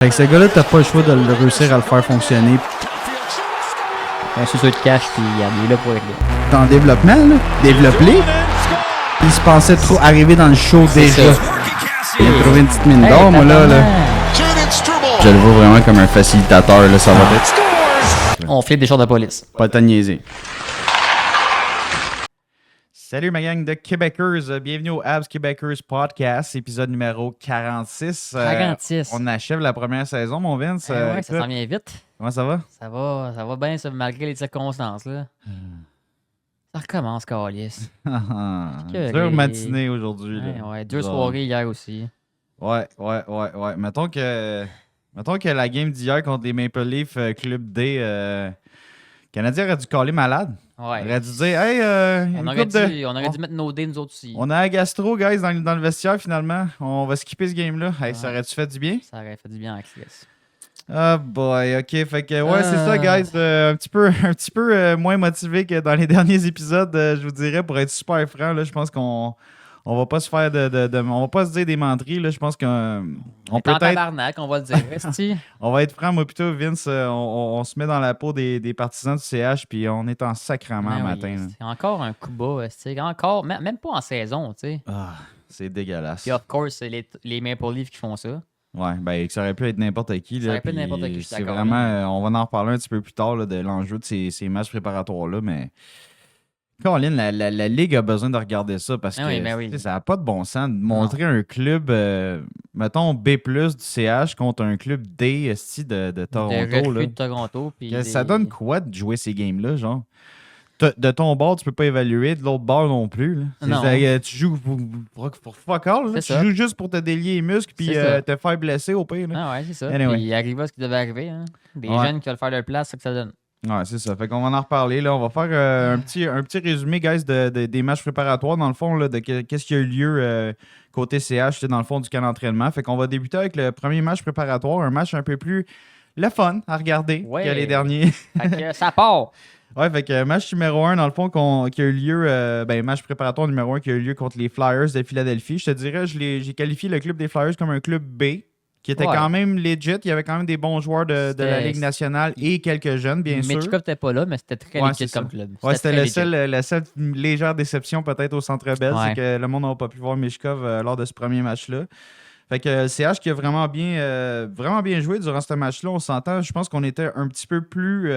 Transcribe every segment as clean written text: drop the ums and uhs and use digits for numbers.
Fait que ce gars-là, t'as pas le choix de le réussir à le faire fonctionner. C'est sûr de cash, puis il est là pour être là. T'es en développement, là. Développé. Il se pensait trop arriver dans le show déjà. Il a trouvé une petite mine d'or, moi, là. Je le vois vraiment comme un facilitateur, là. Ça va être. On flippe des choses de police. Pas le temps de niaiser. Salut ma gang de Québécois, bienvenue au Habs Québécois Podcast, épisode numéro 46. 46. On achève la première saison, mon Vince. Ouais, ça s'en vient vite. Comment ça va? Ça va bien, ça, malgré les circonstances, là. Ça recommence, Calis. Dure matinée aujourd'hui. Ouais, deux soirées hier aussi. Ouais. Mettons que la game d'hier contre les Maple Leafs Club D, Canadien aurait dû caller malade. Ouais. On aurait dû dire, hey, on aurait dû mettre nos dés, nous autres aussi. On a un gastro, guys, dans le vestiaire, finalement. On va skipper ce game-là. Hey, ça aurait-tu fait du bien? Ça aurait fait du bien à Chris. Ah boy, ok. Fait que, ouais, c'est ça, guys. Un petit peu moins motivé que dans les derniers épisodes, je vous dirais, pour être super franc. Là, je pense qu'on va pas se faire on va pas se dire des menteries. Là, je pense qu'on peut être. Tabarnak, on va le dire. On va être franc, moi plutôt, Vince. On se met dans la peau des partisans du CH, puis on est en sacrement matin. C'est encore un coup bas. Encore, même pas en saison, tu sais. Ah, c'est dégueulasse. Puis, of course, c'est les Maple Leafs qui font ça. Ouais, ben ça aurait pu être n'importe qui. Là, ça aurait pu être n'importe qui, je suis c'est d'accord. vraiment, on va en reparler un petit peu plus tard là, de l'enjeu de ces matchs préparatoires-là, mais Colin, la Ligue a besoin de regarder ça parce que ça n'a pas de bon sens de montrer un club, mettons B+, du CH contre un club D de Toronto. De Toronto. Ça donne quoi de jouer ces games-là, genre? De ton bord, tu peux pas évaluer, de l'autre bord non plus. Là. Tu joues pour fuck all. Là. Tu joues juste pour te délier les muscles puis te faire blesser au pire. Là. Ah ouais, c'est ça. Anyway. Puis il arriva ce qui devait arriver. Hein. Des jeunes qui veulent faire leur place, c'est ce que ça donne. Ouais, c'est ça. Fait qu'on va en reparler. Là. On va faire un petit résumé, guys, des matchs préparatoires, dans le fond, là, de qu'est-ce qui a eu lieu côté CH, dans le fond, du camp d'entraînement. Fait qu'on va débuter avec le premier match préparatoire, un match un peu plus le fun à regarder que les derniers. Fait que ça part! Ouais, fait que match numéro 1, dans le fond, qui a eu lieu, match préparatoire numéro 1 qui a eu lieu contre les Flyers de Philadelphie. Je te dirais, j'ai qualifié le club des Flyers comme un club B, qui était quand même legit. Il y avait quand même des bons joueurs de la Ligue nationale et quelques jeunes, bien sûr. Michkov n'était pas là, mais c'était très legit comme club. Ouais, c'était la seule légère déception peut-être au Centre Bell, c'est que le monde n'a pas pu voir Michkov lors de ce premier match-là. Fait que CH qui a vraiment bien joué durant ce match-là. On s'entend, je pense qu'on était un petit peu plus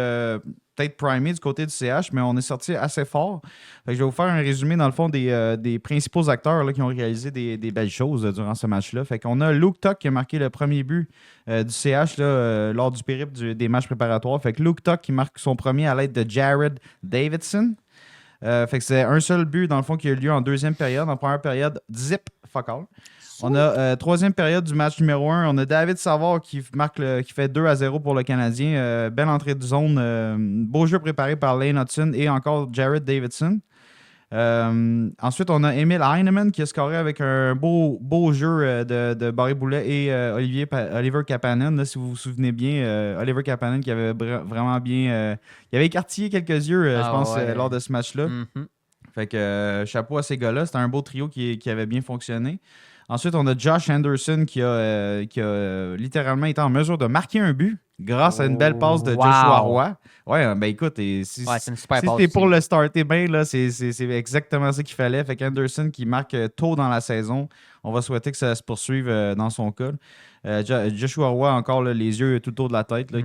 peut-être primé du côté du CH, mais on est sorti assez fort. Fait que je vais vous faire un résumé, dans le fond, des principaux acteurs là, qui ont réalisé des belles choses durant ce match-là. Fait qu'on a Luke Tuch qui a marqué le premier but du CH là, lors du périple des matchs préparatoires. Fait que Luke Tuch qui marque son premier à l'aide de Jared Davidson. Fait que c'est un seul but, dans le fond, qui a eu lieu en deuxième période. En première période, zip, fuck all. On a troisième période du match numéro 1. On a David Savard qui fait 2-0 pour le Canadien. Belle entrée de zone. Beau jeu préparé par Lane Hudson et encore Jared Davidson. Ensuite, on a Emil Heinemann qui a scoré avec un beau jeu de Barry Boulet et Oliver Kapanen. Là, si vous vous souvenez bien, Oliver Kapanen qui avait vraiment bien... il avait écartillé quelques yeux, je pense, lors de ce match-là. Mm-hmm. Fait que chapeau à ces gars-là. C'était un beau trio qui avait bien fonctionné. Ensuite, on a Josh Anderson qui a littéralement été en mesure de marquer un but grâce à une belle passe de Joshua Roy. Ouais, ben écoute, si c'était pour le starter bien, là, c'est exactement ça qu'il fallait. Fait qu'Anderson qui marque tôt dans la saison, on va souhaiter que ça se poursuive dans son cas. Joshua Roy, encore là, les yeux tout autour de la tête, là,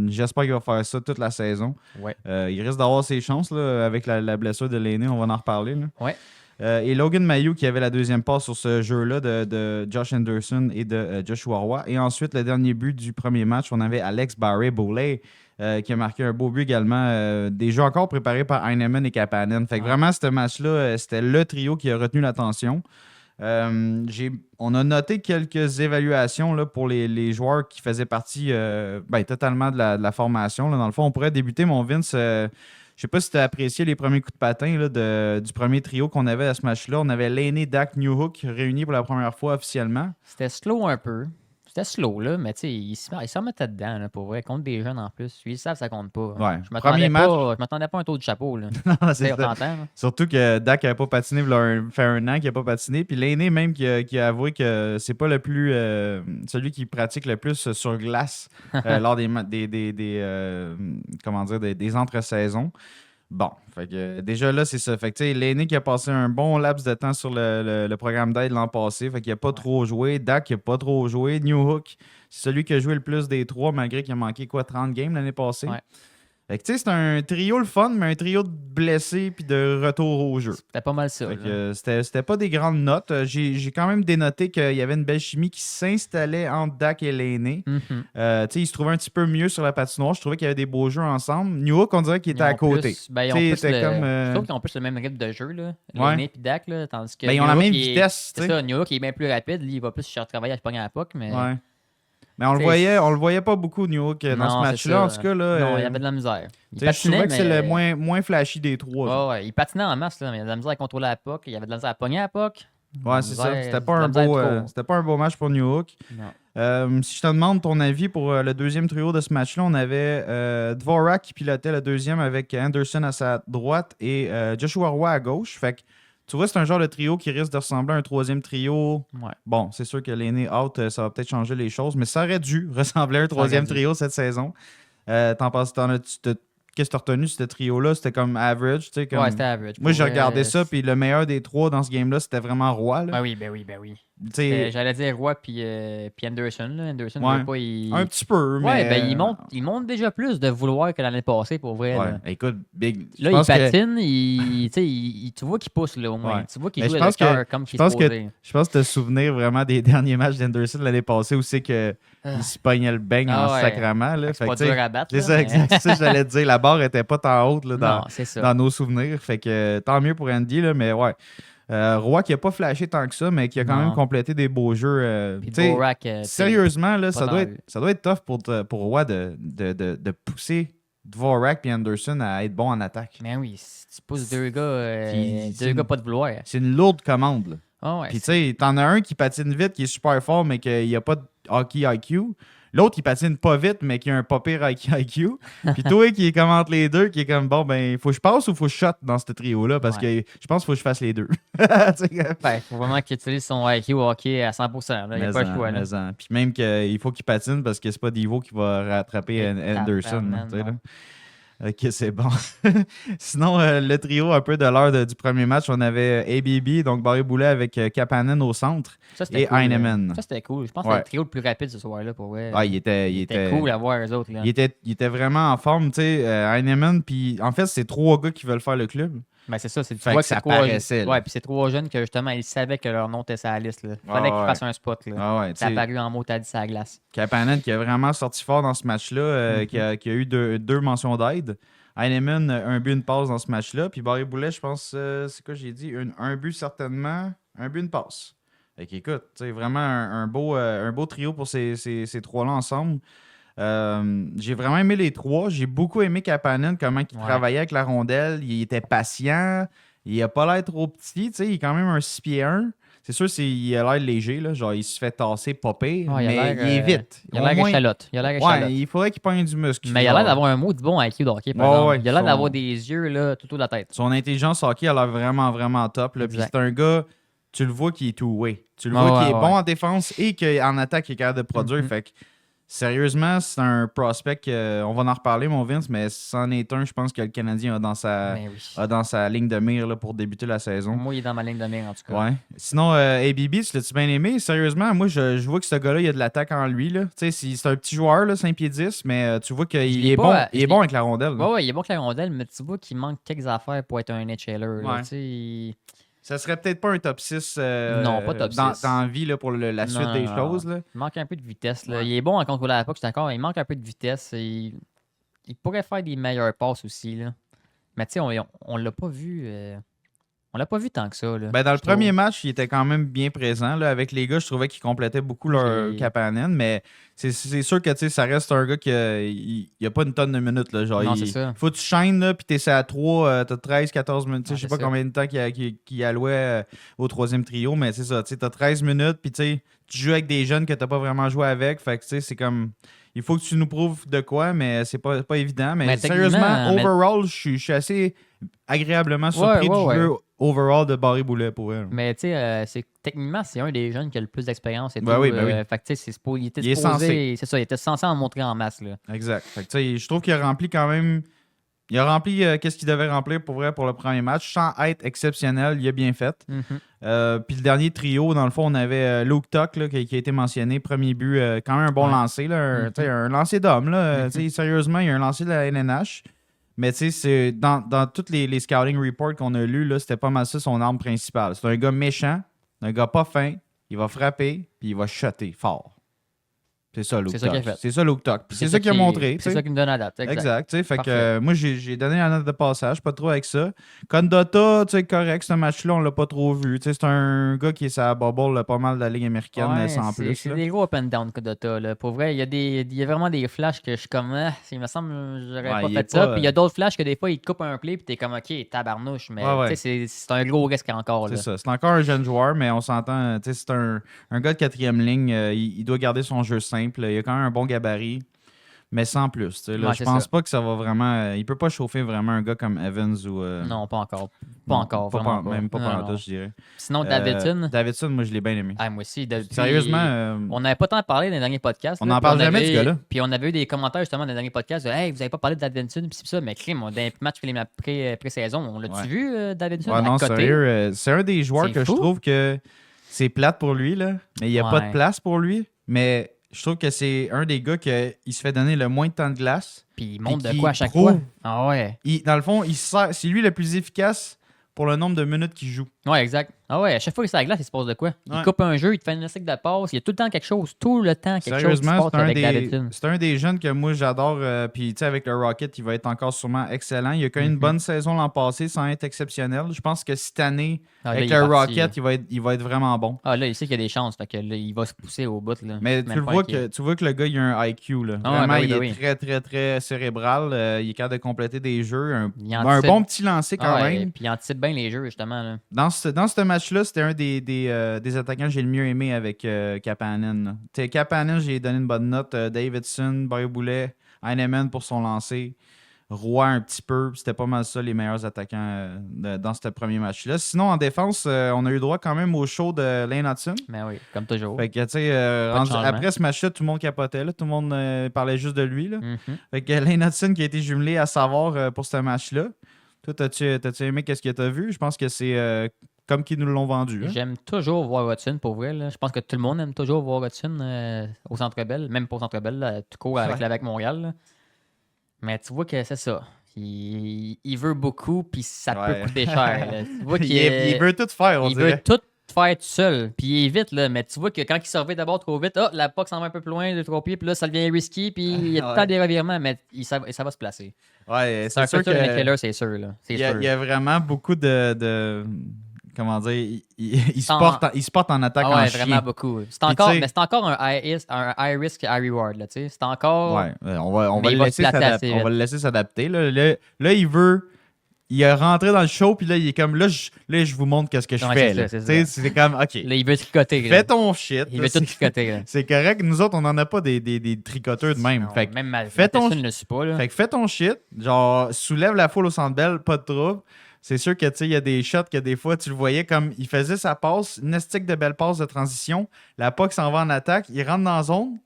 j'espère qu'il va faire ça toute la saison. Ouais. Il risque d'avoir ses chances là, avec la blessure de l'aîné, on va en reparler. Là. Ouais. Et Logan Mailloux qui avait la deuxième passe sur ce jeu-là de Josh Anderson et de Joshua Roy. Et ensuite, le dernier but du premier match, on avait Alex Barré-Boulet qui a marqué un beau but également. Des jeux encore préparés par Heinemann et Kapanen. Fait que vraiment, ce match-là, c'était le trio qui a retenu l'attention. On a noté quelques évaluations là, pour les joueurs qui faisaient partie totalement de la formation. Là. Dans le fond, on pourrait débuter, mon Vince... je sais pas si tu as apprécié les premiers coups de patin là, du premier trio qu'on avait à ce match-là. On avait l'aîné Dak Newhook réuni pour la première fois officiellement. C'était slow un peu. C'était slow, là, mais tu sais, ils se remettaient dedans, là, pour vrai. Contre des jeunes en plus. Ils savent que ça compte pas. Ouais. Je Premier match. je m'attendais pas à un tour de chapeau, là. Non, c'est On ça. t'entend, là. Surtout que Dak n'avait pas patiné, fait un an qu'il n'a pas patiné. Puis l'aîné même qui a avoué que c'est pas le plus celui qui pratique le plus sur glace lors des entre-saisons. Bon, fait que déjà là, c'est ça. Fait que tu sais, l'aîné qui a passé un bon laps de temps sur le programme d'aide l'an passé, fait qu'il n'a pas trop joué. Dak n'a pas trop joué. New Hook, c'est celui qui a joué le plus des trois, malgré qu'il a manqué 30 games l'année passée. Ouais. Fait que tu sais, c'est un trio le fun, mais un trio de blessés puis de retour au jeu. C'était pas mal ça. Fait que, c'était pas des grandes notes. J'ai quand même dénoté qu'il y avait une belle chimie qui s'installait entre Dak et l'aîné. Mhm. Tu sais, ils se trouvaient un petit peu mieux sur la patinoire. Je trouvais qu'il y avait des beaux jeux ensemble. New Hook, on dirait qu'il était à côté. Je trouve qu'ils ont plus le même rythme de jeu, là. L'aîné et Dak, là, tandis que ils ont la même vitesse. C'est ça, New Hook est bien plus rapide. Lui, il va plus travailler à se pogner à la puck, mais... Ouais. Mais on le voyait pas beaucoup, New Hook, dans ce match-là. En tout cas, là, non, il y avait de la misère. Je trouvais que c'est le moins flashy des trois. Ouais, il patinait en masse, là, mais il y avait de la misère à contrôler la puck. Il y avait de la misère à pogner à la puck. Ouais, c'est ça. C'était pas un beau match pour New Hook. Si je te demande ton avis pour le deuxième trio de ce match-là, on avait Dvorak qui pilotait le deuxième avec Anderson à sa droite et Joshua Roy à gauche. Fait que tu vois, c'est un genre de trio qui risque de ressembler à un troisième trio. Ouais. Bon, c'est sûr que l'aîné out, ça va peut-être changer les choses, mais ça aurait dû ressembler à un troisième trio cette saison. T'en penses, qu'est-ce que tu as retenu, ce trio-là? C'était comme average, tu sais. Ouais, c'était average. Moi, j'ai regardé ça, puis le meilleur des trois dans ce game-là, c'était vraiment Roy. Là. Ben oui. J'allais dire Roy puis Anderson. Là. Anderson, ouais. Pas, un petit peu, mais... Ouais, ben il monte déjà plus de vouloir que l'année passée, pour vrai. Ouais, là. écoute, Big... Là, il patine, tu vois qu'il pousse, là, au moins. Ouais. Tu vois qu'il joue avec le cœur comme qu'il se posait. Je pense que tu te souvenir vraiment des derniers matchs d'Anderson l'année passée où c'est qu'il se pognait le beigne en sacrament. Là. C'est pas dur à battre. C'est ça, exact. C'est ça, j'allais te dire. La barre était pas tant haute là, dans nos souvenirs. Fait que tant mieux pour Andy, là, mais ouais. Roy qui a pas flashé tant que ça, mais qui a quand même complété des beaux jeux. Sérieusement, là, ça doit être tough pour Roy de pousser Dvorak et Anderson à être bons en attaque. Mais oui, si tu pousses deux gars pas de vouloir. C'est une lourde commande. Là. Oh ouais, puis tu sais, t'en as un qui patine vite, qui est super fort, mais qu'il n'y a pas de hockey IQ. L'autre, il patine pas vite, mais qui a un pas pire IQ. Puis toi, qui est comme entre les deux, qui est comme, bon, ben, faut que je passe ou faut que je shot dans ce trio-là, parce que je pense qu'il faut que je fasse les deux. Faut vraiment qu'il utilise son IQ au hockey à 100%. Il n'y a pas le choix. Puis même qu'il faut qu'il patine, parce que c'est pas Divo qui va rattraper Anderson. Ok, c'est bon. Sinon, le trio un peu de l'heure du premier match, on avait ABB, donc Barré-Boulet avec Kapanen au centre et cool, Heinemann. Ça, c'était cool. Je pense que c'était le trio le plus rapide ce soir-là. Pour vrai. Ah, il était cool à voir, eux autres. Là. Il était vraiment en forme. Tu sais, Heinemann, puis en fait, c'est trois gars qui veulent faire le club. Ben c'est ça, c'est que ça paraissait. Ouais, puis c'est trois jeunes que justement, ils savaient que leur nom était sur la liste. Il fallait qu'ils fassent un spot. Là. Ça a apparu en mot, t'as dit ça à la glace. Kapanen qui a vraiment sorti fort dans ce match-là, qui a eu deux mentions d'aide. Heinemann, un but, une passe dans ce match-là. Puis Barré-Boulet, je pense, c'est quoi j'ai dit? Un but certainement, un but, une passe. Fait qu'écoute, c'est vraiment un beau trio pour ces trois-là ensemble. J'ai vraiment aimé les trois. J'ai beaucoup aimé Kapanen, comment il travaillait avec la rondelle. Il était patient. Il n'a pas l'air trop petit. Il est quand même un 6 pieds 1. C'est sûr il a l'air léger. Là, genre, il se fait tasser pas pire, mais il est vite. Il a l'air échalote. Il faudrait qu'il pogne du muscle. Mais il a l'air d'avoir un mot de bon IQ de hockey, par exemple. Il a l'air d'avoir des yeux là, tout autour de la tête. Son intelligence hockey a l'air vraiment, vraiment top. Puis c'est un gars, tu le vois qui est two-way. Tu le vois qui est bon en défense et qu'en attaque, il est capable de produire. Fait que sérieusement, c'est un prospect, on va en reparler, mon Vince, mais c'en est un, je pense, que le Canadien a dans sa ligne de mire là, pour débuter la saison. Moi, il est dans ma ligne de mire, en tout cas. Ouais. Sinon, ABB, tu l'as-tu bien aimé? Sérieusement, moi, je vois que ce gars-là, il a de l'attaque en lui. Là. C'est un petit joueur, là, 5 pieds 10, mais tu vois qu'il est bon avec la rondelle. Ouais, il est bon avec la rondelle, mais tu vois qu'il manque quelques affaires pour être un HLer. Ça serait peut-être pas un top 6 non, pas top 6. Dans vie là, pour la suite des choses. Là. Il manque un peu de vitesse. Là. Il est bon en contrôle à la puck, je suis d'accord. Il manque un peu de vitesse. Il pourrait faire des meilleures passes aussi. Là. Mais tu sais, on l'a pas vu. On l'a pas vu tant que ça. Là, Ben, dans le je trouve. premier match, il était quand même bien présent. Là. Avec les gars, je trouvais qu'ils complétaient beaucoup leur J'ai- Kapanen, mais c'est sûr que ça reste un gars qui a pas une tonne de minutes. Là. Genre, Non, c'est ça. faut que tu shines, là, puis t'essaies à 3, t'as 13, 14 minutes. Ouais, Je sais c'est pas ça. combien de temps qu'il allouait au troisième trio, mais c'est ça. T'as 13 minutes, puis tu joues avec des jeunes que t'as pas vraiment joué avec. Fait que c'est comme. Il faut que tu nous prouves de quoi, mais c'est pas évident. Mais Mais sérieusement, techniquement, overall, je suis assez agréablement Ouais, surpris ouais, du ouais. jeu overall de Barry Boulet pour elle. Mais tu sais, techniquement, c'est un des jeunes qui a le plus d'expérience et Ben tout. oui, ben oui. Fait que tu sais, il était Il est supposé. censé. C'est ça, il était censé en montrer en masse. Là. Exact. Fait que, je trouve qu'il a rempli quand même. Il a rempli qu'est-ce qu'il devait remplir pour vrai pour le premier match, sans être exceptionnel. Il a bien fait. Puis le dernier trio, dans le fond, on avait Luke Tuck là, qui a été mentionné. Premier but, quand même un bon lancer. Là, un lancer d'homme. Là, sérieusement, il y a un lancer de la LNH. Mais c'est dans tous les scouting reports qu'on a lus, là, c'était pas mal ça son arme principale. C'est un gars méchant, un gars pas fin. Il va frapper, puis il va shotter fort. C'est ça, Luke Tuck. C'est ça, Luke Tuck. C'est ça qu'il a montré. C'est ça qui me donne la date. Exact. Fait que moi, j'ai donné la note de passage, pas trop avec ça. Condotta, correct, ce match-là, on l'a pas trop vu. C'est un gars qui est sa bubble pas mal de la Ligue américaine, sans plus. C'est des gros up and down, Condotta. Là. Pour vrai, il y a vraiment des flashs que je suis comme, il me semble que j'aurais pas fait ça. Puis il y a d'autres flashs que des fois, il te coupe un play, puis t'es comme, OK, tabarnouche. Mais c'est un gros risque encore. C'est ça. C'est encore un jeune joueur, mais on s'entend, c'est un gars de quatrième ligne. Il doit garder son jeu simple. Il a quand même un bon gabarit, mais sans plus. Là, je pense pas que ça va vraiment. Il peut pas chauffer vraiment un gars comme Evans ou. Non, pas encore. Pas encore. Vraiment pas. Même pas pendant tout, je dirais. Sinon, Davidson. Davidson, moi, je l'ai bien aimé. Ah, moi aussi. Sérieusement. On n'avait pas tant parlé dans les derniers podcasts. On n'en parle jamais de ce gars-là. Puis on avait eu des commentaires justement dans les derniers podcasts. Hey, vous avez pas parlé de Davidson, puis c'est ça. Mais crime, dans les matchs pré-saison, on l'a-tu vu, Davidson? Ouais, non, sérieux. C'est un des joueurs que je trouve que c'est plate pour lui, là. Mais il n'y a pas de place pour lui. Mais. Je trouve que c'est un des gars qui se fait donner le moins de temps de glace. Puis il montre de quoi à chaque fois. Ah ouais. Dans le fond, c'est lui le plus efficace pour le nombre de minutes qu'il joue. Ouais, exact. Ah ouais, à chaque fois qu'il est sur la glace, il se passe de quoi? Il coupe un jeu, il te fait une cycle de passe, il y a tout le temps quelque chose. Tout le temps quelque chose qui se passe avec Davidson. C'est un des jeunes que moi j'adore. Puis tu sais, avec le Rocket, il va être encore sûrement excellent. Il a quand même une bonne saison l'an passé sans être exceptionnel. Je pense que cette année, avec le Rocket, il va être vraiment bon. Ah là, il sait qu'il y a des chances. Fait que là, il va se pousser au bout. Là. Mais tu vois que le gars, il a un IQ. Là. Vraiment, il est très, très, très cérébral. Il est capable de compléter des jeux. Un bon petit lancer quand même. Puis il anticipe bien les jeux, justement. Là. Dans ce match-là, c'était un des attaquants que j'ai le mieux aimé avec Kapanen. Kapanen, j'ai donné une bonne note. Davidson, Barry Boulet, Heinemann pour son lancer. Roy un petit peu. C'était pas mal ça, les meilleurs attaquants dans ce premier match-là. Sinon, en défense, on a eu droit quand même au show de Lane Hudson. Mais oui, comme toujours. Fait que, après ce match-là, tout le monde capotait. Là. Tout le monde parlait juste de lui. Là. Fait que Lane Hudson qui a été jumelé à savoir pour ce match-là. Toi, t'as-tu aimé qu'est-ce que t'as vu? Je pense que c'est comme qu'ils nous l'ont vendu. Hein? J'aime toujours voir Hudson, pour vrai. Là. Je pense que tout le monde aime toujours voir Hudson au Centre Bell, même pas au Centre Bell, tout court avec Montréal. Là. Mais tu vois que c'est ça. Il veut beaucoup, puis ça peut coûter cher. Là. Tu vois il veut tout faire, on dirait. Il veut tout faire tout seul. Puis il est vite, là. Mais tu vois que quand il surveille d'abord trop vite, la POC s'en va un peu plus loin de 3 pieds, puis là, ça devient risky, puis il y a tout le temps des revirements, mais ça va se placer. Ouais, c'est sûr que c'est sûr. Là. Il y a vraiment beaucoup de comment dire, il se porte en attaque en chien. Vraiment beaucoup. Mais c'est encore un high risk, high reward. Là, c'est encore... Ouais, on va le laisser s'adapter. Là, il est rentré dans le show, puis là, il est comme, là, je vous montre qu'est-ce que je fais. C'est comme, OK. Là, il veut tricoter. Fais ton shit. Il veut tout tricoter. C'est correct. Nous autres, on n'en a pas des tricoteurs de même. Non, fait même fais ton ne le suit pas. Là. Fait que fais ton shit. Genre, soulève la foule au Centre Bell, pas de trouble. C'est sûr que, tu sais, il y a des shots que des fois, tu le voyais comme il faisait sa passe, une estique de belle passe de transition. La POC s'en va en attaque. Il rentre dans la zone.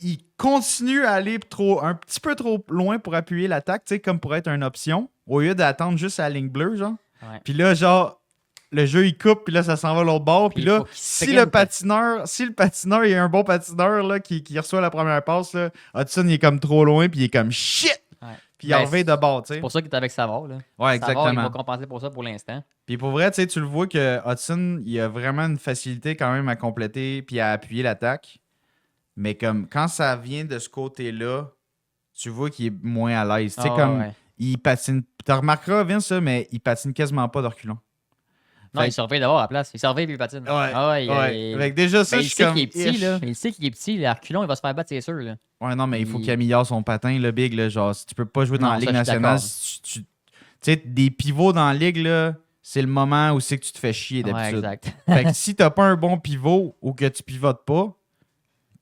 Il continue à aller un petit peu trop loin pour appuyer l'attaque, tu sais, comme pour être une option, au lieu d'attendre juste à la ligne bleue, genre. Ouais. Puis là, genre, le jeu, il coupe, puis là, ça s'en va l'autre bord. Puis là, si le patineur, il y a un bon patineur là, qui reçoit la première passe, là, Hudson, il est comme trop loin, puis il est comme shit! Ouais. Puis il revient de bord, tu sais. C'est pour ça qu'il est avec Savard, là. Ouais, exactement. Savard, il va compenser pour ça pour l'instant. Puis pour vrai, tu le vois que Hudson, il a vraiment une facilité quand même à compléter puis à appuyer l'attaque. Mais comme quand ça vient de ce côté-là, tu vois qu'il est moins à l'aise. Tu sais, il patine. Tu remarqueras, Vince, ça, mais il patine quasiment pas de reculons. Non, il surveille d'abord à la place. Il surveille puis il patine. Ouais. Fait que déjà, ça, ben, je suis comme. Il sait qu'il est petit, là. Il sait qu'il est petit. L'Arculon, il va se faire battre, c'est sûr. Là. Ouais, non, mais il faut qu'il améliore son patin, le Big. Là, genre, si tu peux pas jouer dans la Ligue nationale, tu sais, des pivots dans la Ligue, là, c'est le moment où c'est que tu te fais chier d'habitude. Ouais, exact. Fait que si t'as pas un bon pivot ou que tu pivotes pas,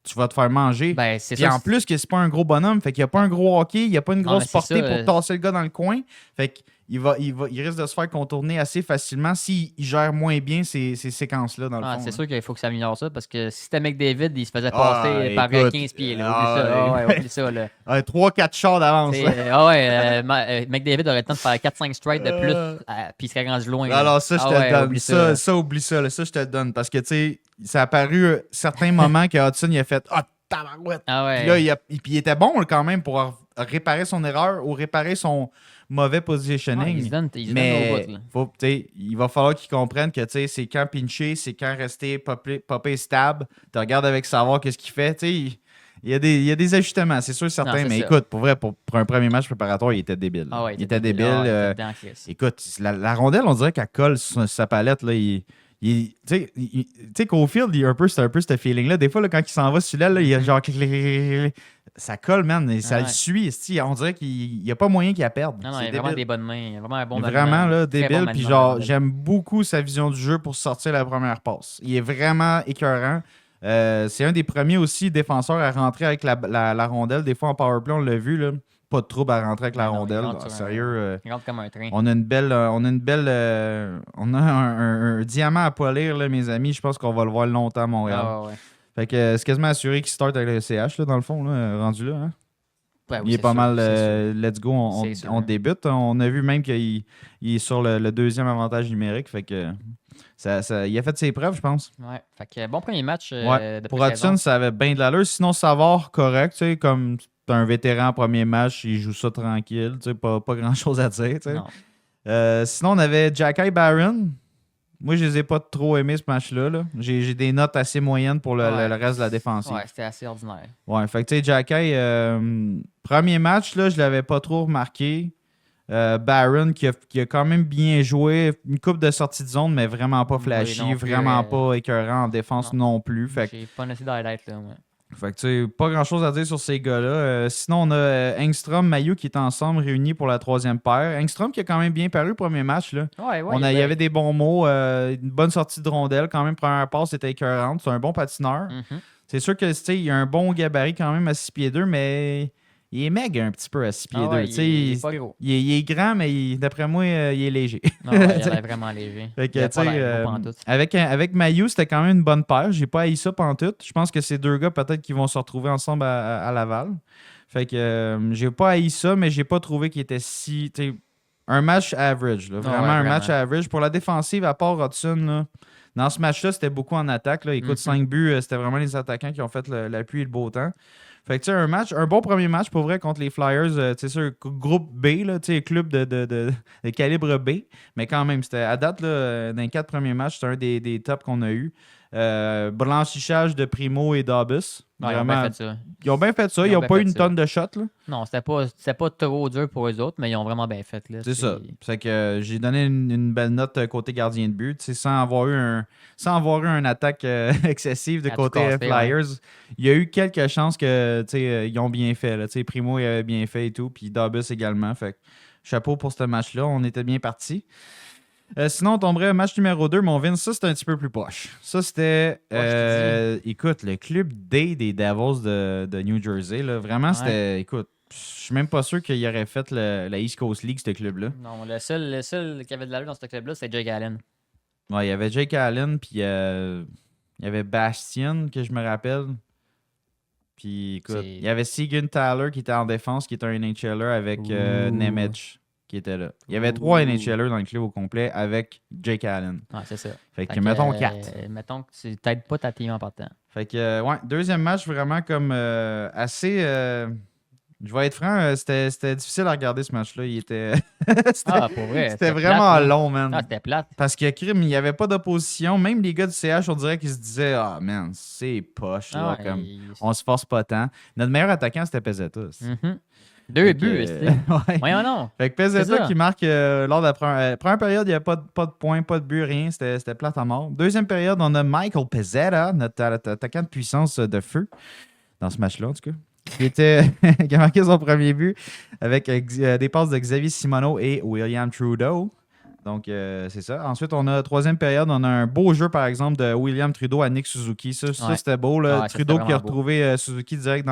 tu vas te faire manger. Ben, c'est Puis ça. en plus que c'est pas un gros bonhomme, fait qu'il n'y a pas un gros hockey, il n'y a pas une grosse portée pour tasser le gars dans le coin. Fait qu'il il risque de se faire contourner assez facilement s'il gère moins bien ces séquences-là dans le fond. C'est sûr qu'il faut que ça améliore ça parce que si c'était McDavid, il se faisait passer par 15 pieds. Là. Oublie ça. Là. 3-4 chars d'avance. McDavid aurait le temps de faire 4-5 strikes de plus puis il serait rendu loin. Alors ça, je te le donne. Oublie ça. Ça, je te le donne. Parce que, tu sais, ça a apparu certains moments que Hudson, il a fait « Ah, tabarouette! » Puis là, il était bon quand même pour réparer son erreur ou réparer son mauvais positioning. Mais il va falloir qu'il comprenne que c'est quand pincher, c'est quand rester popper stab. Tu regardes avec savoir qu'est-ce qu'il fait. Il y a des ajustements, c'est sûr, certains. Mais écoute, pour vrai, pour un premier match préparatoire, il était débile. Il était débile. Écoute, la rondelle, on dirait qu'elle colle sur sa palette. Là, tu sais, Caulfield, c'est un peu ce feeling-là. Des fois, là, quand il s'en va celui-là, là, il y a genre... Ça colle, man. Et ça le suit. On dirait qu'il n'y a pas moyen qu'il la perde. Non, il a vraiment des bonnes mains. Il a vraiment un bon maniement. Vraiment, là, débile. Puis genre, j'aime beaucoup sa vision du jeu pour sortir la première passe. Il est vraiment écœurant. C'est un des premiers aussi défenseurs à rentrer avec la rondelle. Des fois, en powerplay, on l'a vu, là. Pas de trouble à rentrer avec la rondelle. Sérieux. Il rentre comme un train. On a un diamant à polir, là, mes amis. Je pense qu'on va le voir longtemps à Montréal. Fait que c'est quasiment assuré qu'il start avec le CH, là, dans le fond, là, rendu là. Hein? Il est pas mal let's go, on débute. On a vu même qu'il est sur le deuxième avantage numérique. Fait que il a fait ses preuves, je pense. Ouais. Fait que bon premier match. Pour Hudson, ça avait bien de l'allure. Sinon, Savard, correct. Tu sais, comme t'es un vétéran premier match, il joue ça tranquille. Tu sais, pas grand-chose à dire. Tu sais. Sinon, on avait Jackie Barron. Moi, je les ai pas trop aimés ce match-là. Là. J'ai des notes assez moyennes pour le reste de la défensive. Ouais, c'était assez ordinaire. Ouais, fait que tu sais, Jackie, premier match, là, je l'avais pas trop remarqué. Barron qui a quand même bien joué. Une coupe de sortie de zone, mais vraiment pas flashy, vraiment pas écœurant en défense non plus. Fait que j'ai pas nécessairement d'highlight là, ouais. Fait que tu sais, pas grand chose à dire sur ces gars-là. Sinon, on a Engstrom, Mailloux qui étaient ensemble réunis pour la troisième paire. Engstrom qui a quand même bien paru le premier match. Là. Il y avait des bons mots, une bonne sortie de rondelle. Quand même, première passe, c'était écœurante. C'est un bon patineur. C'est sûr que il a un bon gabarit quand même à 6 pieds 2, mais il est maigre un petit peu à 6 pieds 2. Il est pas gros. Il est grand, mais d'après moi, il est léger. Il est vraiment léger. Fait que, avec Mailloux, c'était quand même une bonne paire. J'ai pas haï ça pantoute. Je pense que ces deux gars, peut-être qu'ils vont se retrouver ensemble à Laval. Fait que j'ai pas haï ça, mais j'ai pas trouvé qu'il était si... Un match average. Là. Vraiment un match average. Pour la défensive, à part Hudson, là, dans ce match-là, c'était beaucoup en attaque. Là. Écoute, 5 buts, c'était vraiment les attaquants qui ont fait la pluie et le beau temps. Fait que tu sais, un bon premier match pour vrai contre les Flyers, tu sais, sur groupe B, là, tu sais, club de calibre B. Mais quand même, c'était à date, là, dans les 4 premiers matchs, c'était un des tops qu'on a eu. Blanchissage de Primo et Davis. Ils ont bien fait ça. Ils ont bien fait ça. Ils n'ont pas eu une tonne de shots. Là. Non, c'était pas trop dur pour eux autres, mais ils ont vraiment bien fait. C'est ça. C'est que j'ai donné une belle note côté gardien de but. Sans avoir eu une attaque excessive de côté Flyers. Il y a eu quelques chances que ils ont bien fait. Là. Primo il avait bien fait et tout. Puis Davis également. Fait que, chapeau pour ce match-là. On était bien partis. Sinon, on tomberait match numéro 2, mon Vince, ça, c'était un petit peu plus poche. Ça, c'était, écoute, le club D des Devils de New Jersey. Là, vraiment, c'était, écoute, je suis même pas sûr qu'il aurait fait la East Coast League, ce club-là. Non, le seul qui avait de l'allure dans ce club-là, c'était Jake Allen. Ouais, il y avait Jake Allen, puis il y avait Bastien, que je me rappelle. Puis, écoute, il y avait Segan Tyler qui était en défense, qui était un NHLer avec Nemec qui était là. Il y avait 3 NHLers dans le club au complet avec Jake Allen. Ah, c'est ça. Fait que mettons 4. Mettons que c'est peut-être pas ta team en partant. Fait que, deuxième match vraiment comme assez... je vais être franc, c'était difficile à regarder ce match-là. Il était... pour vrai. C'était vraiment plate, long, man. Ah, c'était plate. Parce que crime, il n'y avait pas d'opposition. Même les gars du CH, on dirait qu'ils se disaient « Ah, man, c'est poche. Là, comme, on se force pas tant. » Notre meilleur attaquant, c'était Pezzetta. 2 buts, ouais. Voyons non. Fait que Pezzetta qui marque lors de la première période, il n'y avait pas de points, pas de but, rien. C'était plate à mort. Deuxième période, on a Michael Pezzetta, notre attaquant de puissance de feu, dans ce match-là, en tout cas, qui a marqué son premier but avec des passes de Xavier Simoneau et William Trudeau. Donc, c'est ça. Ensuite, on a troisième période. On a un beau jeu, par exemple, de William Trudeau à Nick Suzuki. Ça c'était beau. Là. Trudeau qui a retrouvé Suzuki direct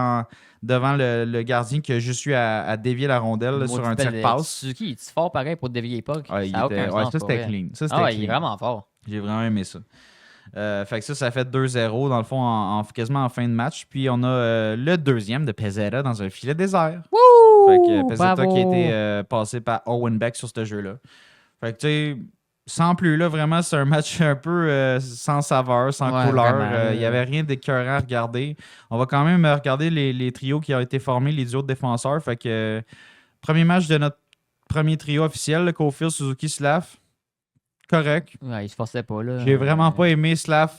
devant le gardien qui a juste eu à dévier la rondelle là, sur un tir de passe. Suzuki, il est fort pareil pour dévier pas. Ça c'était clean. Ça, c'était clean. Il est vraiment fort. J'ai vraiment aimé ça. Fait que ça fait 2-0 dans le fond, quasiment en fin de match. Puis on a le deuxième de Pezzetta dans un filet désert. Wouh! Fait que Pezzetta qui a été passé par Owen Beck sur ce jeu-là. Fait que tu sais, sans plus là, vraiment, c'est un match un peu sans saveur, sans couleur. Il n'y avait rien d'écœurant à regarder. On va quand même regarder les trios qui ont été formés, les duos de défenseurs. Fait que premier match de notre premier trio officiel, le Caulfield, Suzuki, Slav. Correct. Ouais, il se forçait pas là. J'ai vraiment pas aimé Slav.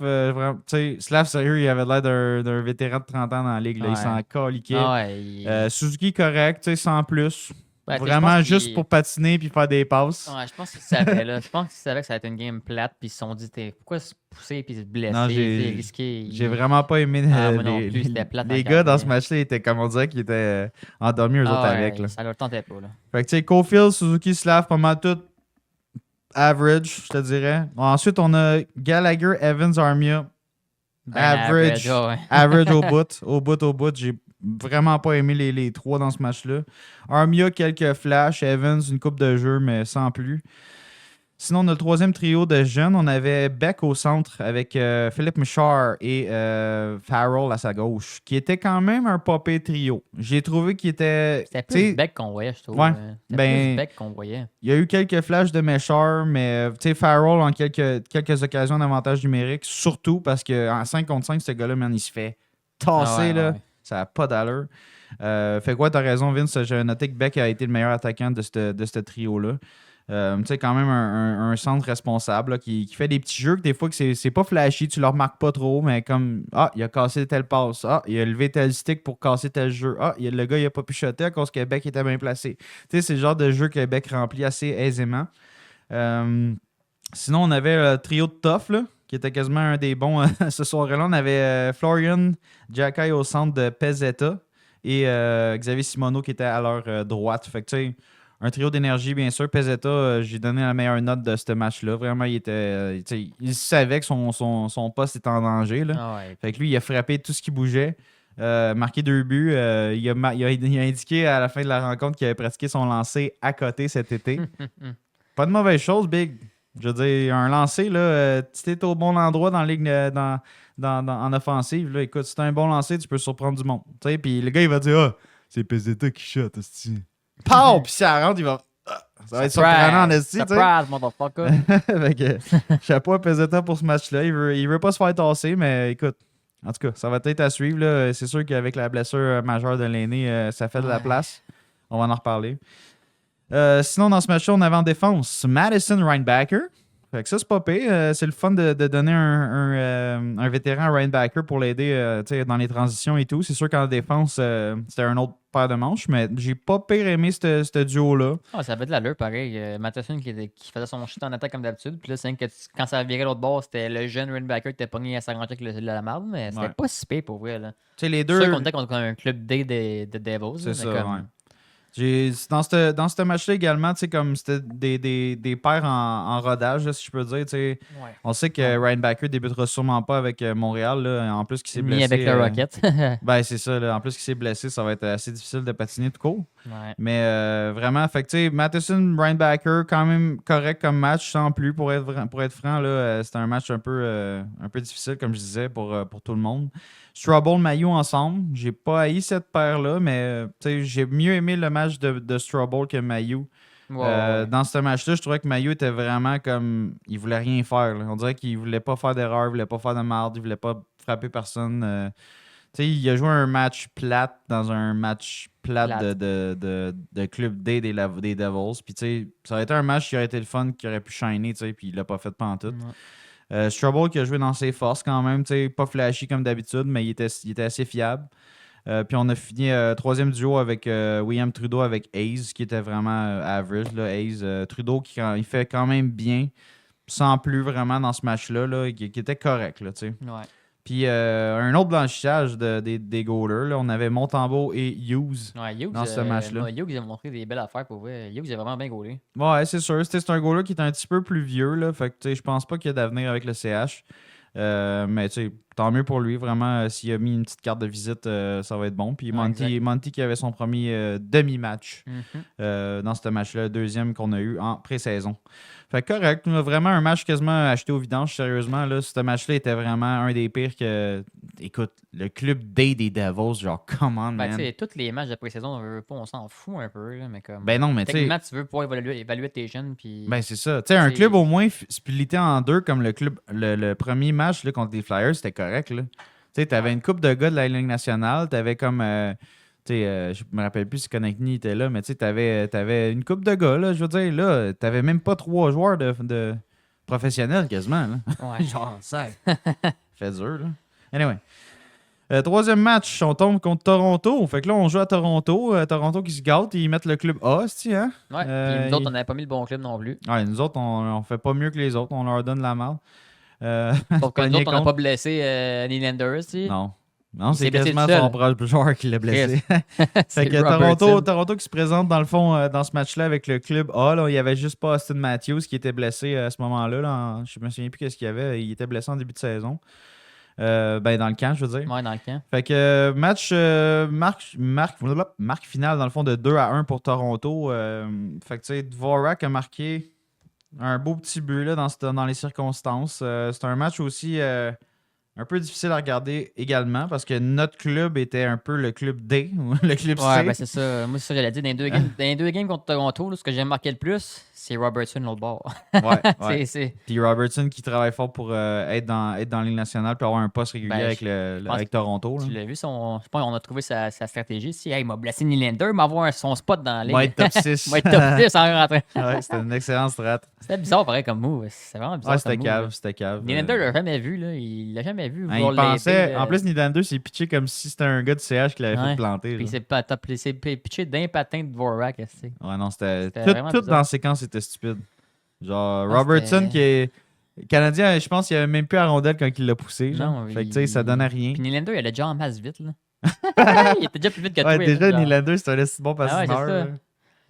Slav, sérieux, il avait l'air d'un vétéran de 30 ans dans la ligue. Là. Il s'en caliquait. Suzuki, correct, sans plus. Vraiment juste pour patiner puis faire des passes. Ouais, je pense qu'ils savaient. Là. Je pense qu'ils savaient que ça allait être une game plate puis ils se sont dit pourquoi se pousser puis se blesser, non, risquer. J'ai vraiment pas aimé les gars dans ce match-là. Ils étaient comme on dirait qu'ils étaient endormis eux autres avec. Là. Ça leur tentait pas. Là. Fait que tu sais, Caulfield, Suzuki, Slav, pas mal tout average, je te dirais. Ensuite, on a Gallagher, Evans, Armia. Average au bout. J'ai vraiment pas aimé les trois dans ce match-là. Armia, quelques flashs. Evans, une coupe de jeu, mais sans plus. Sinon, on a le troisième trio de jeunes. On avait Beck au centre avec Philippe Michard et Farrell à sa gauche, qui était quand même un popé trio. J'ai trouvé qu'il était... C'était plus Beck qu'on voyait, je trouve. Ouais, plus Beck qu'on voyait. Il y a eu quelques flashs de Michard, mais Farrell en quelques occasions d'avantage numérique, surtout parce qu'en 5 contre 5, ce gars-là, man, il se fait tasser. Ouais. Ça n'a pas d'allure. Fait quoi, t'as raison, Vince. J'ai noté que Beck a été le meilleur attaquant de ce trio-là. Quand même un centre responsable là, qui fait des petits jeux que des fois que c'est pas flashy, tu le remarques pas trop, mais comme il a cassé telle passe, il a levé tel stick pour casser tel jeu, le gars il a pas pu shotter à cause que Beck était bien placé. C'est le genre de jeu que Beck remplit assez aisément. Sinon, on avait le trio de Tough, là, qui était quasiment un des bons ce soir-là. On avait Florian Jacky au centre de Pezzetta et Xavier Simoneau qui était à leur droite. Fait que tu sais, un trio d'énergie, bien sûr. Pezzetta, j'ai donné la meilleure note de ce match-là. Vraiment, il savait que son poste était en danger. Là. Fait que lui, il a frappé tout ce qui bougeait. Marqué 2 buts. Il a indiqué à la fin de la rencontre qu'il avait pratiqué son lancer à côté cet été. Pas de mauvaise chose, Big. Je veux dire, un lancer, là, si t'es au bon endroit dans la ligue en offensive, là, écoute, si t'as un bon lancer, tu peux surprendre du monde. Puis le gars, il va dire c'est Pezzetta qui shot, hostie. Pow! Puis si ça rentre, il va. Ça va être surprenant en esti. Surprise, motherfucker! Fait que, chapeau à Pezzetta pour ce match-là. Il veut pas se faire tasser, mais écoute, en tout cas, ça va être à suivre. Là. C'est sûr qu'avec la blessure majeure de l'aîné, ça fait de la place. On va en reparler. Sinon, dans ce match-là, on avait en défense Madison Reinbacker. Fait que ça, c'est pas pire. C'est le fun de donner un vétéran Reinbacker pour l'aider dans les transitions et tout. C'est sûr qu'en défense, c'était un autre paire de manches, mais j'ai pas pire aimé ce duo-là. Ça avait de l'allure, pareil. Matheson qui faisait son shit en attaque comme d'habitude. Puis là, c'est que quand ça virait l'autre bord, c'était le jeune Reinbacker qui était pogné à s'arranger avec la marde, mais c'était pas si pire pour vrai. Là. Les deux. C'est sûr qu'on était contre un club D de Devils. C'est ça, Dans ce match-là également, comme c'était des paires en rodage, là, si je peux dire. On sait que Reinbacker débutera sûrement pas avec Montréal. Là, en plus qu'il s'est blessé. Ni avec le Rocket. C'est ça. Là, en plus qu'il s'est blessé, ça va être assez difficile de patiner tout court. Ouais. Mais vraiment, Matheson, Reinbacker, quand même correct comme match, sans plus. Pour être franc, c'était un match un peu difficile, comme je disais, pour tout le monde. Strobel, Mailloux ensemble. J'ai pas haï cette paire-là, mais j'ai mieux aimé le match de Strobel que Mailloux. Dans ce match-là, je trouvais que Mailloux était vraiment comme... Il voulait rien faire. Là. On dirait qu'il voulait pas faire d'erreur, il voulait pas faire de marde, il voulait pas frapper personne. Il a joué un match plate dans un match plate. De club D des Devils. Puis ça aurait été un match qui aurait été le fun, qui aurait pu shiner, puis il l'a pas fait pantoute. Strobel qui a joué dans ses forces quand même, pas flashy comme d'habitude, mais il était assez fiable. Puis on a fini troisième duo avec William Trudeau avec Hayes, qui était vraiment average. Là, Hayes, Trudeau, il fait quand même bien, sans plus vraiment dans ce match-là, là, qui était correct. Là, Ouais. Puis un autre blanchissage des goalers. Là, on avait Montembeau et Hughes dans ce match-là. Hughes a montré des belles affaires pour vrai. Hughes a vraiment bien goalé. Ouais, c'est sûr. C'est un goaler qui est un petit peu plus vieux. Là, fait que je pense pas qu'il y a d'avenir avec le CH. Mais tant mieux pour lui. Vraiment, s'il a mis une petite carte de visite, ça va être bon. Puis Monty qui avait son premier demi-match dans ce match-là, le deuxième qu'on a eu en pré-saison. Fait que correct. Vraiment un match quasiment acheté au vidange, sérieusement. Là, ce match-là était vraiment un des pires que. Écoute, le club D des Devils, genre, come on, man. Tu sais, tous les matchs de pré-saison, on s'en fout un peu. Là, mais comme, ben non, mais tu sais. tu veux pouvoir évaluer tes jeunes. Puis, ben c'est ça. Tu sais, un club au moins splitté en deux, comme le premier match là, contre les Flyers, c'était correct. Tu sais, t'avais une coupe de gars de la Ligue nationale. T'avais comme. Je me rappelle plus si Konechny était là, mais tu sais, t'avais une coupe de gars, là, je veux dire, là, t'avais même pas 3 joueurs de professionnels quasiment, là. Ouais. Genre, ça fait dur, là. Anyway. Troisième match, on tombe contre Toronto. Fait que là, on joue à Toronto. Toronto qui se gâte, ils mettent le club A, hein? Ouais, puis nous autres, on n'avait pas mis le bon club non plus. Ouais, nous autres, on fait pas mieux que les autres, on leur donne la merde. Sauf que nous autres, on n'a pas blessé Nylander, tu sais. Non, c'est quasiment son proche joueur qui l'a blessé. Fait que Toronto qui se présente dans le fond dans ce match-là avec le club A. Là, il n'y avait juste pas Austin Matthews qui était blessé à ce moment-là. Là, je me souviens plus qu'est-ce qu'il y avait. Il était blessé en début de saison. Dans le camp, je veux dire. Ouais, dans le camp. Fait que match marque finale dans le fond de 2-1 pour Toronto. Fait que tu sais, Dvorak a marqué un beau petit but là, dans les circonstances. C'est un match aussi un peu difficile à regarder également parce que notre club était un peu le club D ou le club C. Ouais, ben c'est ça. Moi, c'est ça que j'allais dire. Dans les deux games contre Toronto, là, ce que j'ai marqué le plus, c'est Robertson l'autre bord. Ouais. Puis Robertson qui travaille fort pour être dans la Ligue nationale puis avoir un poste régulier avec Toronto. Là. Tu l'as vu, je pense qu'on a trouvé sa stratégie. Si il m'a blessé Nylander, il m'a avoir son spot dans la ligue. Va être top 6. Il va être top 6 en rentrant. Ouais, c'était une excellente strat. C'était bizarre pareil comme move. C'était vraiment bizarre. Ouais, c'était cave. Nylander l'a jamais vu. Là. Il l'a jamais vu. Il pensait, en plus, Nylander s'est pitché comme si c'était un gars du CH qui l'avait fait planter. Puis c'est pitché d'un patin de Dvorak. Ouais, non, c'était tout dans la séquence, c'était stupide. Genre, Robertson qui est Canadien, je pense qu'il n'y avait même plus à rondelle quand il l'a poussé. Non, fait que tu sais, ça donnait rien. Puis Nylander, il allait déjà en masse vite. Là. Il était déjà plus vite que toi. Déjà, Nylander, c'est un si bon patineur.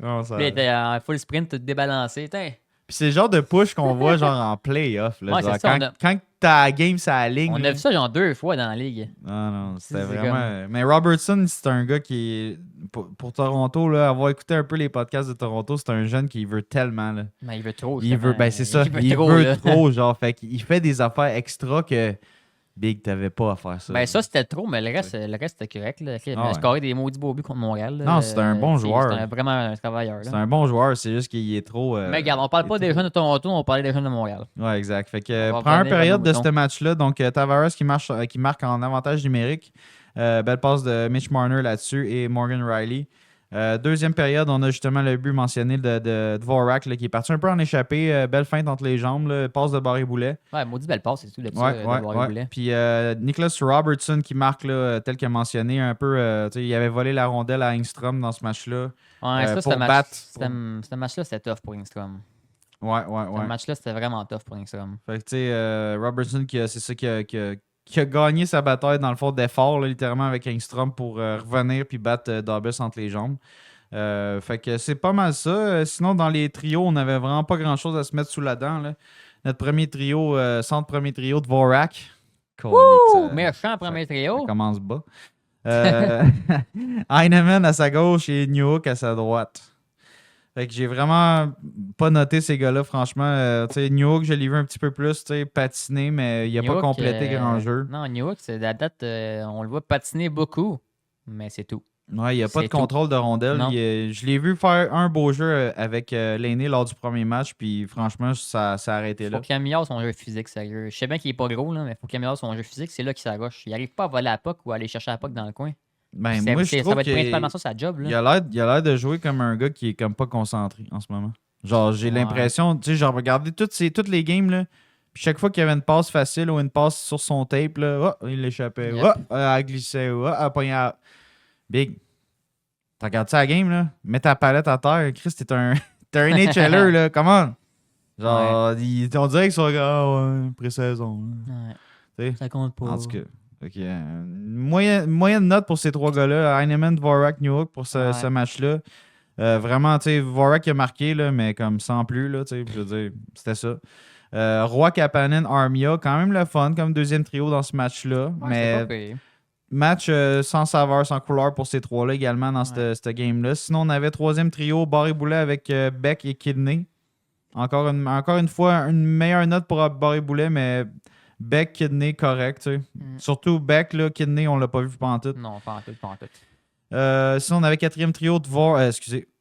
Non, il était en full sprint, tout débalancé. Puis c'est le genre de push qu'on voit genre en playoff. Là, genre, quand t'as la game sur la ligne. On a vu ça genre 2 fois dans la ligue. Non, c'était vraiment. Mais Robertson, c'est un gars qui est. Pour Toronto, là, avoir écouté un peu les podcasts de Toronto, c'est un jeune qui veut tellement. Là. Mais il veut trop. C'est ça. Il veut trop, genre. Fait qu'il fait des affaires extra que. Big, t'avais pas à faire ça. Ben ça, c'était trop, mais le reste c'était correct. Là. Il a scoré des maudits beaux buts contre Montréal. Là. Non, c'est un bon joueur. C'est vraiment un travailleur. C'est un bon joueur, c'est juste qu'il est trop... mais regarde, on parle pas des jeunes de Toronto, on parle des jeunes de Montréal. Ouais, exact. Fait que première période de ce match-là, donc Tavares qui marque en avantage numérique. Belle passe de Mitch Marner là-dessus et Morgan Riley. Deuxième période, on a justement le but mentionné de Dvorak là, qui est parti un peu en échappée. Belle feinte entre les jambes, là, passe de Barré-Boulet. Ouais, maudit belle passe, c'est tout là-dessus. Ouais. Puis Nicholas Robertson qui marque, là, tel qu'il a mentionné, un peu, il avait volé la rondelle à Engstrom dans ce match-là. Ouais, ça, ce match-là, c'était tough pour Engstrom. Ouais. Ce match-là, c'était vraiment tough pour Engstrom. Fait que, tu sais, Robertson, c'est ça qui a gagné sa bataille dans le fond d'effort, littéralement avec Engstrom pour revenir puis battre Dubas entre les jambes. Fait que c'est pas mal ça. Sinon, dans les trios, on n'avait vraiment pas grand-chose à se mettre sous la dent. Là. Notre premier trio, centre premier trio de Dvorak. Méchant premier trio. Ça commence bas. Heinemann à sa gauche et Newhook à sa droite. Fait que j'ai vraiment pas noté ces gars-là, franchement. Newhook, je l'ai vu un petit peu plus patiner, mais il n'a pas complété grand jeu. Non, Newhook, c'est la date, on le voit patiner beaucoup, mais c'est tout. Ouais, il n'y a pas de contrôle de rondelle. Je l'ai vu faire un beau jeu avec l'aîné lors du premier match, puis franchement, ça s'est arrêté là. Il faut qu'il améliore son jeu physique, sérieux. Je sais bien qu'il n'est pas gros, là, mais il faut qu'il améliore son jeu physique. C'est là qu'il s'arroche. Il n'arrive pas à voler la puck ou à aller chercher la puck dans le coin. Ben, moi, je trouve ça va être principalement ça, sa job. Là. Il a l'air de jouer comme un gars qui est comme pas concentré en ce moment. Genre, j'ai l'impression, tu sais, genre, regardez toutes les games, là, puis chaque fois qu'il y avait une passe facile ou une passe sur son tape, là, il l'échappait, elle glissait, elle pognait. Big, t'as regardé ça à la game, là? Mets ta palette à terre. Chris, t'es un NHLer, là. Comment? Genre, on dirait qu'ils sont ouais, pré-saison. Ouais. Ça compte pas. En tout cas. Moyenne note pour ces trois gars-là. Heinemann, Dvorak, Newhook pour ce match-là. Vraiment, tu sais, Dvorak a marqué, là, mais comme sans plus, là, tu sais, je veux dire, c'était ça. Roy, Kapanen, Armia, quand même le fun comme deuxième trio dans ce match-là. Ouais, mais match sans saveur, sans couleur pour ces trois-là également dans cette game-là. Sinon, on avait troisième trio, Barré-Boulet avec Beck et Kidney. Encore une fois, une meilleure note pour Barré-Boulet, mais Beck, Kidney, correct. Tu sais. Surtout Beck, là, Kidney, on l'a pas vu pantoute. Non, pantoute. Sinon, on avait quatrième trio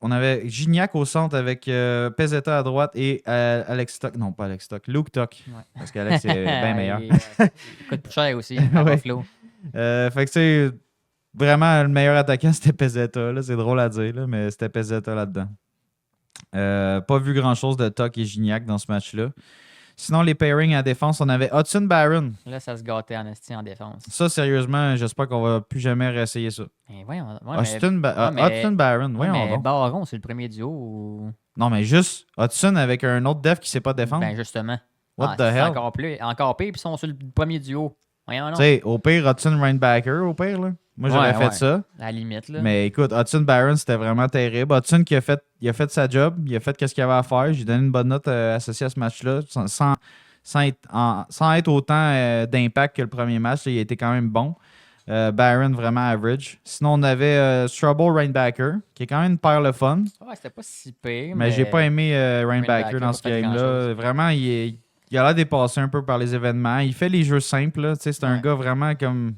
on avait Gignac au centre avec Pezzetta à droite et Alex Stock. Non, pas Alex Stock, Luke Tuck. Ouais. Parce qu'Alex est bien meilleur. Il coûte plus cher aussi, à Buffalo. Fait que tu sais, vraiment, le meilleur attaquant, c'était Pezzetta. Là. C'est drôle à dire, là, mais c'était Pezzetta là-dedans. Pas vu grand-chose de Tuck et Gignac dans ce match-là. Sinon, les pairings à défense, on avait Hudson Barron. Là, ça se gâtait en esti en défense. Ça, sérieusement, j'espère qu'on va plus jamais réessayer ça. Hudson Barron, voyons donc. Baron, c'est le premier duo ou... Non, mais juste Hudson avec un autre def qui sait pas défendre. Ben, justement. What the hell? Encore pire, puis ils sont sur le premier duo. Voyons, tu sais, au pire, Hudson Rainbacker, au pire, là. Moi, j'aurais fait ça. À la limite, là. Mais écoute, Hudson Barron, c'était vraiment terrible. Hudson il a fait sa job, il a fait ce qu'il avait à faire. J'ai donné une bonne note associée à ce match-là, sans être autant d'impact que le premier match. Là, il a été quand même bon. Barron, vraiment average. Sinon, on avait Strouble Rainbacker, qui est quand même une paire le fun. Ouais, c'était pas si pire. Mais j'ai pas aimé Rainbacker dans ce game-là. Vraiment, il a l'air dépassé un peu par les événements. Il fait les jeux simples. Là. C'est un gars vraiment comme...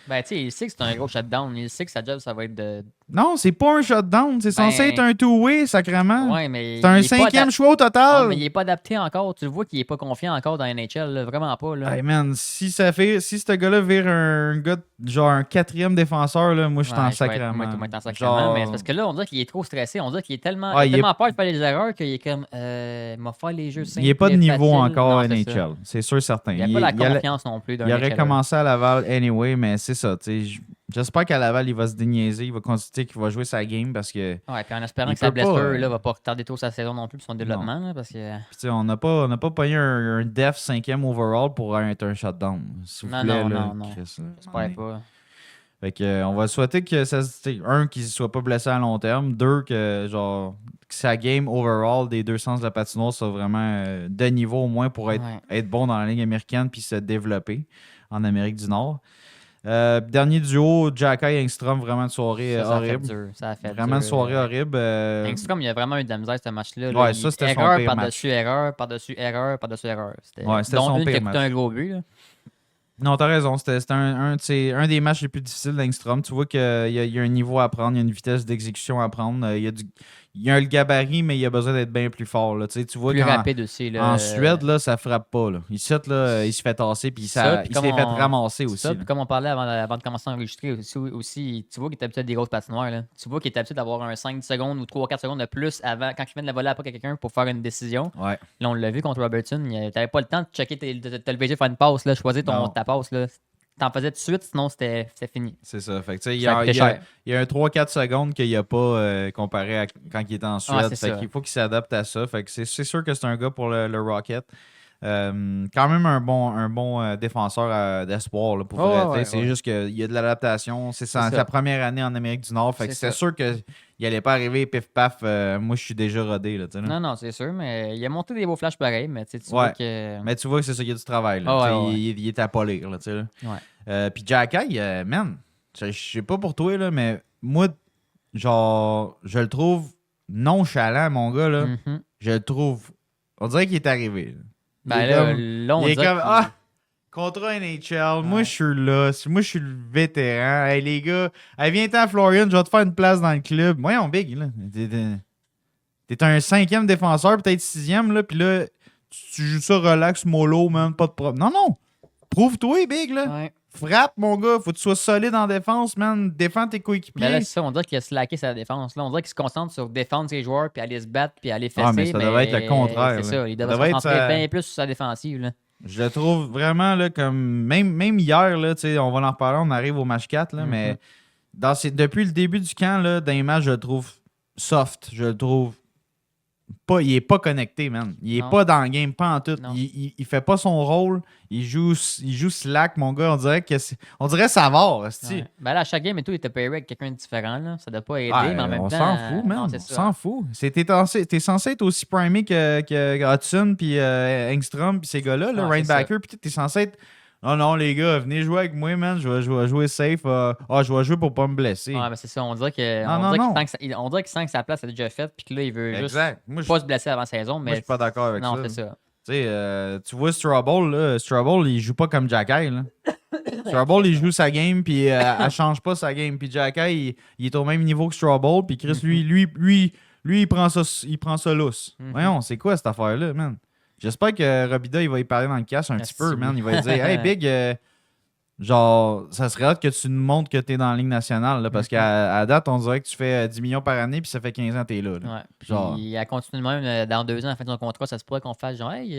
Ben, tu sais, il sait que c'est un gros shutdown. Il sait que sa job, ça va être de... Non, c'est pas un shutdown. C'est censé être un two-way, sacrément. Ouais, mais c'est un 5e choix au total. Non, mais il est pas adapté encore. Tu le vois qu'il est pas confiant encore dans NHL. Là. Vraiment pas. Là. Hey man, si ce gars-là vire un gars, genre un 4e défenseur, là, moi, je suis en sacrément. Moi, je suis en sacrément. Mais c'est parce que là, on dirait qu'il est trop stressé. On dirait qu'il est tellement, tellement peur de faire les erreurs qu'il est comme... m'a fait les jeux simples. Il n'est pas de niveau encore à NHL. C'est sûr, certain. Il n'y a pas la confiance non plus d'un Il aurait commencé à Laval anyway, mais c'est ça. J'espère qu'à Laval, il va se déniaiser. Il va continuer, qu'il va jouer sa game parce que. Ouais, puis en espérant que sa blessure là, va pas retarder trop sa saison non plus pour son développement. Là, parce que... Puis, on n'a pas pogné un def 5e overall pour être un shutdown. Non. J'espère pas. Fait que, on va souhaiter que ça, qu'il ne soit pas blessé à long terme. 2, que sa game overall des deux sens de la patinoire soit vraiment de niveau au moins pour être bon dans la Ligue américaine puis se développer en Amérique du Nord. Dernier duo, Jacka et Engstrom, vraiment une soirée horrible. Ça a fait vraiment une soirée horrible. Engstrom, il a vraiment eu de la misère ce match-là. Ouais, ça, c'était son pire match. Erreur par-dessus erreur. C'était son pire match. Un gros but. Là. Non, t'as raison. C'était un des matchs les plus difficiles d'Engstrom. Tu vois qu'il y a un niveau à prendre, il y a une vitesse d'exécution à prendre. Il y a le gabarit, mais il a besoin d'être bien plus fort. Là. Tu vois plus rapide aussi. Là, en Suède, là, ça frappe pas. Là. Ici, là, il se fait tasser puis il s'est fait ramasser aussi. Ça, puis comme on parlait avant de commencer à enregistrer aussi, tu vois qu'il est habitué à des grosses patinoires. Là. Tu vois qu'il est habitué d'avoir un 5 secondes ou 3 ou 4 secondes de plus avant quand il vient de la voler après quelqu'un pour faire une décision. Ouais. Là, on l'a vu contre Robertson. T'avais pas le temps de checker de te lever faire une passe, là, choisir ta passe. Là. T'en faisais tout de suite, sinon c'était fini. C'est ça. Fait que, il y a un 3-4 secondes qu'il n'y a pas comparé à quand il était en Suède. Fait qu'il faut qu'il s'adapte à ça. Fait que c'est sûr que c'est un gars pour le Rocket. Quand même un bon défenseur d'espoir. Là, pour vrai. C'est juste qu'il y a de l'adaptation. C'est sa première année en Amérique du Nord. Fait que c'est sûr qu'il n'allait pas arriver pif-paf. Moi, je suis déjà rodé. Là, non, c'est sûr. Mais il a monté des beaux flashs pareils. Mais tu vois que... Mais tu vois que c'est ça, il y a du travail. Là, il est à polir. Puis Jacky, man, je sais pas pour toi, là, mais moi, genre, je le trouve nonchalant, mon gars. Là. Je le trouve... On dirait qu'il est arrivé. Là. Ben on il est comme contrat NHL, moi je suis là, moi je suis le vétéran. Hey les gars, viens-t'en Florian, je vais te faire une place dans le club. Voyons Big, là. T'es un 5e défenseur, peut-être 6e, là, puis là, tu joues ça relax, mollo, man, pas de problème. Non, prouve-toi, Big, là. Ouais. Frappe, mon gars, faut que tu sois solide en défense, man. Défends tes coéquipiers. Mais là, c'est ça, on dirait qu'il a slacké sa défense. Là, on dirait qu'il se concentre sur défendre ses joueurs, puis aller se battre, puis aller fesser. Mais ça devrait être le contraire. C'est ça, il devrait se concentrer bien plus sur sa défensive. Là. Je le trouve vraiment, là, comme... Même hier, là, on va en reparler, on arrive au match 4, là, mais depuis le début du camp, là, dans les matchs, je le trouve soft. Je le trouve pas. Il est pas connecté, man. Il est pas dans le game, pas en tout. Il fait pas son rôle. Il joue slack, mon gars. On dirait Savard. Ouais. Ben là, à chaque game et tout, il était pairé avec quelqu'un de différent. Là. Ça doit pas aider, mais en même temps. On s'en fout, man. On s'en fout. T'es censé être aussi primé que Hudson, puis Engstrom, puis ces gars-là, Rainbacker, puis t'es censé être. Non, les gars, venez jouer avec moi, man. Je vais jouer safe. Je vais jouer pour pas me blesser. Ouais, ben c'est ça. On dirait qu'il sent que sa place est déjà faite, puis que là, il veut juste pas se blesser avant la saison. Mais moi, je suis pas d'accord avec ça. Non, c'est ça. Tu vois Strouble, là. Strouble, il joue pas comme Jacky, là. Strouble, il joue sa game, puis elle change pas sa game. Puis Jacky, il est au même niveau que Strouble, puis Chris, lui, il prend ça lousse. Voyons, c'est quoi cette affaire-là, man? J'espère que Robida, il va y parler dans le cash un petit peu, man. Il va lui dire, hey, Big, genre, ça serait hâte que tu nous montres que t'es dans la Ligue nationale, là, parce qu'à date, on dirait que tu fais 10 millions par année, puis ça fait 15 ans que t'es là. Ouais. Genre... Puis elle continue de même, dans 2 ans, à la fin de son contrat, ça se pourrait qu'on fasse genre, hey,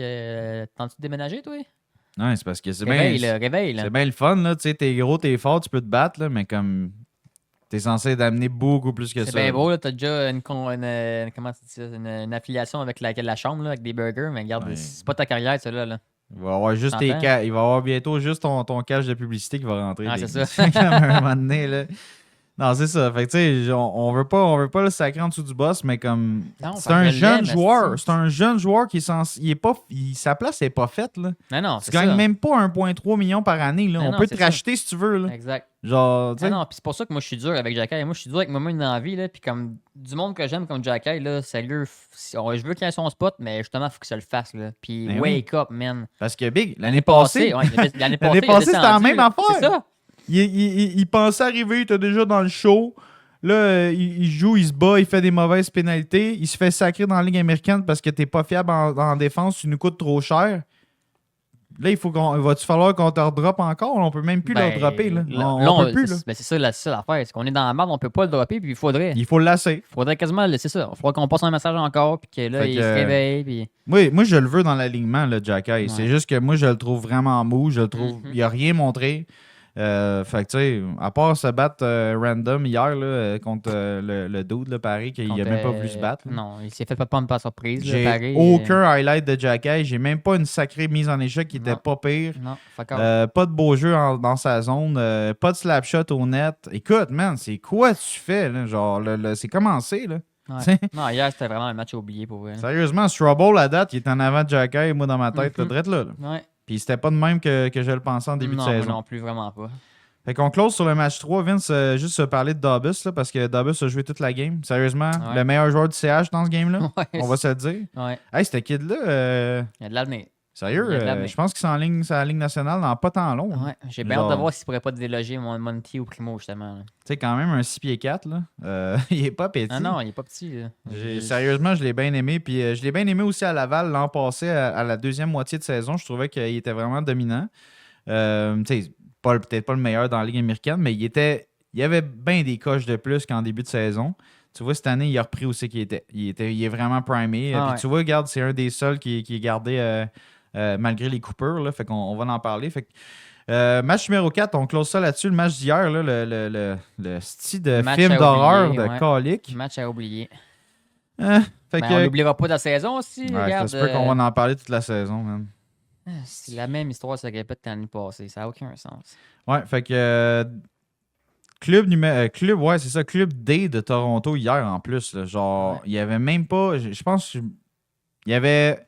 t'as-tu déménager, toi? Non, c'est parce que c'est réveille, c'est bien le fun, là. Tu sais, t'es gros, t'es fort, tu peux te battre, là, mais comme. T'es censé d'amener beaucoup plus que ça. C'est bien beau, là. T'as déjà comment tu dis ça, une affiliation avec la chambre, là, avec des burgers, mais regarde, c'est pas ta carrière, ça, là. Il va y avoir bientôt juste ton cash de publicité qui va rentrer. Ah, c'est ça. À un moment donné, là. Non, c'est ça. Fait que, tu sais, on veut pas le sacrer en dessous du boss, mais comme. C'est un jeune joueur. C'est un jeune joueur qui est censé. Sa place n'est pas faite, là. Non, tu gagnes même pas 1,3 million par année, là. On peut te racheter si tu veux, là. Exact. Genre, tu sais. Non, puis c'est pour ça que moi, je suis dur avec Jacky. Moi, je suis dur avec moi une envie, là. Puis comme du monde que j'aime comme Jacky, là, sérieux, je veux qu'il ait son spot, mais justement, il faut que ça le fasse, là. Puis wake up, man. Parce que Big, l'année passée, c'était la même affaire. C'est ça. Il pensait arriver, il était déjà dans le show. Là, il joue, il se bat, il fait des mauvaises pénalités. Il se fait sacrer dans la Ligue américaine parce que t'es pas fiable en défense, tu nous coûtes trop cher. Là, va-tu falloir qu'on te redroppe encore? On peut même plus le dropper. Là. On peut plus. Là. C'est ça l'affaire. C'est qu'on est dans la merde, on peut pas le dropper, puis il faut le lasser. Il faudrait quasiment c'est ça. Il faudrait qu'on passe un message encore, puis que là, il se réveille. Puis... Moi, je le veux dans l'alignement, le Jacky. Ouais. C'est juste que moi, je le trouve vraiment mou. Je le trouve. Il a rien montré. Fait que, tu sais, à part se battre random hier là, contre le dude, là, Paris, qu'il n'a même pas voulu se battre. Là. Non, il s'est fait pas prendre par surprise. J'ai Paris, aucun highlight de Jacky. J'ai même pas une sacrée mise en échec qui était pas pire. Non, pas de beau jeu dans sa zone. Pas de slap shot au net. Écoute, man, c'est quoi tu fais? Là? Genre, c'est commencé, là. Ouais. Non, hier, c'était vraiment un match oublié pour vrai. Sérieusement, Strouble, à date, il est en avant de Jacky, moi, dans ma tête, là, drette là. Ouais. Puis c'était pas de même que je le pensais en début de saison. Non, plus, vraiment pas. Fait qu'on close sur le match 3. Vince, juste se parler de Davis, là, parce que Davis a joué toute la game. Sérieusement, le meilleur joueur du CH dans ce game-là. On va se le dire. Ouais. Hey, ce kid-là... il y a de l'avenir. Sérieux, je pense qu'il s'enligne sur la Ligue nationale dans pas tant long. Ouais. J'ai bien hâte de voir s'il pourrait pas déloger Monty ou Primo, justement. Tu sais, quand même, un 6 pieds 4, là. Il est pas petit. Non, il est pas petit. Sérieusement, je l'ai bien aimé. Puis je l'ai bien aimé aussi à Laval l'an passé, à la deuxième moitié de saison. Je trouvais qu'il était vraiment dominant. Tu sais, peut-être pas le meilleur dans la Ligue américaine, mais il y avait bien des coches de plus qu'en début de saison. Tu vois, cette année, il a repris aussi qu'il était. Il est vraiment primé. Puis tu vois, regarde, c'est un des seuls qui est gardé malgré les coupures. Là, fait qu'on va en parler. Fait que, match numéro 4, on close ça là-dessus. Le match d'hier, là, le style de film d'horreur de Calic. Match à oublier. Fait on n'oubliera pas de la saison aussi. Ça se peut qu'on va en parler toute la saison, man. C'est la même histoire, ça répète l'année passée. Ça n'a aucun sens. Ouais, fait que club c'est ça, club D de Toronto hier en plus. Là, genre, il y avait même pas. Je pense il y avait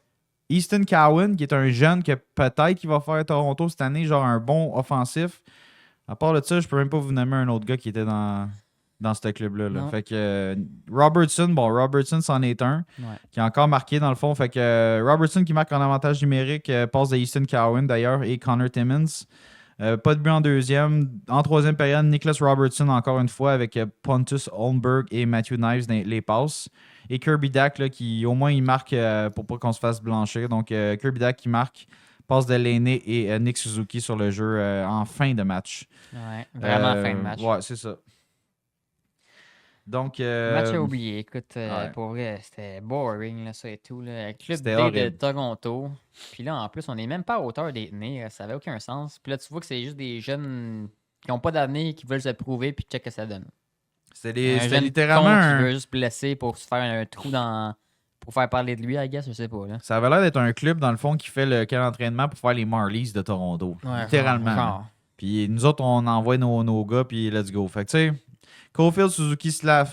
Easton Cowan, qui est un jeune que peut-être qu'il va faire Toronto cette année, genre un bon offensif. À part de ça, je peux même pas vous nommer un autre gars qui était dans ce club-là. Là. Fait que Robertson, c'en est un, qui a encore marqué dans le fond. Fait que Robertson qui marque en avantage numérique, passe de Easton Cowan d'ailleurs, et Connor Timmins. Pas de but en deuxième. En troisième période, Nicholas Robertson encore une fois avec Pontus Holmberg et Matthew Knives dans les passes. Et Kirby Dack là, qui au moins il marque pour pas qu'on se fasse blanchir. Donc Kirby Dack qui marque, passe de l'aîné et Nick Suzuki sur le jeu en fin de match. Ouais, vraiment fin de match. Ouais, c'est ça. Donc, match à oublier. Écoute, pour vrai, c'était boring, là, ça et tout. Là. Club D de Toronto. Puis là, en plus, on n'est même pas à hauteur des tenir. Ça n'avait aucun sens. Puis là, tu vois que c'est juste des jeunes qui n'ont pas d'avenir, qui veulent se prouver, puis check que ça donne. C'était Un jeune littéralement con qui veut juste blesser pour se faire un trou pour faire parler de lui, I guess, je sais pas. Là. Ça avait l'air d'être un club, dans le fond, qui fait le camp d'entraînement pour faire les Marlies de Toronto. Ouais, littéralement. genre. Puis nous autres, on envoie nos gars, puis let's go. Fait que tu sais, Caulfield, Suzuki, Slav.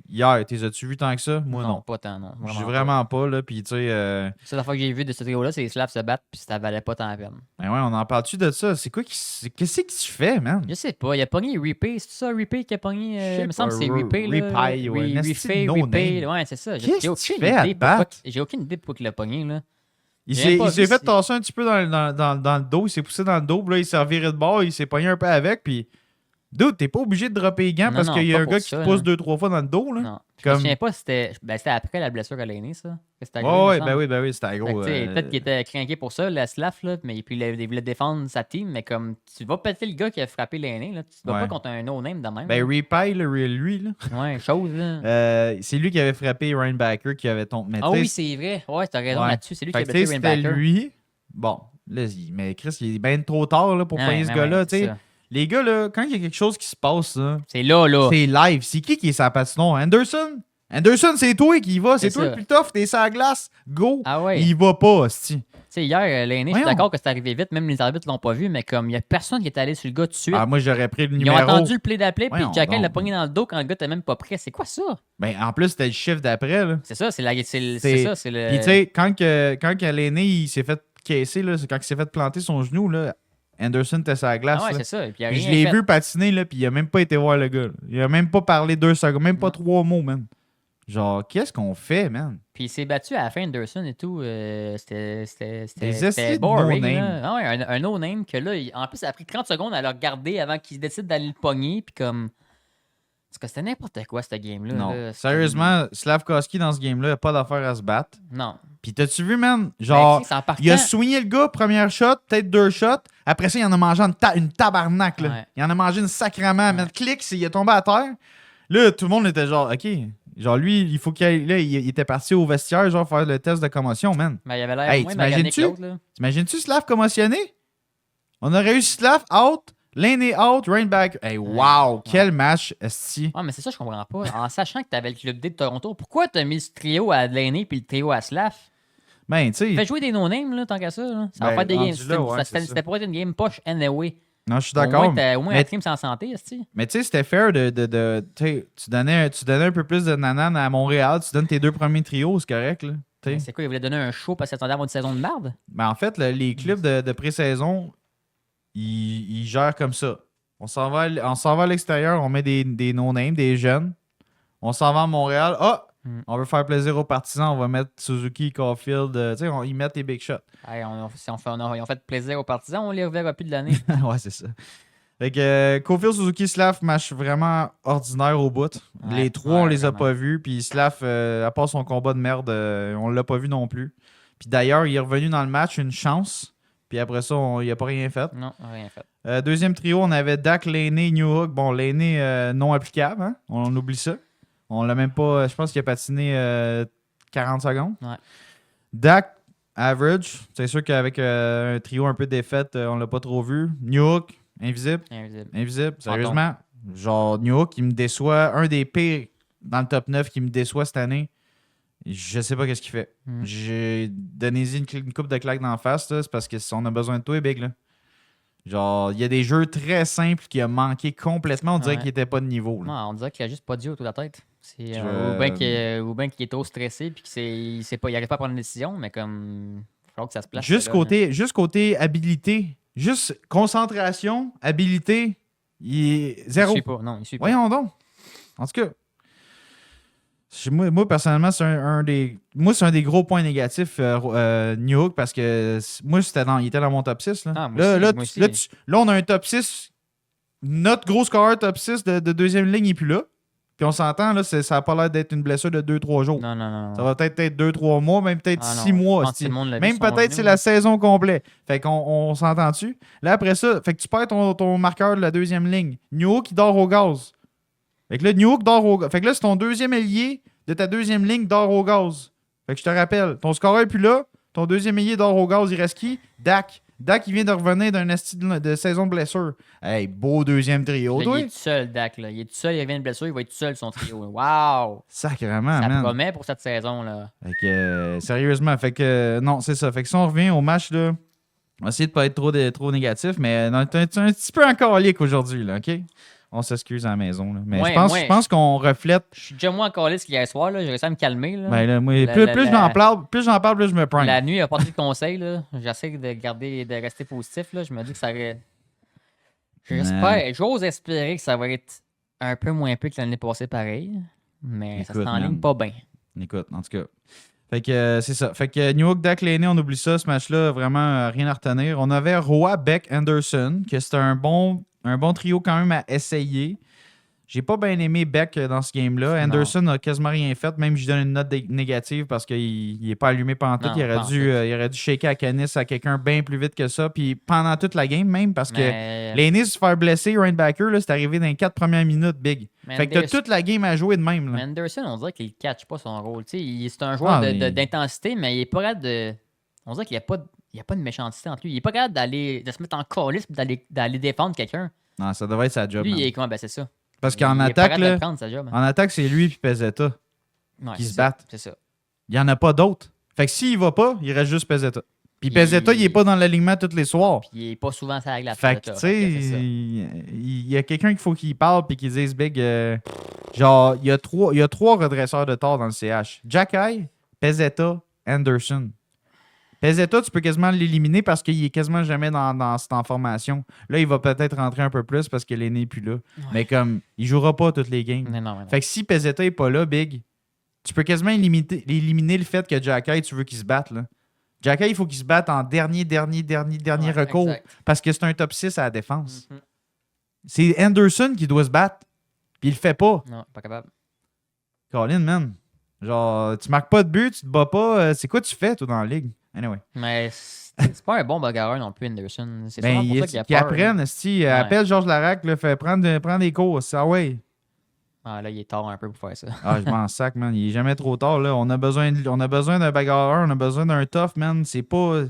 Hier, t'es as-tu vu tant que ça? Moi, non. Pas tant, non. J'ai vraiment pas, là. Puis tu sais. La seule fois que j'ai vu de ce trio-là, c'est les Slavs se battre, puis ça valait pas tant la peine. Ben ouais, on en parle-tu de ça? C'est quoi qu'est-ce que tu fais, man? Je sais pas, il a pogné Repay, c'est ça, Repay qui a pogné. Il me semble que c'est pas, Repay, là. Repay, ouais, Repay, ouais, c'est ça. Qu'est-ce que tu fais à te battre? J'ai aucune idée pourquoi il l'a pogné, là. Il s'est fait tasser un petit peu dans le dos, il s'est poussé dans le dos, puis là, il s'est reviré de bord, il s'est pogné un peu avec, puis. Dude, t'es pas obligé de dropper les gants parce qu'il y a un gars qui te pousse 2-3 fois dans le dos, là. Non. Je me souviens pas si c'était après la blessure à l'aîné, ça. Ouais, ben oui, c'était gros. Peut-être qu'il était craqué pour ça, la Slav, là, mais puis il voulait défendre sa team, mais comme tu vas péter le gars qui a frappé l'aîné, là, tu vas pas contre un no-name de même. Ben Repay, lui, là. Ouais, chose, là. C'est lui qui avait frappé Ryan Backer qui avait tombé. Ah oui, c'est vrai. Ouais, t'as raison là-dessus. C'est lui qui avait blessé Ryan Backer. C'était lui. Bon, là, mais Chris, il est bien trop tard là, pour pogner ce gars-là, tu sais. Les gars, là, quand il y a quelque chose qui se passe, c'est là. C'est live. C'est qui est sa patinoire? Anderson? Anderson, c'est toi qui y va. C'est toi le plus tough. T'es sur la glace. Go. Ah ouais. Il va pas, hostie. Tu sais, hier, l'aîné, je suis d'accord que c'est arrivé vite. Même les arbitres l'ont pas vu, mais comme il y a personne qui est allé sur le gars tout de suite. Ah, moi, j'aurais pris le numéro. Ils ont attendu le play d'appel, puis Jacquin l'a pogné dans le dos quand le gars était même pas prêt. C'est quoi ça? Ben, en plus, c'était le chiffre d'après, là. C'est ça, c'est le. Puis, tu sais, quand l'aîné, il s'est fait caisser, là, c'est quand il s'est fait planter son genou, là. Anderson était sur la glace. Ah ouais, là. c'est ça. Puis je l'ai vu patiner, là, puis il a même pas été voir le gars. Là. Il a même pas parlé 2 secondes, même pas 3 mots, man. Genre, qu'est-ce qu'on fait, man? Puis il s'est battu à la fin, Anderson et tout. C'était boring. no-name. Ah ouais, un no-name que là, en plus, ça a pris 30 secondes à le regarder avant qu'il décide d'aller le pogner. Puis comme. Parce que c'était n'importe quoi, cette game-là. Non. Là. Sérieusement, Slavkovski, dans ce game-là, il a pas d'affaire à se battre. Non. Puis t'as-tu vu, man? Genre, il a swingé le gars, première shot, peut-être 2 shots. Après ça, il en a mangé une tabarnak, là. Ouais. Il en a mangé une sacrément. Ouais. Clic, il est tombé à terre. Là, tout le monde était genre, OK. Genre, lui, il faut qu'il aille. Là, il était parti au vestiaire, genre, faire le test de commotion, man. Mais il avait l'air moins magané que l'autre, là. T'imagines-tu Slav commotionné? On aurait eu Slav out. L'aîné out, Rainback. Hey, wow, quel match, esti. Ouais, mais c'est ça, je comprends pas. En sachant que t'avais le club D de Toronto, pourquoi t'as mis ce trio à l'aîné puis le trio à Slav? Ben, tu sais. Fais jouer des no-names, là, tant qu'à ça. Là. Ça va faire des games. C'était pour être une game poche anyway. Non, je suis d'accord. Au moins, la team s'en santé, esti. Mais tu sais, c'était fair tu donnais un peu plus de nanan à Montréal, tu donnes tes 2 premiers trios, c'est correct, là. C'est quoi, ils voulaient donner un show parce qu'ils attendaient avoir une saison de merde? Ben, en fait, les clubs de pré-saison, ils gèrent comme ça. On s'en va à l'extérieur, on met des no-names, des jeunes. On s'en va à Montréal. On veut faire plaisir aux partisans, on va mettre Suzuki, Caulfield. Tu sais, ils mettent les big shots. Hey, ils ont fait plaisir aux partisans, on les reverra plus de l'année. Ouais, c'est ça. Fait que Caulfield, Suzuki, Slav, match vraiment ordinaire au bout. Ouais, les 3, on les a pas vus. Puis Slav, à part son combat de merde, on l'a pas vu non plus. Puis d'ailleurs, il est revenu dans le match, une chance. Puis après ça, il n'a pas rien fait. Non, rien fait. Deuxième trio, on avait Dak, Laney, Newhook. Bon, Laney non applicable, hein? On oublie ça. On l'a même pas. Je pense qu'il a patiné 40 secondes. Ouais. Dak, average. C'est sûr qu'avec un trio un peu défaite, on l'a pas trop vu. Newhook, invisible. Sérieusement. Genre, Newhook, il me déçoit. Un des pires dans le top 9 qui me déçoit cette année. Je sais pas qu'est-ce qu'il fait. J'ai donné une coupe de claques d'en face. C'est parce qu'on a besoin de toi, Big. Là. Genre, il y a des jeux très simples qui a manqué complètement. On dirait qu'il n'était pas de niveau. Là. Non, on dirait qu'il a juste pas dit autour de la tête. Ou bien qu'il est trop stressé et qu'il n'arrive pas à prendre une décision, mais comme il faut que ça se place. Juste côté habilité, juste concentration, habilité, il est zéro. Il suit pas. Non, il suit pas. Voyons donc. En tout cas, moi personnellement, c'est un des gros points négatifs, Newhook, parce que moi, il était dans mon top 6. Là, là, on a un top 6. Notre gros scoreur top 6 de deuxième ligne n'est plus là. Puis on s'entend, là, ça n'a pas l'air d'être une blessure de 2-3 jours. Non. Ça va peut-être être 2-3 mois, même peut-être 6 mois. Même peut-être c'est la saison complète. Fait qu'on s'entend-tu? Là, après ça, fait que tu perds ton marqueur de la deuxième ligne. Newhook, il dort au gaz. Fait que là, Newhook dort au gaz. Fait que là, c'est ton deuxième ailier de ta deuxième ligne dort au gaz. Fait que je te rappelle, ton scoreur n'est plus là. Ton deuxième ailier dort au gaz. Il reste qui? Dak. Dak, il vient de revenir d'un esti de saison de blessure. Hey, beau deuxième trio, Là, toi. il est tout seul, Dak. Là. Il est tout seul, il revient de blessure, il va être tout seul, son trio. Wow! Sacrément, Ça man. promet pour cette saison. Là. Fait que, sérieusement, fait que, non, c'est ça. Fait que si on revient au match, là, on va essayer de pas être trop négatif, mais on est un petit peu encore lique aujourd'hui, là, OK? On s'excuse à la maison, là. Mais je pense qu'on reflète. Je suis déjà moins encore lisse qu'hier soir, là. J'ai réussi à me calmer. Là. Ben là, moi, plus j'en parle, plus je me prends. La nuit, il a porté le conseil, là. J'essaie de rester positif, là. Je me dis que ça aurait. J'ose espérer que ça va être un peu moins peu que l'année passée, pareil. Mais ça se ligne pas bien. Écoute, en tout cas. Fait que c'est ça. Fait que New York, Dak, Laney, on oublie ça. Ce match-là, vraiment rien à retenir. On avait Roy, Beck, Anderson, que c'était un bon trio quand même à essayer. J'ai pas bien aimé Beck dans ce game-là. Anderson n'a quasiment rien fait. Même je lui donne une note négative parce qu'il n'est pas allumé pendant tout. Il aurait dû shaker à Canis à quelqu'un bien plus vite que ça. Puis pendant toute la game même parce que Laney se faire blesser, Rainbacker, c'est arrivé dans les 4 premières minutes, big. Fait que t'as toute la game à jouer de même. Là. Mais Anderson, on dirait qu'il ne catch pas son rôle. C'est un joueur d'intensité, mais il est pas capable de... On dirait qu'il n'y a pas de méchanceté entre lui. Il est pas capable de se mettre en calice et d'aller défendre quelqu'un. Non, ça devrait être sa job. Lui, il est comment? Ben, c'est ça. Parce qu'en attaque, là, en attaque, c'est lui et Pezzetta qui se battent. C'est ça. Il n'y en a pas d'autres. Fait que s'il va pas, il reste juste Pezzetta. Puis Pezzetta, il n'est pas dans l'alignement tous les soirs. Puis il n'est pas souvent sur la glace. Fait que, tu sais, il y a quelqu'un qu'il faut qu'il parle puis qu'il dise big. Genre, il y a trois redresseurs de tort dans le CH. Jacky, Pezzetta, Anderson. Pezzetta, tu peux quasiment l'éliminer parce qu'il est quasiment jamais dans cette formation. Là, il va peut-être rentrer un peu plus parce qu'il est né plus là. Ouais. Mais comme, il jouera pas toutes les games. Non. Fait que si Pezzetta n'est pas là, big, tu peux quasiment éliminer le fait que Jacky, tu veux qu'il se batte. Là. Jacky, il faut qu'il se batte en dernier recours exact. Parce que c'est un top 6 à la défense. Mm-hmm. C'est Anderson qui doit se battre. Puis il le fait pas. Non, pas capable. Colin, man. Genre, tu marques pas de but, tu te bats pas. C'est quoi tu fais, toi, dans la ligue? Anyway. Mais c'est pas un bon bagarreur non plus, Anderson. C'est souvent pour ça qu'il a peur. Apprenne, appelle Georges Larac, fait prendre des cours. Ah ouais. Ah là, il est tard un peu pour faire ça. Ah, je m'en sac, man. Il est jamais trop tard, là. On a besoin d'un bagarreur, on a besoin d'un tough, man. C'est pas...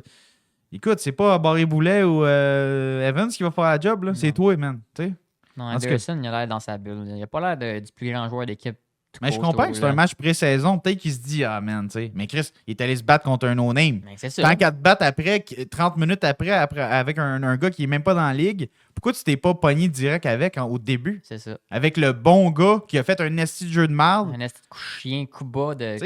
Écoute, c'est pas Barry Boulet ou Evans qui va faire la job, là. C'est toi, man. T'sais? Non, Anderson, il a l'air dans sa bulle. Il a pas l'air du plus grand joueur d'équipe. Mais je comprends que c'est un match pré-saison. Peut-être qu'il se dit, ah man, tu sais. Mais Chris, il est allé se battre contre un no-name. Tant qu'à te battre après, 30 minutes après avec un gars qui est même pas dans la ligue, pourquoi tu t'es pas pogné direct avec au début? C'est ça. Avec le bon gars qui a fait un esti de jeu de marde. Un esti de chien, coup bas de.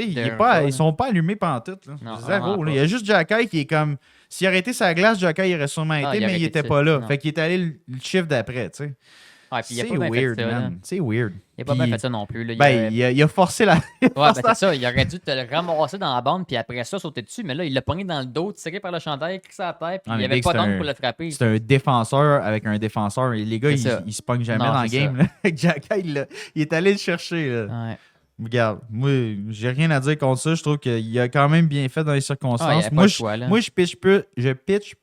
Ils sont pas allumés pendant tout. Là. Non, zéro. Là. Il y a juste Jacky qui est comme. S'il aurait été sa glace, Jacky il aurait sûrement été, mais il était pas là. Fait qu'il est allé le chiffre d'après, tu sais. Ouais, c'est weird, man. C'est weird. Il n'a pas bien fait ça non plus. Là. Il a forcé la. Ouais, ben c'est ça. Il aurait dû te le ramasser dans la bande, puis après ça, sauter dessus. Mais là, il l'a pogné dans le dos, tiré par le chandail, crissé à la tête, puis il n'y avait pas d'angle pour le frapper. C'est un défenseur avec un défenseur. Et les gars, ils se pognent jamais dans le game. Jacky, il est allé le chercher. Là. Ouais. Regarde, moi, j'ai rien à dire contre ça. Je trouve qu'il a quand même bien fait dans les circonstances. Moi, je pitch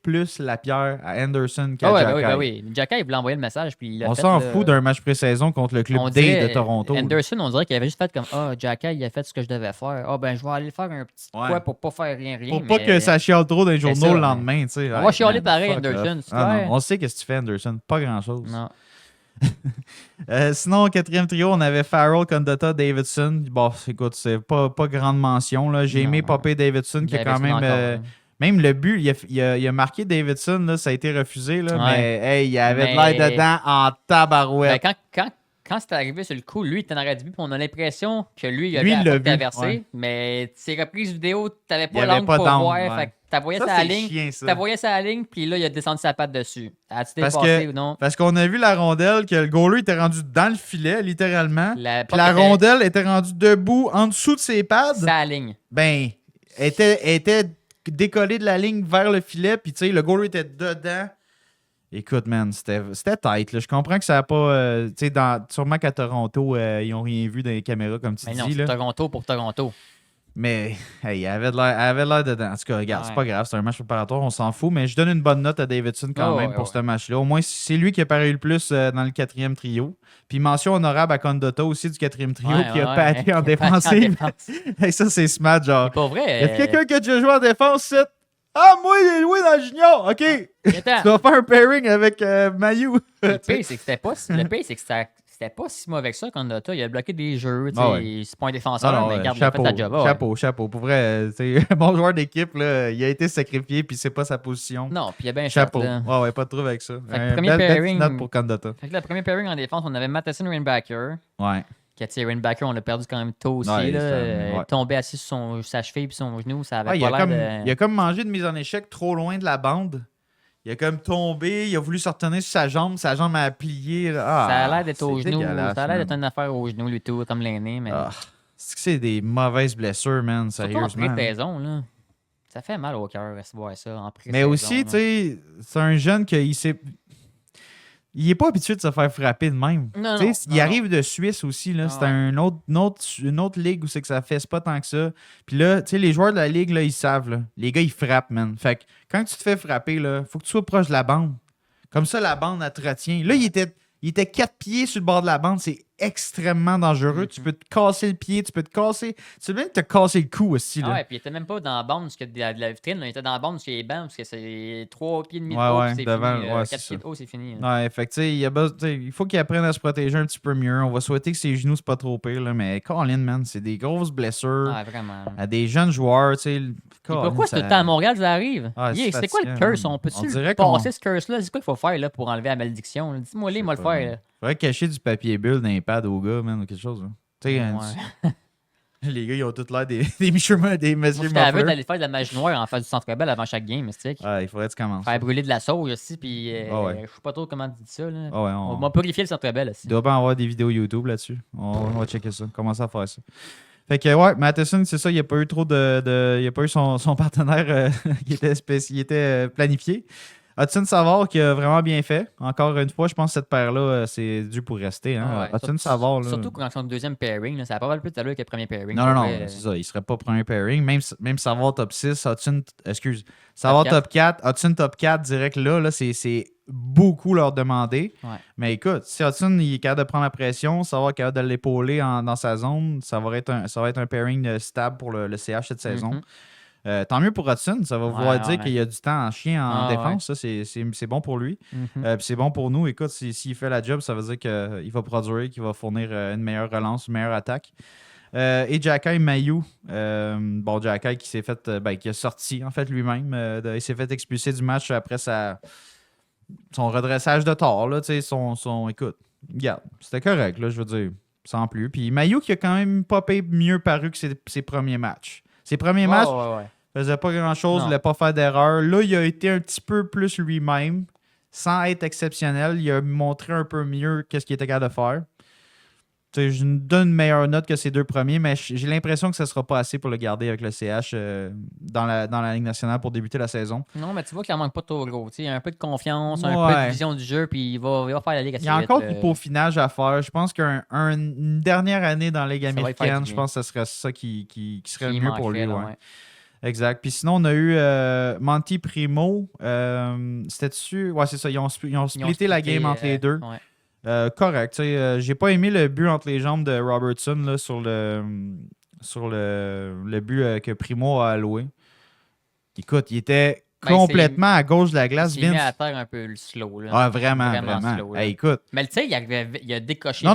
plus la pierre à Anderson qu'à Jacky. Oui. Jacky, il voulait envoyer le message. Puis on s'en fout d'un match pré-saison contre le club D de Toronto. Anderson, on dirait qu'il avait juste fait comme Jacky, il a fait ce que je devais faire. Ben, je vais aller faire un petit quoi pour pas faire rien. Pour pas que ça chiale trop dans les journaux le lendemain. On va chialer pareil, Anderson. On sait qu'est-ce que tu fais, Anderson. Pas grand-chose. Non. Sinon, au quatrième trio, on avait Farrell, Condotta, Davidson. Bon, écoute, c'est pas grande mention. Là. J'ai aimé Popé Davidson qui a quand même. Même le but, il a marqué Davidson, là, ça a été refusé. Là, mais hey, il avait de l'air dedans en tabarouette. Quand c'est arrivé sur le coup, lui, il était dans la but, on a l'impression que lui, il avait traversé. Ouais. Mais ses reprises vidéo, t'avais pas l'angle pour voir. Fait que t'avoyais sa ligne, puis là, il a descendu sa patte dessus. As-tu dépassé ou non? Parce qu'on a vu la rondelle, que le goaler était rendu dans le filet, littéralement. Puis la rondelle était rendue debout en dessous de ses pads. Sa ligne. Ben, était décollée de la ligne vers le filet, puis tu sais, le goaler était dedans. Écoute, man, c'était tight. Là. Je comprends que ça n'a pas... tu sais, sûrement qu'à Toronto, ils n'ont rien vu dans les caméras, comme tu dis. Mais non, c'est Toronto pour Toronto. Mais, hey, il avait de l'air dedans. En tout cas, regarde, c'est pas grave, c'est un match préparatoire, on s'en fout. Mais je donne une bonne note à Davidson quand même pour ce match-là. Au moins, c'est lui qui a paru le plus dans le quatrième trio. Puis mention honorable à Condotta aussi du quatrième trio qui a patté en défensive. Hey, ça, c'est smart, genre. C'est pas vrai. Y a quelqu'un qui a déjà joué en défense, c'est... Ah, moi, il est joué dans le junior. OK. Attends. Tu vas faire un pairing avec Mayu. Le pire, c'est que c'était pas si mauvais que ça quand Nota. Il a bloqué des jeux. C'est pas un défenseur, mais regarde, il a fait la job. Chapeau. Pour vrai, un bon joueur d'équipe, là, il a été sacrifié puis c'est pas sa position. Non, puis il a bien chapeau. Là. Ouais, pas de trouble avec ça. Premier pairing. Note pour Condotta. Fait que le premier pairing en défense, on avait Matheson Rainbacker. Ouais. Rainbacker, on l'a perdu quand même tôt aussi. Ouais, tombé assis sur sa cheville puis son genou, ça avait pas l'air Il a comme mangé de mise en échec trop loin de la bande. Il a comme tombé, il a voulu se retenir sur sa jambe a plié. Ça a l'air d'être au genou. Ça a l'air d'être une affaire au genou, lui tout, comme l'aîné. Mais... c'est des mauvaises blessures, man, sérieusement. Surtout en pré-saison, là. Ça fait mal au cœur de voir ça en pré-saison. Mais aussi, tu sais, c'est un jeune qui il est pas habitué de se faire frapper de même. Il arrive de Suisse aussi. Là. C'est une autre ligue où c'est que ça fait pas tant que ça. Puis là, les joueurs de la ligue, là, ils savent. Là. Les gars, ils frappent, man. Fait que quand tu te fais frapper, il faut que tu sois proche de la bande. Comme ça, la bande, elle te retient. Là, il était 4 pieds sur le bord de la bande. C'est extrêmement dangereux. Tu peux te casser le pied, tu peux même te casser le cou aussi. Là. Ah ouais, puis il était même pas dans la bande parce qu'il y a de la vitrine. Là. Il était dans la bande parce qu'il y a les bancs, parce que c'est 3 pieds et demi de haut, c'est devant, fini. 4 pieds de haut, c'est fini. Là. Ouais, fait que il faut qu'il apprenne à se protéger un petit peu mieux. On va souhaiter que ses genoux, c'est pas trop pire. Là, mais Colin, man, c'est des grosses blessures. Ouais, vraiment. À des jeunes joueurs, tu sais. Pourquoi c'est tout le temps à Montréal ça arrive? C'est quoi le curse? On peut-tu passer ce curse-là? C'est quoi qu'il faut faire là, pour enlever la malédiction? Dis-moi, il va le faire. Là. Faudrait cacher du papier bulle dans les pads aux gars, man, ou quelque chose. Tu sais, les gars, ils ont tous l'air des messieurs Mufflers. J'avais d'aller faire de la magie noire en face du Centre Bell avant chaque game, mystique. Ouais, il faudrait que tu commences. Faire brûler de la sauge aussi, puis je sais pas trop comment tu dis ça. Là. On va purifier le Centre Bell aussi. Il doit pas avoir des vidéos YouTube là-dessus. On va checker ça. Commencer à faire ça. Fait que, ouais, Matheson, c'est ça, il n'y a pas eu trop il n'y a pas eu son partenaire qui était planifié. Hudson Savard qui a vraiment bien fait. Encore une fois, je pense que cette paire-là, c'est dû pour rester. Hein? Hudson Savard. Là, surtout quand son deuxième pairing, là, ça n'a pas mal plus de talent que le premier pairing. Non, c'est ça. Il ne serait pas premier pairing. Même Savard top 6, Savard top 4, Hudson top 4, direct là c'est beaucoup leur demander. Ouais. Mais écoute, si Hudson il est capable de prendre la pression, Savard est capable de l'épauler dans sa zone, ça va être un pairing stable pour le CH cette saison. Tant mieux pour Hudson, ça va vouloir dire qu'il y a du temps en chien en défense. Ouais. Ça, c'est bon pour lui. Puis c'est bon pour nous. Écoute, s'il fait la job, ça veut dire qu'il va produire, qu'il va fournir une meilleure relance, une meilleure attaque. Et Jacky Mayu, Jacky qui s'est fait, qui a sorti en fait lui-même. Il s'est fait expulser du match après son redressage de tort. Là, écoute, regarde, c'était correct, là, je veux dire, sans plus. Puis Mayu qui a quand même popé mieux paru que ses premiers matchs. Ses premiers matchs, faisait pas grand-chose, il voulait pas faire d'erreur. Là, il a été un petit peu plus lui-même, sans être exceptionnel. Il a montré un peu mieux qu'est-ce qu'il était capable de faire. T'sais, je lui donne une meilleure note que ses deux premiers, mais j'ai l'impression que ça ne sera pas assez pour le garder avec le CH dans la Ligue nationale pour débuter la saison. Non, mais tu vois qu'il en manque pas trop gros. Il y a un peu de confiance, un peu de vision du jeu, puis il va faire la Ligue assez vite. Il y a encore du peaufinage à faire. Je pense qu'une dernière année dans la Ligue américaine, je pense que ce serait ça qui serait le mieux pour lui. Ouais. Exact. Puis sinon, on a eu Monty Primo. C'était dessus. Ouais, c'est ça. Ils ont splitté la game entre les deux. Ouais. Correct. J'ai pas aimé le but entre les jambes de Robertson là, sur le but que Primo a alloué. Écoute, il était complètement à gauche de la glace. Il s'est mis à terre un peu slow. Là. Ah, vraiment. Slow, hey, écoute. Mais tu sais, il a décoché en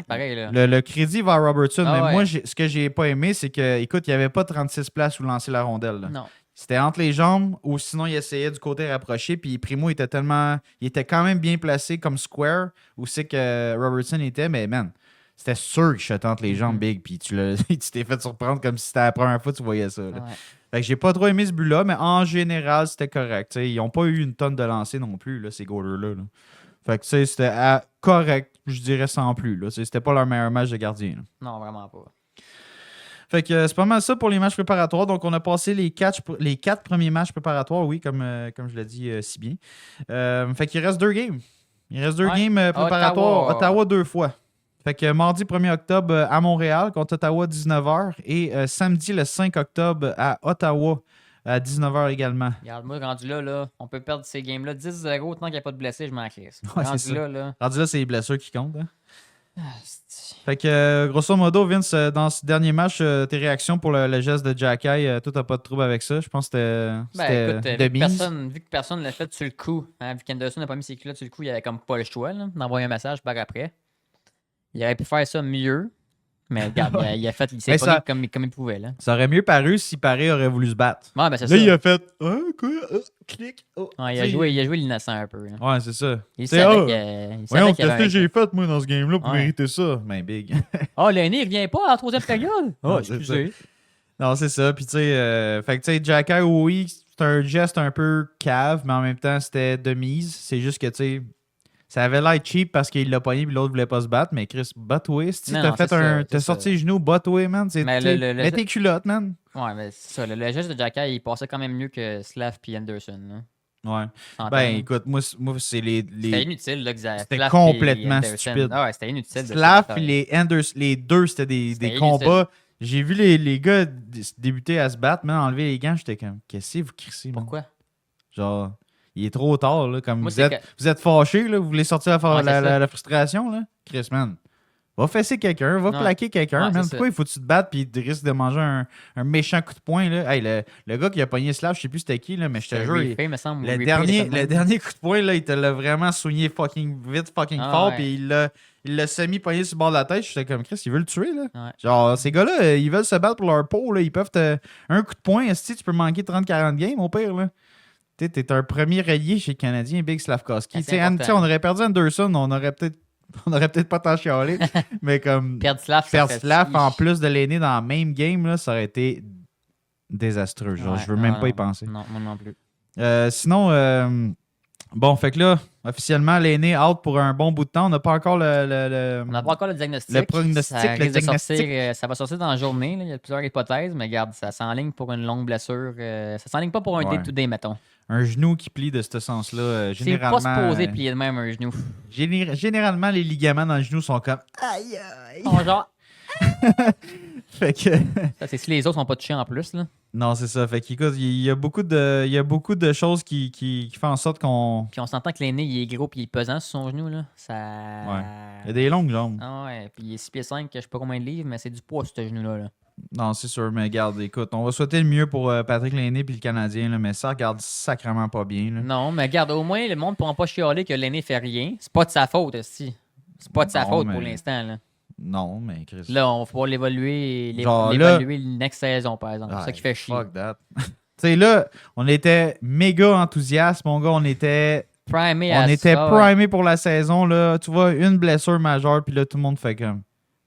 pareil. Là. Le crédit va à Robertson, mais moi, ce que j'ai pas aimé, c'est que, écoute, il n'y avait pas 36 places où lancer la rondelle. Là. Non. C'était entre les jambes ou sinon il essayait du côté rapproché. Puis Primo il était quand même bien placé comme square où c'est que Robertson était, mais man, c'était sûr qu'il shotait entre les jambes big. Puis tu t'es fait surprendre comme si c'était la première fois que tu voyais ça. Là. Ouais. Fait que j'ai pas trop aimé ce but-là, mais en général, c'était correct. T'sais, ils n'ont pas eu une tonne de lancers non plus, là, ces goalers-là. Là. Fait que c'était correct, je dirais sans plus. Là. C'était pas leur meilleur match de gardien. Là. Non, vraiment pas. Fait que c'est pas mal ça pour les matchs préparatoires. Donc, on a passé les 4 premiers matchs préparatoires, oui, comme je l'ai dit si bien. Fait qu'il reste 2 games. Il reste 2 games préparatoires. Ottawa 2 fois. Fait que mardi 1er octobre à Montréal contre Ottawa 19h et samedi le 5 octobre à Ottawa à 19h également. Regarde-moi, rendu là, on peut perdre ces games-là 10-0 tant qu'il n'y a pas de blessés, je m'en crisse. Ouais, rendu là, c'est les blessures qui comptent. Hein? Fait que, grosso modo, Vince, dans ce dernier match, tes réactions pour le geste de Jacky, toi, t'as pas de trouble avec ça. Je pense que c'était de mise. Vu que personne ne l'a fait sur le coup, hein, vu qu'Henderson n'a pas mis ses culottes sur le coup, il avait comme pas le choix d'envoyer un message par après. Il aurait pu faire ça mieux, mais regarde, il s'est pas comme il pouvait. Là. Ça aurait mieux paru si Paré aurait voulu se battre. Ouais, ben c'est là, ça. il a fait quoi? Clic. Ouais, il a joué l'innocent un peu. Là. Ouais, c'est ça. Il savait voyons, qu'est-ce que j'ai fait, moi, dans ce game-là pour mériter ça? Ben, big. L'aîné, il revient pas en troisième période. Excusez. Non, c'est ça. Puis, tu sais, fait que, tu sais, Jacky, oui, c'est un geste un peu cave, mais en même temps, c'était de mise. C'est juste que, tu sais, ça avait l'air cheap parce qu'il l'a pogné puis l'autre voulait pas se battre. Mais Chris, bat-way. Si t'as sorti les genoux, bat-way, man. Mets tes culottes, man. Ouais, mais c'est ça. Le geste de Jacky, il passait quand même mieux que Slav et Henderson. Là. Ouais. Ben, écoute, moi c'est les... C'était inutile, là, c'était complètement stupide. Ah ouais, c'était inutile. Slav et les deux, c'était des combats. J'ai vu les gars débuter à se battre, man, enlever les gants, j'étais comme, qu'est-ce que vous crissez, man? Pourquoi? Genre, il est trop tard, là, comme vous êtes fâchés, là, vous voulez sortir la frustration, là? Chris, man, va fesser quelqu'un, va plaquer quelqu'un, man. Pourquoi il faut que tu te battes puis tu risques de manger un méchant coup de poing, là? Hey, le gars qui a pogné Slav, je sais plus c'était qui, là, mais je te jure, le dernier coup de poing, là, il te l'a vraiment soigné fucking vite, fort, puis il l'a semi-pogné sur le bord de la tête. J'étais comme, Chris, il veut le tuer, là. Ouais. Genre, ces gars-là, ils veulent se battre pour leur peau, là. Ils peuvent un coup de poing, tu peux manquer 30-40 games, au pire, là. T'es un premier rallié chez le Canadien, Big Slavkovski. On aurait perdu Anderson, on aurait peut-être pas tant chialé, mais comme perdre Slav en plus de l'aîné dans le même game, là, ça aurait été désastreux. Genre, je veux même pas y penser. Non, moi non plus. Sinon, bon, fait que là, officiellement, l'aîné out pour un bon bout de temps. On n'a pas encore On n'a pas encore le diagnostic. Le prognostic. Ça va sortir dans la journée. Là. Il y a plusieurs hypothèses, mais regarde, ça s'enligne pour une longue blessure. Ça s'enligne pas pour un day-to-day, mettons. Un genou qui plie de ce sens-là, généralement... C'est pas supposé plier de même un genou. Généralement, les ligaments dans le genou sont comme... Aïe, aïe! Genre... fait que... Ça, c'est si les os sont pas touchés en plus, là. Non, c'est ça. Fait qu'écoute, il y a beaucoup de choses qui font en sorte qu'on... Puis on s'entend que l'aîné, il est gros puis il est pesant sur son genou, là. Ça... Ouais. Il y a des longues jambes. Ah ouais, puis il est 6 pieds 5, je sais pas combien de livres, mais c'est du poids sur ce genou-là, là. Non, c'est sûr, mais regarde, écoute, on va souhaiter le mieux pour Patrick Laine puis le Canadien, là, mais ça regarde sacrément pas bien. Là. Non, mais regarde, au moins, le monde ne pourra pas chialer que Laine fait rien. C'est pas de sa faute, aussi. C'est pas de sa faute pour l'instant, là. Non, mais Chris. Là, on va pouvoir l'évaluer next saison, par exemple. C'est ça qui fait chier. Fuck that. Tu sais, là, on était méga enthousiaste, mon gars, on était primé pour la saison, là. Tu vois, une blessure majeure, puis là, tout le monde fait comme...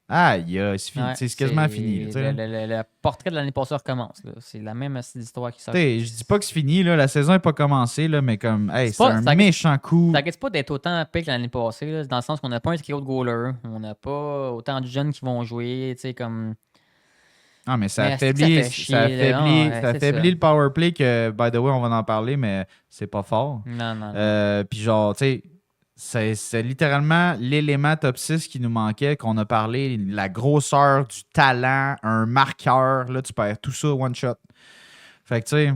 Aïe, c'est fini. C'est quasiment fini. Le portrait de l'année passée recommence. C'est la même histoire qui sort. Je dis pas que c'est fini, là, la saison n'est pas commencée, là, mais comme, hey, c'est un méchant coup. Ça n'arrête pas d'être autant pire que l'année passée, là, dans le sens qu'on n'a pas un trio de goalers, on n'a pas autant de jeunes qui vont jouer, comme... Ah, mais ça affaiblit le power play que, by the way, on va en parler, mais c'est pas fort. Non. Puis genre, tu sais, c'est littéralement l'élément top 6 qui nous manquait, qu'on a parlé, la grosseur, du talent, un marqueur. Là, tu perds tout ça one shot. Fait que, tu sais,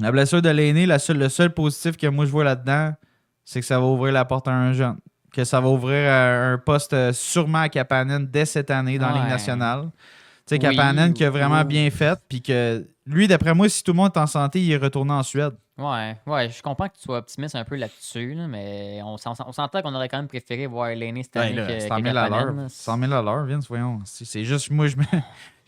la blessure de l'aîné, le seul positif que moi je vois là-dedans, c'est que ça va ouvrir la porte à un jeune. Que ça va ouvrir un poste sûrement à Kapanen dès cette année dans la Ligue nationale. Tu sais, Kapanen qui a vraiment bien fait, puis que lui, d'après moi, si tout le monde est en santé, il est retourné en Suède. Ouais, je comprends que tu sois optimiste un peu là-dessus, là, mais on s'entend qu'on aurait quand même préféré voir l'aîné cette année que 100 000 à l'heure. 100 000 à l'heure, Vince, voyons. C'est juste, moi,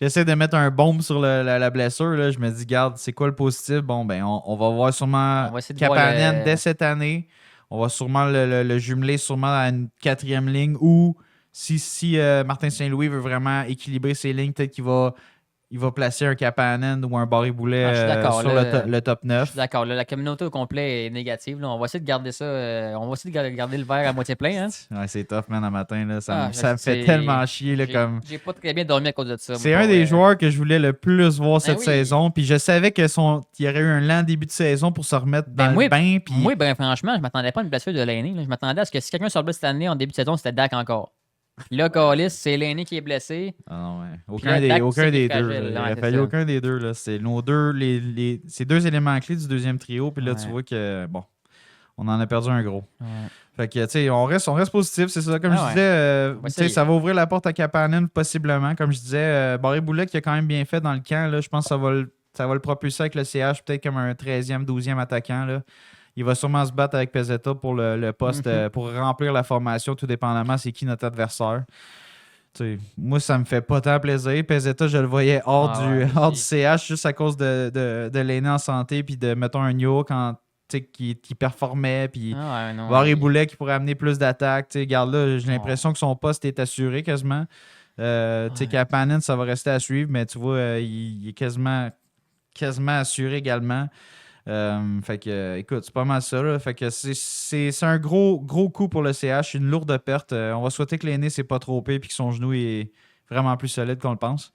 j'essaie de mettre un baume sur la blessure. Là. Je me dis, garde, c'est quoi le positif? Bon, ben, on va voir sûrement Kapanen dès cette année. On va sûrement le jumeler sûrement à une 4e ligne ou si Martin Saint-Louis veut vraiment équilibrer ses lignes, peut-être qu'il va placer un Kapanen ou un Barré-Boulet sur le top 9. Je suis d'accord. La communauté au complet est négative. Là. On va essayer de garder ça. On va essayer de garder le verre à moitié plein. Hein? Ouais, c'est tough, man, à matin. Là. Ça me fait tellement chier. Là, j'ai pas très bien dormi à cause de ça. C'est un des joueurs que je voulais le plus voir cette saison. Puis je savais qu'il y aurait eu un lent début de saison pour se remettre dans le bain. Puis... Moi, franchement, je m'attendais pas à une blessure de l'aîné. Je m'attendais à ce que si quelqu'un se reblesse cette année en début de saison, c'était Dak encore. Là, Callis, c'est l'aîné qui est blessé. Ah non, ouais. Aucun des deux. Il a fallu aucun des deux. Là. C'est ces deux éléments clés du deuxième trio. Puis là, tu vois que, bon, On en a perdu un gros. Ouais. Fait que, tu sais, on reste positif, c'est ça. Comme je disais, tu sais, ça va ouvrir la porte à Kapanen, possiblement. Comme je disais, Barry Boulet, qui a quand même bien fait dans le camp, là, je pense que ça va le propulser avec le CH, peut-être comme un 13e, 12e attaquant, là. Il va sûrement se battre avec Pezzetta pour le poste, pour remplir la formation, tout dépendamment c'est qui notre adversaire. T'sais, moi, ça me fait pas tant plaisir. Pezzetta, je le voyais hors du CH juste à cause de l'aîné en santé, puis de, mettons, un Nyo qui performait, puis Barry Boulet qui pourrait amener plus d'attaques. Regarde là, j'ai l'impression que son poste est assuré quasiment. Kapanen, ça va rester à suivre, mais tu vois, il est quasiment assuré également. Fait que, écoute, c'est pas mal ça. Là. Fait que c'est un gros coup pour le CH, une lourde perte. On va souhaiter que l'aîné s'est pas trompé et que son genou est vraiment plus solide qu'on le pense.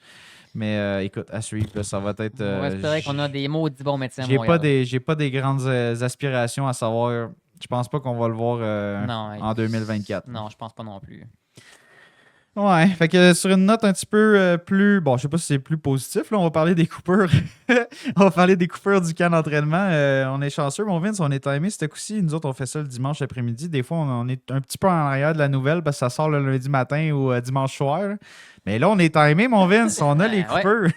Mais écoute, à suivre, là, ça va être. On va espérer qu'on a des maudits bons médecins. J'ai pas des grandes aspirations à savoir. Je pense pas qu'on va le voir en 2024. Non, je pense pas non plus. Ouais, fait que sur une note un petit peu plus... Bon, je sais pas si c'est plus positif, là, on va parler des coupeurs. On va parler des coupeurs du camp d'entraînement. On est chanceux, mon Vince, on est timé ce coup-ci. Nous autres, on fait ça le dimanche après-midi. Des fois, on est un petit peu en arrière de la nouvelle parce que ça sort le lundi matin ou dimanche soir. Là. Mais là, on est timé, mon Vince. On a les coupeurs.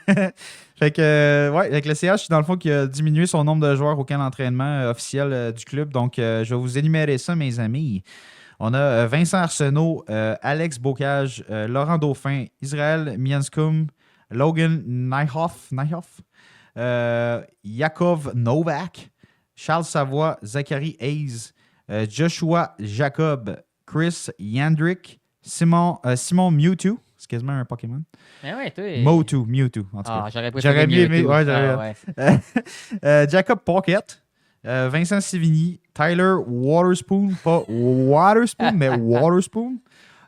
Fait que, ouais, avec le CH, dans le fond, qui a diminué son nombre de joueurs au camp d'entraînement officiel du club. Donc, je vais vous énumérer ça, mes amis. On a Vincent Arsenault, Alex Bocage, Laurent Dauphin, Israël Mianskum, Logan Nyhoff, Yakov Novak, Charles Savoie, Zachary Hayes, Joshua Jacob, Chris Yandrick, Simon Mewtwo. C'est quasiment un Pokémon. Mewtwo, en tout cas. J'aurais mieux aimé. Jacob Pocket, Vincent Sivigny, Tyler Waterspoon, pas Waterspoon, mais Waterspoon.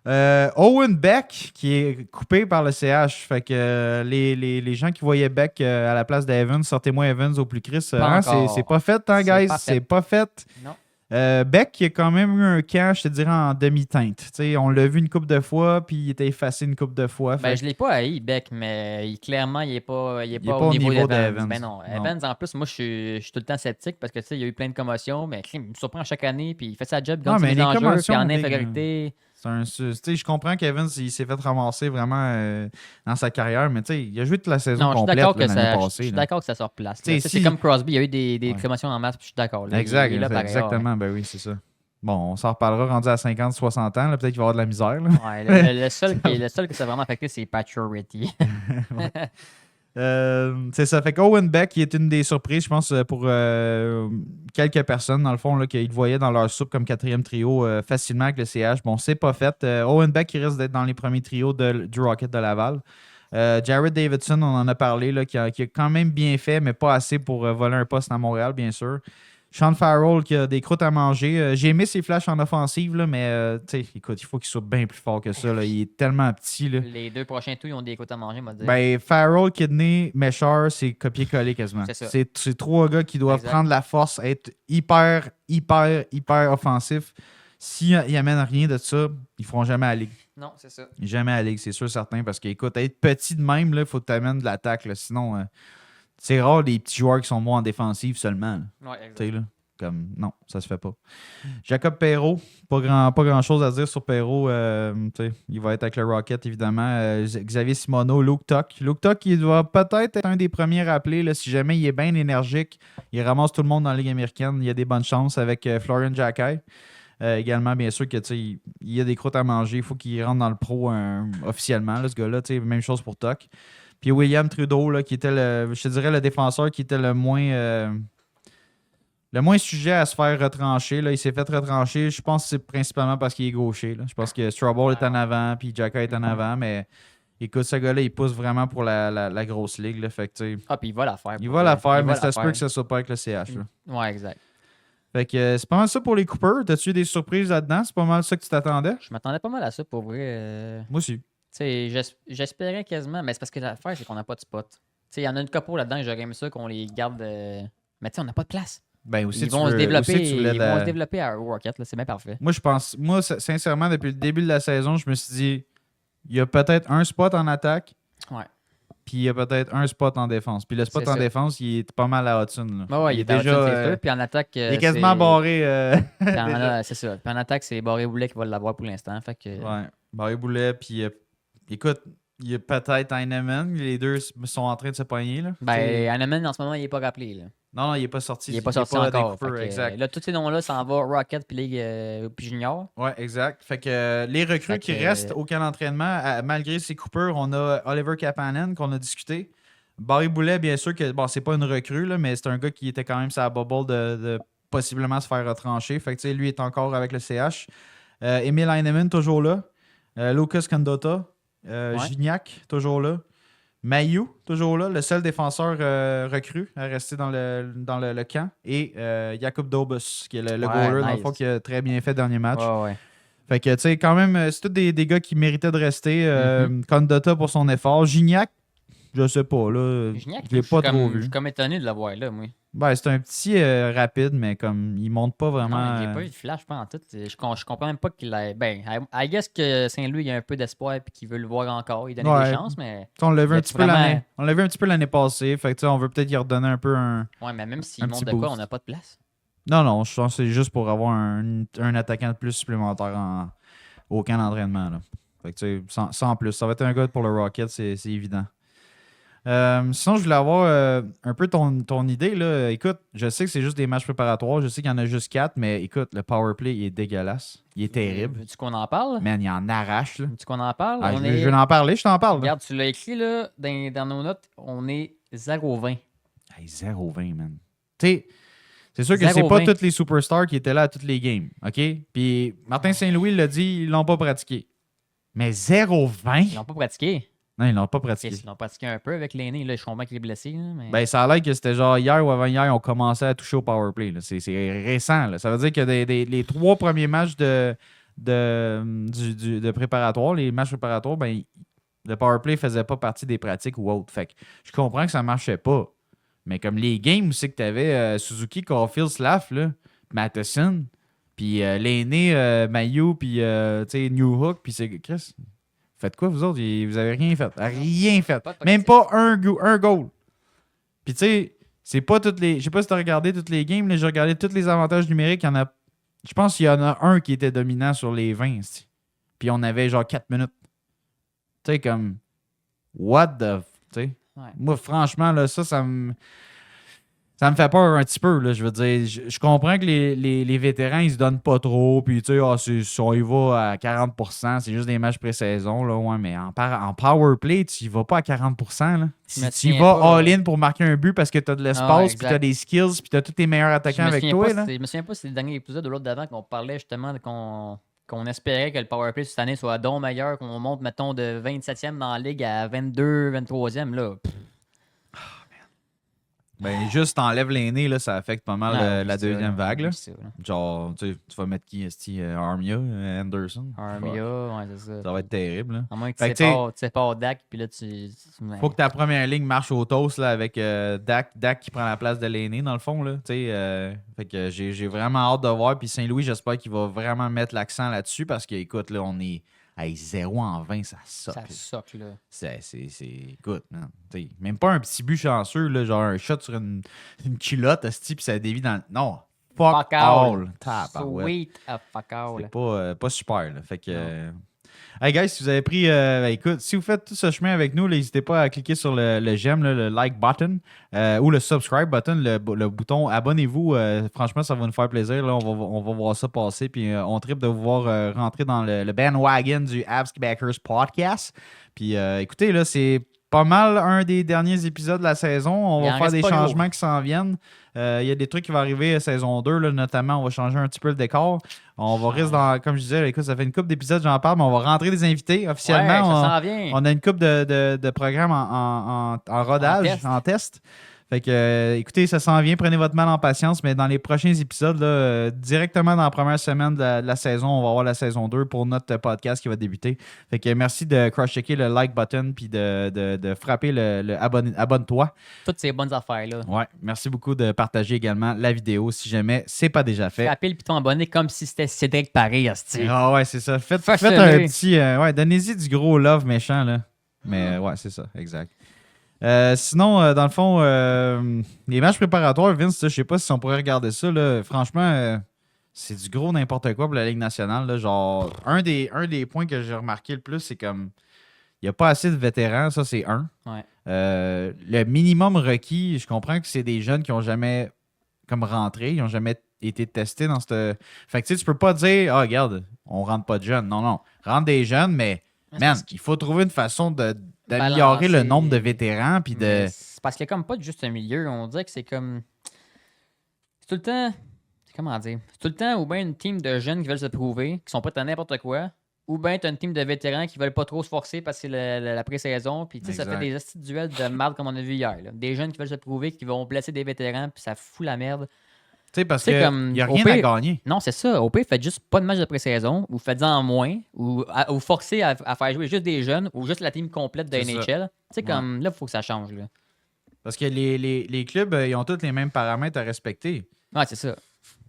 Owen Beck, qui est coupé par le CH. Fait que les gens qui voyaient Beck à la place d'Evans, sortez-moi Evans au plus Chris. C'est pas fait, hein, guys? C'est pas fait. Non. Beck, qui a quand même eu un camp, je te dirais, en demi-teinte. T'sais, on l'a vu une couple de fois, puis il était effacé une couple de fois. Ben, je l'ai pas haï, Beck, mais clairement, il est pas au niveau d'Evans. Ben non. Evans, en plus, moi, je suis tout le temps sceptique parce que il y a eu plein de commotions, mais il me surprend chaque année, puis il fait sa job, il gagne ses enjeux, puis en infériorité. Je comprends qu'Evans il s'est fait ramasser vraiment dans sa carrière, mais il a joué toute la saison complète l'année passée. Je suis d'accord que ça sort place. C'est comme Crosby, il y a eu des promotions en masse, puis je suis d'accord. Exactement, ben oui, c'est ça. Bon, on s'en reparlera rendu à 50, 60 ans, peut-être qu'il va y avoir de la misère. Là. Ouais, le seul qui s'est vraiment affecté, c'est Pacioretty. C'est ça. Fait qu'Owen Beck, qui est une des surprises, je pense, pour quelques personnes, dans le fond, là, qu'ils voyaient dans leur soupe comme quatrième trio facilement avec le CH. Bon, c'est pas fait. Owen Beck, qui risque d'être dans les premiers trios du Rocket de Laval. Jared Davidson, on en a parlé, là, qui a quand même bien fait, mais pas assez pour voler un poste à Montréal, bien sûr. Sean Farrell qui a des croûtes à manger. J'ai aimé ses flashs en offensive, là, mais écoute, il faut qu'il soit bien plus fort que ça. Là. Il est tellement petit. Là. Les deux prochains tours, ils ont des croûtes à manger, moi dire. Ben, Farrell, Kidney, Mesher, c'est copier-coller quasiment. C'est trois gars qui doivent prendre la force, être hyper offensifs. S'ils n'amènent rien de ça, ils ne feront jamais à la ligue. Non, c'est ça. Jamais à la ligue, c'est sûr, certain. Parce que, écoute, être petit de même, il faut que tu amènes de l'attaque. Là, sinon... c'est rare des petits joueurs qui sont bons en défensive seulement. Ouais, exact. Là, comme, non, ça se fait pas. Jacob Perreault, pas grand-chose à dire sur Perreault. Il va être avec le Rocket, évidemment. Xavier Simoneau, Luke Tuck. Luke Tuck, il doit peut-être être un des premiers rappelés. Là, si jamais il est bien énergique, il ramasse tout le monde dans la Ligue américaine. Il y a des bonnes chances avec Florian Jacquet. Également, bien sûr, il y a des croûtes à manger. Il faut qu'il rentre dans le pro officiellement, là, ce gars-là. Même chose pour Tuck. Puis William Trudeau, là, qui était, je te dirais, le défenseur qui était le moins sujet à se faire retrancher. Là. Il s'est fait retrancher. Je pense que c'est principalement parce qu'il est gaucher. Là. Je pense que Strawball est en avant, puis Jacka est en avant, mais écoute, ce gars-là, il pousse vraiment pour la grosse ligue. Là. Fait que, puis il va la faire. Il va la faire, mais ça se peut que ça soit pas avec le CH. Là. Ouais, exact. Fait que c'est pas mal ça pour les Coopers. T'as-tu eu des surprises là-dedans? C'est pas mal ça que tu t'attendais? Je m'attendais pas mal à ça, pour vrai. Moi aussi. J'espérais quasiment, mais c'est parce que l'affaire, c'est qu'on n'a pas de spot. Il y en a une couple là-dedans, j'aurais aimé ça qu'on les garde. Mais on n'a pas de place. Ben aussi, ils vont se développer à Rocket, c'est bien parfait. Moi, sincèrement, depuis le début de la saison, je me suis dit, il y a peut-être un spot en attaque. Ouais. puis il y a peut-être un spot en défense. Puis le spot en défense, il est pas mal à Hudson. Là. Ah ouais, il est déjà. Puis en attaque. Il est quasiment barré. C'est ça. Puis en attaque, c'est Barré-Boulet qui va l'avoir pour l'instant. Fait que... Ouais, Barré-Boulet. Puis écoute, il y a peut-être Heinemann. Les deux sont en train de se pogner. Là. Heinemann, en ce moment, il n'est pas rappelé. Là. Non, il n'est pas sorti. Il n'est pas sorti encore. Exact. Là, tous ces noms-là s'en vont Rocket puis Ligue puis Junior. Ouais, exact. Fait que les recrues qui restent au camp d'entraînement, malgré ces coupures, on a Oliver Kapanen qu'on a discuté. Barré-Boulet, bien sûr que c'est pas une recrue, là, mais c'est un gars qui était quand même sur la bubble de possiblement se faire retrancher. Fait que lui est encore avec le CH. Emil Heinemann, toujours là. Lucas Condotta. Gignac, toujours là. Mailloux, toujours là, le seul défenseur recru à rester dans le camp. Et Jakub Dobus, qui est le goaler, dans le fond, qui a très bien fait le dernier match. Ouais. Fait que, tu sais, quand même, c'est tous des gars qui méritaient de rester. Condotta pour son effort. Gignac, je sais pas, là. Gignac, je l'ai pas trop vu. Je suis comme étonné de l'avoir là, moi. Ben, c'est un petit rapide, mais comme il monte pas vraiment. Non, j'ai pas eu de flash pas en tout. Je comprends même pas qu'il ait. Ben, I guess que Saint-Louis, il a un peu d'espoir et qu'il veut le voir encore. Il donne des chances, mais. On l'a vu un petit peu l'année passée. Fait que on veut peut-être y redonner un peu un. Ouais, mais même s'il monte de quoi, on n'a pas de place. Non, je pense que c'est juste pour avoir un attaquant de plus supplémentaire au camp d'entraînement. Là. Fait que tu sais, sans plus. Ça va être un gars pour le Rocket, c'est évident. Sinon, je voulais avoir un peu ton idée. Là. Écoute, je sais que c'est juste des matchs préparatoires. Je sais qu'il y en a juste 4, mais écoute, le powerplay, il est dégueulasse. Il est terrible. Veux-tu qu'on en parle? Man, il en arrache. Veux-tu qu'on en parle? Je vais en parler, je t'en parle. Regarde, tu l'as écrit là, dans nos notes. On est 0-20. Hey, 0-20, man. Tu sais, c'est sûr que c'est pas tous les superstars qui étaient là à toutes les games. OK? Puis Martin Saint-Louis l'a dit, ils l'ont pas pratiqué. Mais 0-20? Ils l'ont pas pratiqué. Non, ils l'ont pas pratiqué. Ils l'ont pratiqué un peu avec l'aîné. Là, je comprends qu'il est blessé. Là, mais... Ben, ça a l'air que c'était genre hier ou avant-hier, on commençait à toucher au powerplay. C'est récent. Là. Ça veut dire que les 3 premiers matchs de préparatoire, les matchs préparatoires, ben, le powerplay faisait pas partie des pratiques ou autre. Fait que je comprends que ça marchait pas. Mais comme les games aussi que tu avais, Suzuki, Caulfield, Slav, Matheson, puis l'aîné, Mailloux, puis New Hook, puis c'est Chris. Faites quoi, vous autres? Vous avez rien fait. Rien fait. Même pas un goal. Puis, tu sais, c'est pas toutes les... Je sais pas si tu as regardé toutes les games. J'ai regardé tous les avantages numériques. Je pense qu'il y en a un qui était dominant sur les 20. Puis, on avait genre 4 minutes. Tu sais, comme... What the... Tu sais? Ouais. Moi, franchement, là, ça me... Ça me fait peur un petit peu, là, je veux dire. Je comprends que les vétérans, ils se donnent pas trop, puis tu sais, on y va à 40%, c'est juste des matchs pré-saison, là, ouais, mais en power play, tu y vas pas à 40%, là. Si tu y vas all-in pour marquer un but parce que tu as de l'espace, puis tu as des skills, puis tu as tous tes meilleurs attaquants avec toi, là. Je me souviens pas si c'est le dernier épisode de l'autre d'avant qu'on parlait justement qu'on espérait que le power play cette année soit donc meilleur, qu'on monte, mettons, de 27e dans la ligue à 22, 23e, là. Ben, juste t'enlèves l'aîné, là, ça affecte pas mal la deuxième vague. Là. Genre, tu vas mettre qui? Armia, Anderson? Armia, ouais, c'est ça. Ça va être terrible. Là. À moins que tu sépares Dak, puis là, faut que ta première ligne marche au toast là, avec Dak qui prend la place de l'aîné, dans le fond. Là, fait que j'ai vraiment hâte de voir. Puis Saint-Louis, j'espère qu'il va vraiment mettre l'accent là-dessus parce que, écoute, là, on est... Hey, 0-20, ça soque. Ça soque, là. Écoute, man. T'sais, même pas un petit but chanceux, là, genre un shot sur une culotte, puis ça dévie dans le... Non, fuck all. Sweet a fuck all. C'est pas super, là. Fait que... Hey guys, si vous avez pris... écoute, si vous faites tout ce chemin avec nous, n'hésitez pas à cliquer sur le j'aime, le like button ou le subscribe button, le bouton abonnez-vous. Franchement, ça va nous faire plaisir. Là, on va voir ça passer. Puis on tripe de vous voir rentrer dans le bandwagon du Avs Backers podcast. Puis écoutez, là, c'est pas mal un des derniers épisodes de la saison. On va faire des changements qui s'en viennent. Il y a des trucs qui vont arriver à saison 2, là, notamment, on va changer un petit peu le décor. On va rester dans, comme je disais, écoute, ça fait une couple d'épisodes, j'en parle, mais on va rentrer des invités officiellement. Ouais, ça s'en vient. On a une couple de programmes en rodage, en test. Fait que, écoutez, ça s'en vient, prenez votre mal en patience, mais dans les prochains épisodes, là, directement dans la première semaine de la saison, on va avoir la saison 2 pour notre podcast qui va débuter. Fait que merci de cross-checker le like button puis de frapper le abonne-toi. Toutes ces bonnes affaires-là. Ouais, merci beaucoup de partager également la vidéo si jamais c'est pas déjà fait. Frappez le piton abonné comme si c'était Cédric Paris, hostie. Ah ouais, c'est ça. Faites un petit... donnez-y du gros love méchant, là. Mais ouais, c'est ça, exact. Sinon, dans le fond, les matchs préparatoires, Vince, je sais pas si on pourrait regarder ça. Là. Franchement, c'est du gros n'importe quoi pour la Ligue nationale. Là. Genre, un des points que j'ai remarqué le plus, c'est comme il n'y a pas assez de vétérans, ça c'est un. Ouais. Le minimum requis, je comprends que c'est des jeunes qui n'ont jamais comme rentré, ils n'ont jamais été testés dans cette. Fait que tu peux pas dire regarde, on rentre pas de jeunes. Non. Rentre des jeunes, mais man, il faut trouver une façon d'améliorer le nombre de vétérans. Puis de... C'est parce qu'il n'y a comme pas juste un milieu. On dirait que c'est comme. C'est tout le temps. Comment dire? C'est tout le temps ou bien une team de jeunes qui veulent se prouver, qui sont prêts à n'importe quoi, ou bien tu as une team de vétérans qui veulent pas trop se forcer parce que c'est la pré-saison. Puis tu sais, ça fait des petits duels de merde comme on a vu hier. Là. Des jeunes qui veulent se prouver, qui vont blesser des vétérans, puis ça fout la merde. Tu sais, parce qu'il n'y a rien à gagner. Non, c'est ça. Au pire, faites juste pas de match de pré-saison, ou faites-en moins, ou forcez à faire jouer juste des jeunes, ou juste la team complète de NHL. Tu sais, comme là, il faut que ça change. Là. Parce que les clubs, ils ont tous les mêmes paramètres à respecter. Ouais, c'est ça.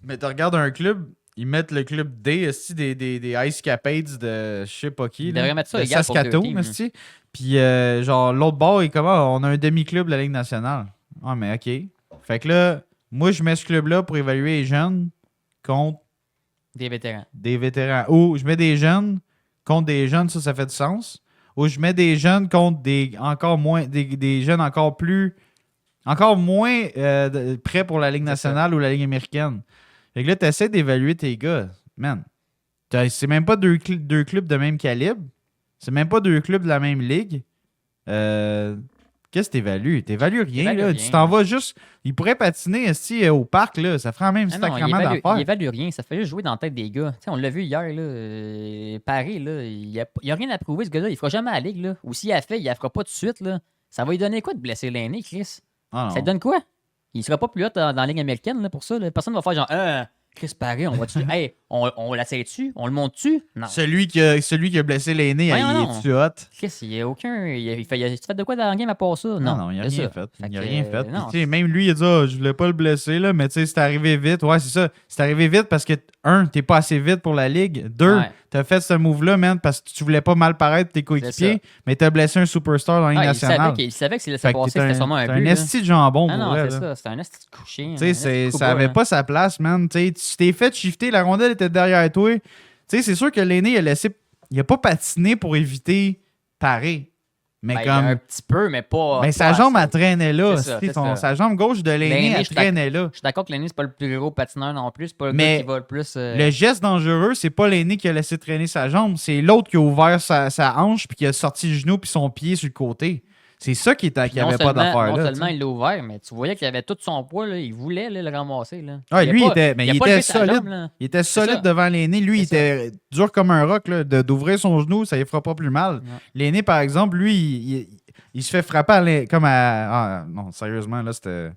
Mais tu regardes un club, ils mettent le club D, des Ice Capades de je sais pas qui. Ils devraient mettre ça de égal Saskatoon, pour deux teams. Puis genre, l'autre bord, il est comment? On a un demi-club de la Ligue nationale. Ah, mais OK. Fait que là, moi, je mets ce club-là pour évaluer les jeunes contre des vétérans. Ou je mets des jeunes contre des jeunes, ça fait du sens. Ou je mets des jeunes contre des jeunes encore moins prêts pour la Ligue nationale ou la Ligue américaine. Fait que là, tu essaies d'évaluer tes gars. Man, c'est même pas deux clubs de même calibre. C'est même pas deux clubs de la même ligue. Qu'est-ce que t'évalues? T'évalues rien, là. Tu t'en vas juste... Il pourrait patiner au parc, là. Ça ferait même sacrément d'affaires. Il évalue rien. Ça fait juste jouer dans la tête des gars. T'sais, on l'a vu hier, là. Paris, là. Il y a rien à prouver, ce gars-là. Il fera jamais à la ligue, là. Ou s'il a fait, il la fera pas tout de suite, là. Ça va lui donner quoi de blesser l'aîné, Chris? Ça te donne quoi? Il sera pas plus haut dans la ligue américaine, là, pour ça. Là. Personne va faire genre... Chris Paré, on va-tu. Hey, on l'essaie-tu? On le monte-tu? Non. Celui qui a blessé l'aîné, il est-tu hot? Chris, il n'y a aucun. Il fait de quoi dans la game à part ça? Non, il n'a rien fait. Il n'a rien fait. Puis, même lui, il a dit je voulais pas le blesser, là, mais c'est arrivé vite. Ouais, c'est ça. C'est arrivé vite parce que, t'es pas assez vite pour la ligue. Deux, t'as fait ce move-là, man, parce que tu voulais pas mal paraître tes coéquipiers, mais t'as blessé un superstar dans la Ligue nationale. Il savait que s'il laissait passer, c'était sûrement un but. C'est un esti de jambon pour non, vrai. C'est ça. C'était un esti de coucher. Tu sais, ça avait pas sa place, man. Tu t'es fait shifter, la rondelle était derrière toi. Tu sais, c'est sûr que l'aîné, il a pas patiné pour éviter parer. Mais comme... un petit peu, mais pas. Mais sa jambe, elle traînait là. Sa jambe gauche de l'aîné, elle traînait là. Je suis d'accord que l'aîné, c'est pas le plus gros patineur non plus. C'est pas le gars qui va le plus. Le geste dangereux, c'est pas l'aîné qui a laissé traîner sa jambe. C'est l'autre qui a ouvert sa hanche puis qui a sorti le genou puis son pied sur le côté. C'est ça qui avait pas d'affaire là. Non seulement il l'a ouvert, mais tu voyais qu'il avait tout son poids. Là, il voulait le ramasser. Là. Ah, lui, il était solide. Il était solide devant l'aîné. Lui, il était dur comme un roc. D'ouvrir son genou, ça ne fera pas plus mal. L'aîné, par exemple, lui, il se fait frapper comme à... Ah, non, sérieusement, là, c'était...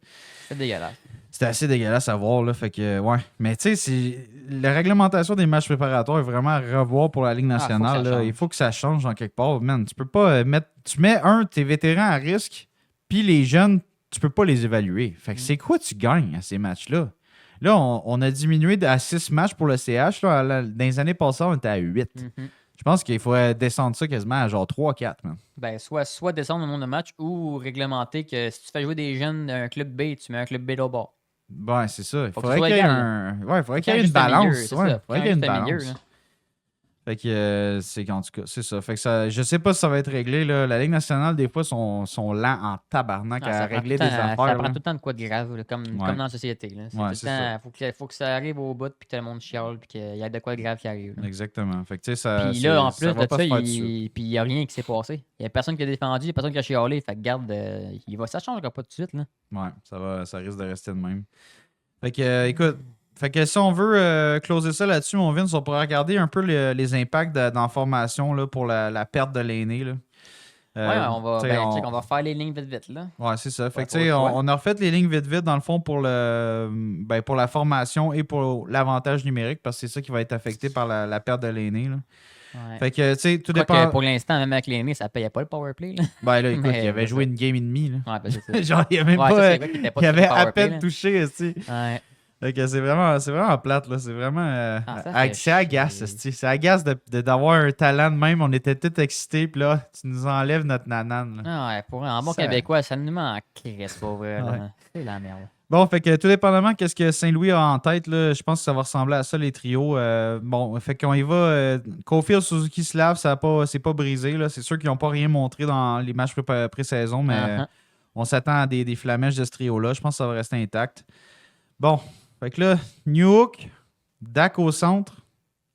C'était dégueulasse. C'était assez dégueulasse à voir, là. Fait que, ouais. Mais tu sais, la réglementation des matchs préparatoires est vraiment à revoir pour la Ligue nationale. Il faut que ça change en quelque part. Man, tu peux pas mettre... Tu mets tes vétérans à risque, puis les jeunes, tu peux pas les évaluer. Fait que c'est quoi tu gagnes à ces matchs-là? Là, on a diminué à 6 matchs pour le CH. Là. Dans les années passées, on était à 8. Je pense qu'il faudrait descendre ça quasiment à genre 3-4. Ben, soit descendre le nombre de matchs ou réglementer que si tu fais jouer des jeunes d'un club B, tu mets un club B au bord. Ben, c'est ça. Il faudrait qu'il y ait une balance. Il faudrait qu'il y ait une balance. Fait que en tout cas, c'est ça. Fait que ça, je sais pas si ça va être réglé. Là. La Ligue nationale, des fois, sont lents en tabarnak à régler des affaires. Ça prend tout le temps de quoi de grave, là, comme dans la société. Il faut que ça arrive au bout, puis tout le monde chiale, puis qu'il y ait de quoi de grave qui arrive. Là. Exactement. Fait que, tu sais, ça. Puis là, en plus de ça, il n'y a rien qui s'est passé. Il n'y a personne qui a défendu, il n'y a personne qui a chialé. Fait que garde, ça ne changera pas tout de suite. Là. Ouais, ça risque de rester de même. Fait que, écoute. Fait que si on veut closer ça là-dessus, on pourrait regarder un peu les impacts dans la formation là, pour la perte de l'aîné. On va faire les lignes vite là. Ouais, c'est ça. Fait que on a refait les lignes vite dans le fond pour pour la formation et pour l'avantage numérique parce que c'est ça qui va être affecté par la perte de l'aîné. Ouais. Fait que, tu sais, tout dépend. Pour l'instant, même avec l'aîné, ça payait pas le powerplay. Ben là, écoute, il avait joué une game et demie. Là. Ouais, ben c'est ça. Genre, il avait même pas. Il avait à peine touché. Ouais. Fait que c'est vraiment plate, là. C'est vraiment. Ça fait C'est agace, chier. c'est agace d'avoir un talent de même. On était tous excités, puis là, tu nous enlèves notre nanane. Là. Ah ouais, pour un bon Ça- québécois, ça nous met en crisse, pas vrai. Ouais. Là. C'est la merde. Bon, fait que tout dépendamment qu'est-ce que Saint-Louis a en tête, là, je pense que ça va ressembler à ça, les trios. Bon, fait qu'on y va. Caulfield, Suzuki, Slav, c'est pas brisé, là. C'est sûr qu'ils n'ont pas rien montré dans les matchs pré-saison, mais Uh-huh. on s'attend à des flamèches de ce trio-là. Je pense que ça va rester intact. Bon, fait que là, New Hook, Dak au centre.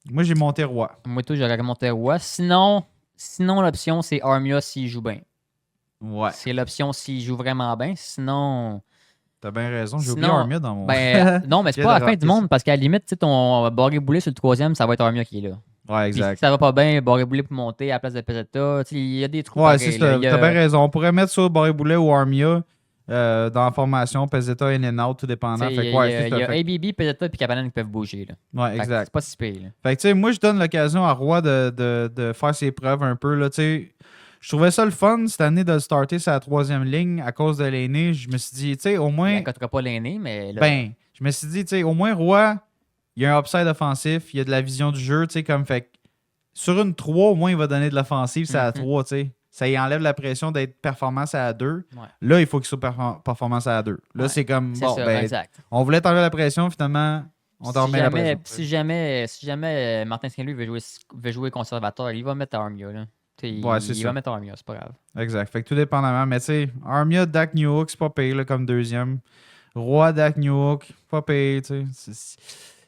Moi, j'ai monté roi. Moi, tout, j'aurais remonté roi. Sinon l'option, c'est Armia s'il joue bien. Ouais, C'est l'option s'il joue vraiment bien. Sinon. t'as bien raison. J'ai oublié Sinon, Armia dans mon. non, mais c'est Viens pas de la fin du rappeler monde parce qu'à la limite, tu sais, ton Barré Boulet sur le troisième, ça va être Armia qui est là. Ouais, Puis exact. si ça va pas bien, Barré Boulet pour monter à la place de Pesetta. Tu sais, il y a des trous Ouais, pareils, c'est ça. là. Il y a- T'as bien raison. On pourrait mettre ça Barré Boulet ou Armia dans la formation, Peseta, in and out, tout dépendant. tu sais, Fait il que y a, ouais, c'est il ça. y a Fait ABB, Pesetta et Cabanan qui peuvent bouger. Là. que- ouais, Fait que exact. c'est pas si pire. Là. Fait que, tu sais, moi, je donne l'occasion à Roy de faire ses preuves un peu. Là, tu sais. Je trouvais ça le fun cette année de le starter sur la troisième ligne à cause de l'aîné. Je me suis dit, tu sais, au Il moins. n'accottera pas l'aîné, mais là, Ben, je me suis dit, tu sais, au moins, Roy, il y a un upside offensif, il y a de la vision du jeu, tu sais, comme fait. que Sur une 3, au moins, il va donner de l'offensive, c'est à Mhm. 3, tu sais. Ça y enlève la pression d'être performance à 2. Ouais. Là, il faut qu'il soit performance à 2. Là, Ouais, c'est comme, c'est bon, ça, ben, exact. on voulait t'enlever la pression, finalement, on t'en remet la pression. Si jamais Martin Saint-Louis veut jouer conservateur, il va mettre Armia. Là. Tu sais, Ouais, c'est il ça. va mettre Armia, c'est pas grave. Exact. Fait que tout dépendamment. Mais tu sais, Armia, Dak Newhook, c'est pas payé là, comme deuxième. Roy, Dak Newhook, pas payé, tu sais.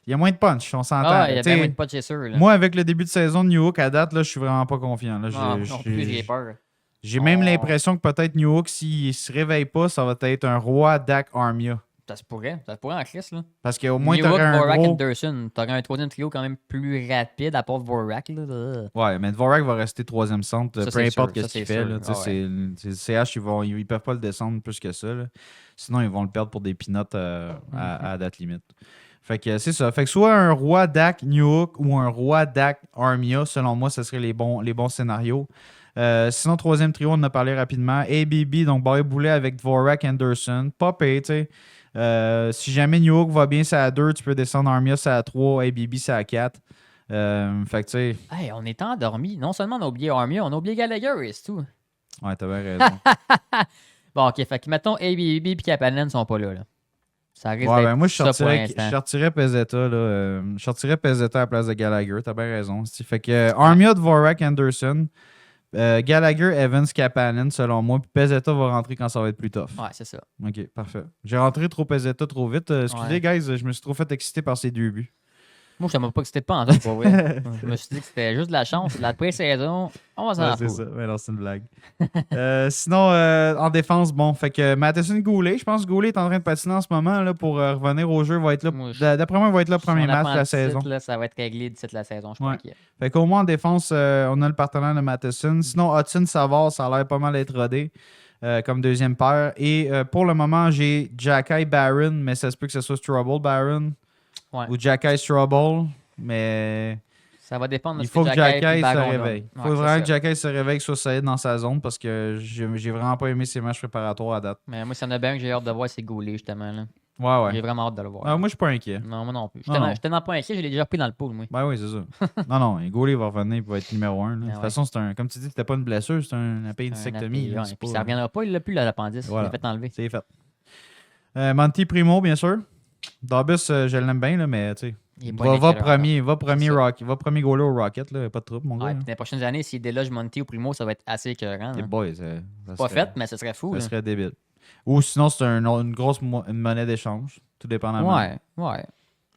Il y a moins de punch, on s'entend. Ah, il y a Tu bien sais, moins de potes, c'est sûr. Là. moi, avec le début de saison de Newhook à date, là, je suis vraiment pas confiant. Là. non plus, j'ai peur. J'ai même Oh. l'impression que peut-être Newhook, s'il se réveille pas, ça va être un Roi, Dak, Armia. Ça se pourrait en crise. Là. Parce qu'au moins, Newhook, t'aurais un Vorak, gros... Anderson. T'aurais un troisième trio quand même plus rapide à part Vorak. Là. Ouais, mais Dvorak va rester troisième centre, Ça, peu c'est importe sûr, ce qu'il ça, fait. c'est Là, sûr. tu sais, c'est le CH, ils peuvent pas le descendre plus que ça. Là. Sinon, ils vont le perdre pour des peanuts à date limite. Fait que c'est ça. Fait que soit un Roi Dak Newhook ou un Roi Dak Armia, selon moi, ce seraient les bons scénarios. Sinon, troisième trio, on en a parlé rapidement. ABB, donc Barré Boulet avec Dvorak Anderson. Pas payé, tu sais. Si jamais Newhook va bien, c'est à 2, tu peux descendre Armia, c'est à 3, ABB, c'est à 4. Fait que tu sais, Hey, on est endormi. Non seulement on a oublié Armia, on a oublié Gallagher et c'est tout. ouais, t'as bien raison. Bon, ok, fait que mettons ABB et Kapanen sont pas là. Ça risque Ouais, d'être ben moi, je ça pour sortirais l'instant. Pezzetta, là. Je sortirais Pezzetta à la place de Gallagher. T'as bien raison. Fait que Armia, Dvorak, Anderson, Gallagher, Evans, Kapanen, selon moi. Puis Pezzetta va rentrer quand ça va être plus tough. Ouais, c'est ça. Ok, parfait. J'ai rentré trop Pezzetta trop vite. Excusez, Ouais. guys, je me suis trop fait exciter par ces 2 buts. Moi, je ne pas que c'était pas en tout, pour vrai. Je me suis dit que c'était juste de la chance, de la pré-saison. On va s'en Ouais, c'est foutre. ça. Ouais, non, c'est une blague. Sinon, en défense, bon, fait que Matheson Goulet, je pense que Goulet est en train de patiner en ce moment là, pour revenir au jeu. Va être là. Moi, D'après moi, il va être là Si premier on match apprend de la le titre, saison. là, ça va être réglé d'ici la saison, je suis Ouais. pas inquiet. Fait qu'au moins en défense, on a le partenaire de Matheson. Sinon, Hudson Savard, ça a l'air pas mal être rodé comme deuxième paire. Et pour le moment, j'ai Jacky Barron, mais ça se peut que ce soit Strubble Barron Ouais. ou Jacky Strubble. Mais Ça va dépendre de il ce faut que que Jacky Jacky et se Baron réveille. donnent. Il faut Ouais, vraiment c'est que ça. Jacky se réveille, que soit solide dans sa zone parce que j'ai vraiment pas aimé ses matchs préparatoires à date. Mais moi, s'il y en a bien que j'ai hâte de voir, c'est Goulet, justement. Là. Ouais, J'ai ouais. vraiment hâte de le voir. Ah, moi, je suis pas inquiet. Non, moi non plus. Non, non. J'étais dans pas inquiet, je l'ai déjà pris dans le pool, moi. Ben oui, c'est ça. non, Goulet va revenir et va être numéro 1. De toute ouais. façon, c'est un. Comme tu dis, c'était pas une blessure, c'est un appendicectomie. Un là, appel, c'est ouais. Puis pas- ça reviendra pas, il l'a plus l'appendice. Voilà. Il l'a fait enlever. C'est fait. Monty Primo, bien sûr. Dabus, je l'aime bien, là, mais tu sais. Il est pas Va inquiet, premier ça. Rocket. Va premier goaler au Rocket, là. Pas de trouble, mon gars. Ouais, là. puis dans les prochaines années, s'il déloge Monty au primo, ça va être assez écœurant. Les là. boys, ça Pas serait- fait, mais ce serait fou. Ça là. serait débile. Ou sinon, c'est une grosse une monnaie d'échange. Tout dépendamment. Ouais.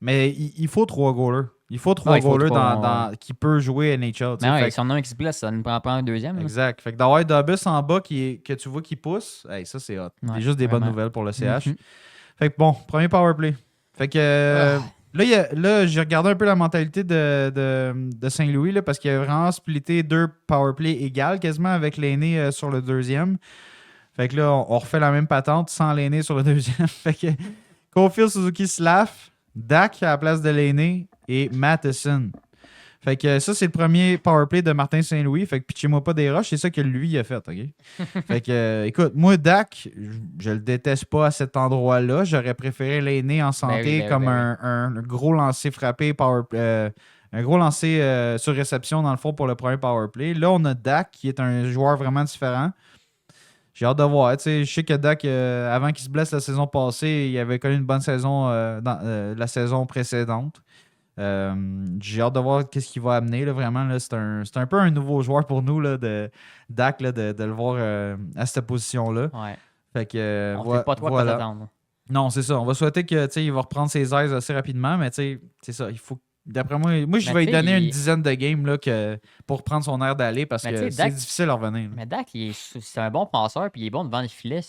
Mais il faut 3 goalers. Il faut 3 Ouais, il faut goalers trois, qui peut jouer NHL. tu sais. Mais ouais, Fait si on a un qui se blesse, ça nous prend pas un deuxième. que- là. exact. Fait que d'avoir Dabus en bas que tu vois qui pousse, hey, ça c'est hot. Ouais, c'est juste des bonnes vraiment. nouvelles pour le CH. Mhm. Fait que bon, premier powerplay. Fait que là, j'ai regardé un peu la mentalité de Saint-Louis là, parce qu'il a vraiment splitté 2 powerplays égales quasiment avec l'aîné sur le deuxième. Fait que là, on refait la même patente sans l'aîné sur le deuxième. Fait que Caulfield, Suzuki, Slav, Dak à la place de l'aîné et Matheson. Fait que ça, c'est le premier powerplay de Martin Saint-Louis. Fait que pitchez-moi pas des rushs, c'est ça que lui il a fait, OK? Fait que, écoute, moi, Dak, je le déteste pas à cet endroit-là. J'aurais préféré l'aîné en santé comme un gros lancer frappé, un gros lancer sur réception, dans le fond, pour le premier powerplay. Là, on a Dak, qui est un joueur vraiment différent. J'ai hâte de voir. Je sais que Dak, avant qu'il se blesse la saison passée, il avait connu une bonne saison dans la saison précédente. J'ai hâte de voir ce qu'il va amener. Là, vraiment, là, c'est un peu un nouveau joueur pour nous, là, de Dak, là, de le voir à cette position-là. Ouais. Fait que, on ne sait pas trop quoi s'attendre. Non, c'est ça. On va souhaiter qu'il va reprendre ses aises assez rapidement, mais c'est ça. Il faut. D'après moi, je vais lui donner une dizaine de games là, pour reprendre son air d'aller parce que c'est difficile à revenir. Mais Dak, c'est un bon passeur puis il est bon devant le filet.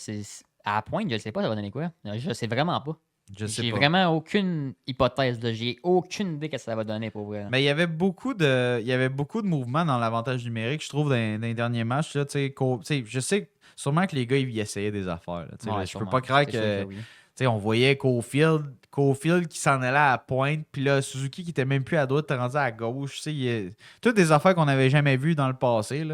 À la pointe, je ne sais pas ça va donner quoi. Je sais vraiment pas. J'ai vraiment aucune hypothèse. J'ai aucune idée que ça va donner pour vrai. Mais il y avait beaucoup de mouvements dans l'avantage numérique, je trouve, dans les derniers matchs. Là, je sais sûrement que les gars ils essayaient des affaires. Là, je peux pas croire que. On voyait Caulfield qui s'en allait à la pointe, puis là, Suzuki qui était même plus à droite, était rendu à gauche. Toutes des affaires qu'on n'avait jamais vues dans le passé.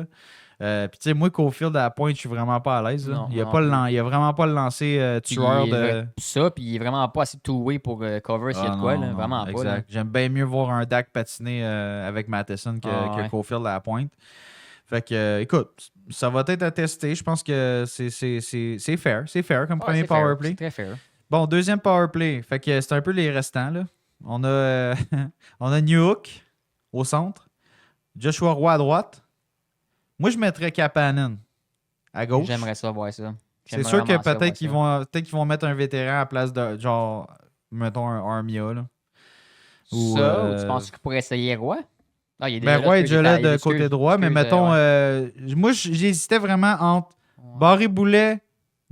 Puis moi, Caulfield à la pointe, je suis vraiment pas à l'aise. Il n'y a vraiment pas le lancer tueur de. Ça, puis il est vraiment pas assez two-way pour cover s'il y a de quoi. Vraiment pas. Exact. J'aime bien mieux voir un Dak patiner avec Matheson que Caulfield à la pointe. Fait que, écoute, ça va être à tester. Je pense que c'est fair. C'est fair comme premier powerplay. C'est très fair. Bon, deuxième powerplay. Fait que c'est un peu les restants, là. On a, on a New Hook au centre. Joshua Roy à droite. Moi, je mettrais Kapanen à gauche. J'aimerais ça voir ça. C'est sûr que peut-être qu'ils vont mettre un vétéran à la place de, genre, mettons un Armia, là. Ou, tu penses qu'il pourrait essayer Roy? Ah, il est déjà là de côté droit, mais mettons, moi, j'hésitais vraiment entre Barry Boulet,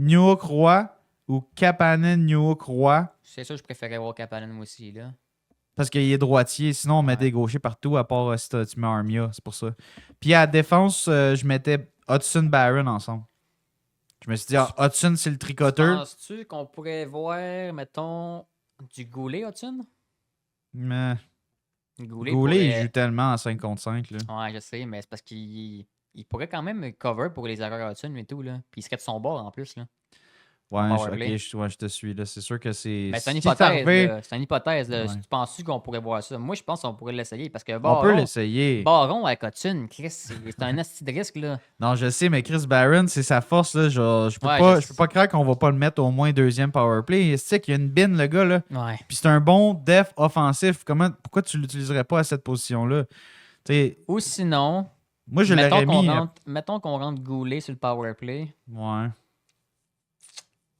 New Hook Roy ou Kapanen, New Hook Roy. C'est sûr, je préférais voir Kapanen moi aussi, là. Parce qu'il est droitier. Sinon, on mettait gaucher partout, à part si tu mets Armia. C'est pour ça. Puis à la défense, je mettais Hudson Barron ensemble. Je me suis dit, Hudson, c'est le tricoteur. Penses-tu qu'on pourrait voir, mettons, du Goulet, Hudson? Mais... Goulet, il joue tellement en 5 contre 5. Là. Ouais, je sais, mais c'est parce qu'il pourrait quand même cover pour les erreurs Hudson et tout. Là. Puis il serait de son bord en plus. Là. Ouais, je te suis. Là. C'est sûr que c'est. Ben, c'est une hypothèse. C'est une hypothèse. Ouais. Tu penses qu'on pourrait voir ça? Moi, je pense qu'on pourrait l'essayer. Parce que Baron, on peut l'essayer. Baron avec Hudson, Chris, c'est un asti de risque. Là. Non, je sais, mais Chris Barron, c'est sa force. Là. Je peux pas croire qu'on va pas le mettre au moins deuxième powerplay. C'est qu'il y a une bine, le gars. Là. Ouais. Puis c'est un bon def offensif. Pourquoi tu l'utiliserais pas à cette position-là? Ou sinon, moi, je l'aurais mis. Mettons qu'on rentre Goulet sur le powerplay. Ouais.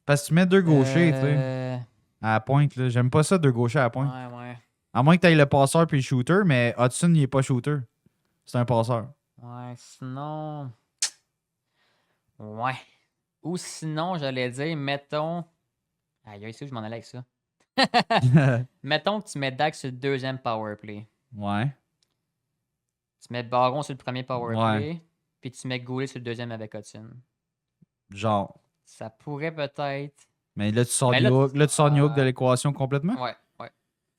Parce que tu mets deux gauchers, tu sais. À la pointe, là. J'aime pas ça, deux gauchers à la pointe. Ouais. À moins que tu ailles le passeur puis le shooter, mais Hudson, il est pas shooter. C'est un passeur. Ouais, sinon. Ouais. Ou sinon, j'allais dire, mettons. Ah, il y a ici où je m'en allais avec ça. Mettons que tu mets Dak sur le deuxième powerplay. Ouais. Tu mets Baron sur le premier powerplay. Puis tu mets Goulet sur le deuxième avec Hudson. Genre. Ça pourrait peut-être. Mais là, tu sors New Hook de l'équation complètement? Ouais.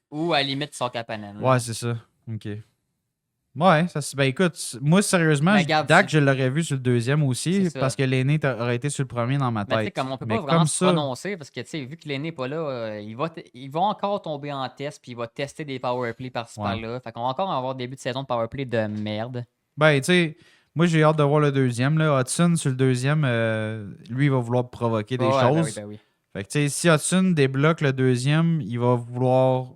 Ou à la limite, tu sors Kapanen. Ouais, c'est ça. OK. Ouais, ben écoute, moi, sérieusement, Dak, je l'aurais vu sur le deuxième aussi, parce que l'aîné aurait été sur le premier dans ma tête. Mais comme on peut pas vraiment se prononcer, parce que vu que l'aîné n'est pas là, il va encore tomber en test, puis il va tester des powerplays par-ci par-là. Fait qu'on va encore avoir des débuts de saison de powerplay de merde. Ben, tu sais... Moi, j'ai hâte de voir le deuxième. Là. Hudson, sur le deuxième, lui, il va vouloir provoquer des choses. Ben oui. Fait que, tu sais, si Hudson débloque le deuxième, il va vouloir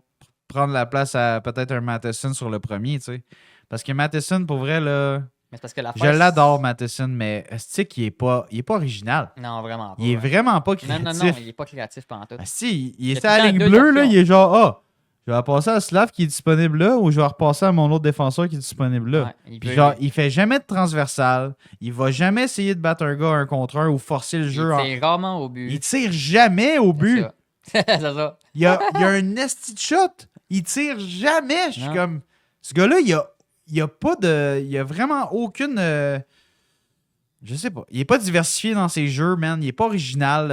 prendre la place à peut-être un Matheson sur le premier, tu sais. Parce que Matheson, pour vrai, là... Mais parce que je l'adore, Matheson, mais est-ce qu'il est pas original? Non, vraiment pas. Il est vraiment pas créatif. Non, il est pas créatif pendant tout. Si, il est à la ligne bleue, là, il est genre, je vais repasser à Slav qui est disponible là ou je vais repasser à mon autre défenseur qui est disponible là. Ouais, puis genre, il fait jamais de transversal. Il va jamais essayer de battre un gars un contre un ou forcer le jeu. Il tire rarement au but. Il tire jamais au but. C'est ça. Il y a un nasty shot. Il tire jamais. Je suis comme... Ce gars-là, il y a pas de... Il y a vraiment aucune... Je sais pas. Il est pas diversifié dans ses jeux, man. Il est pas original.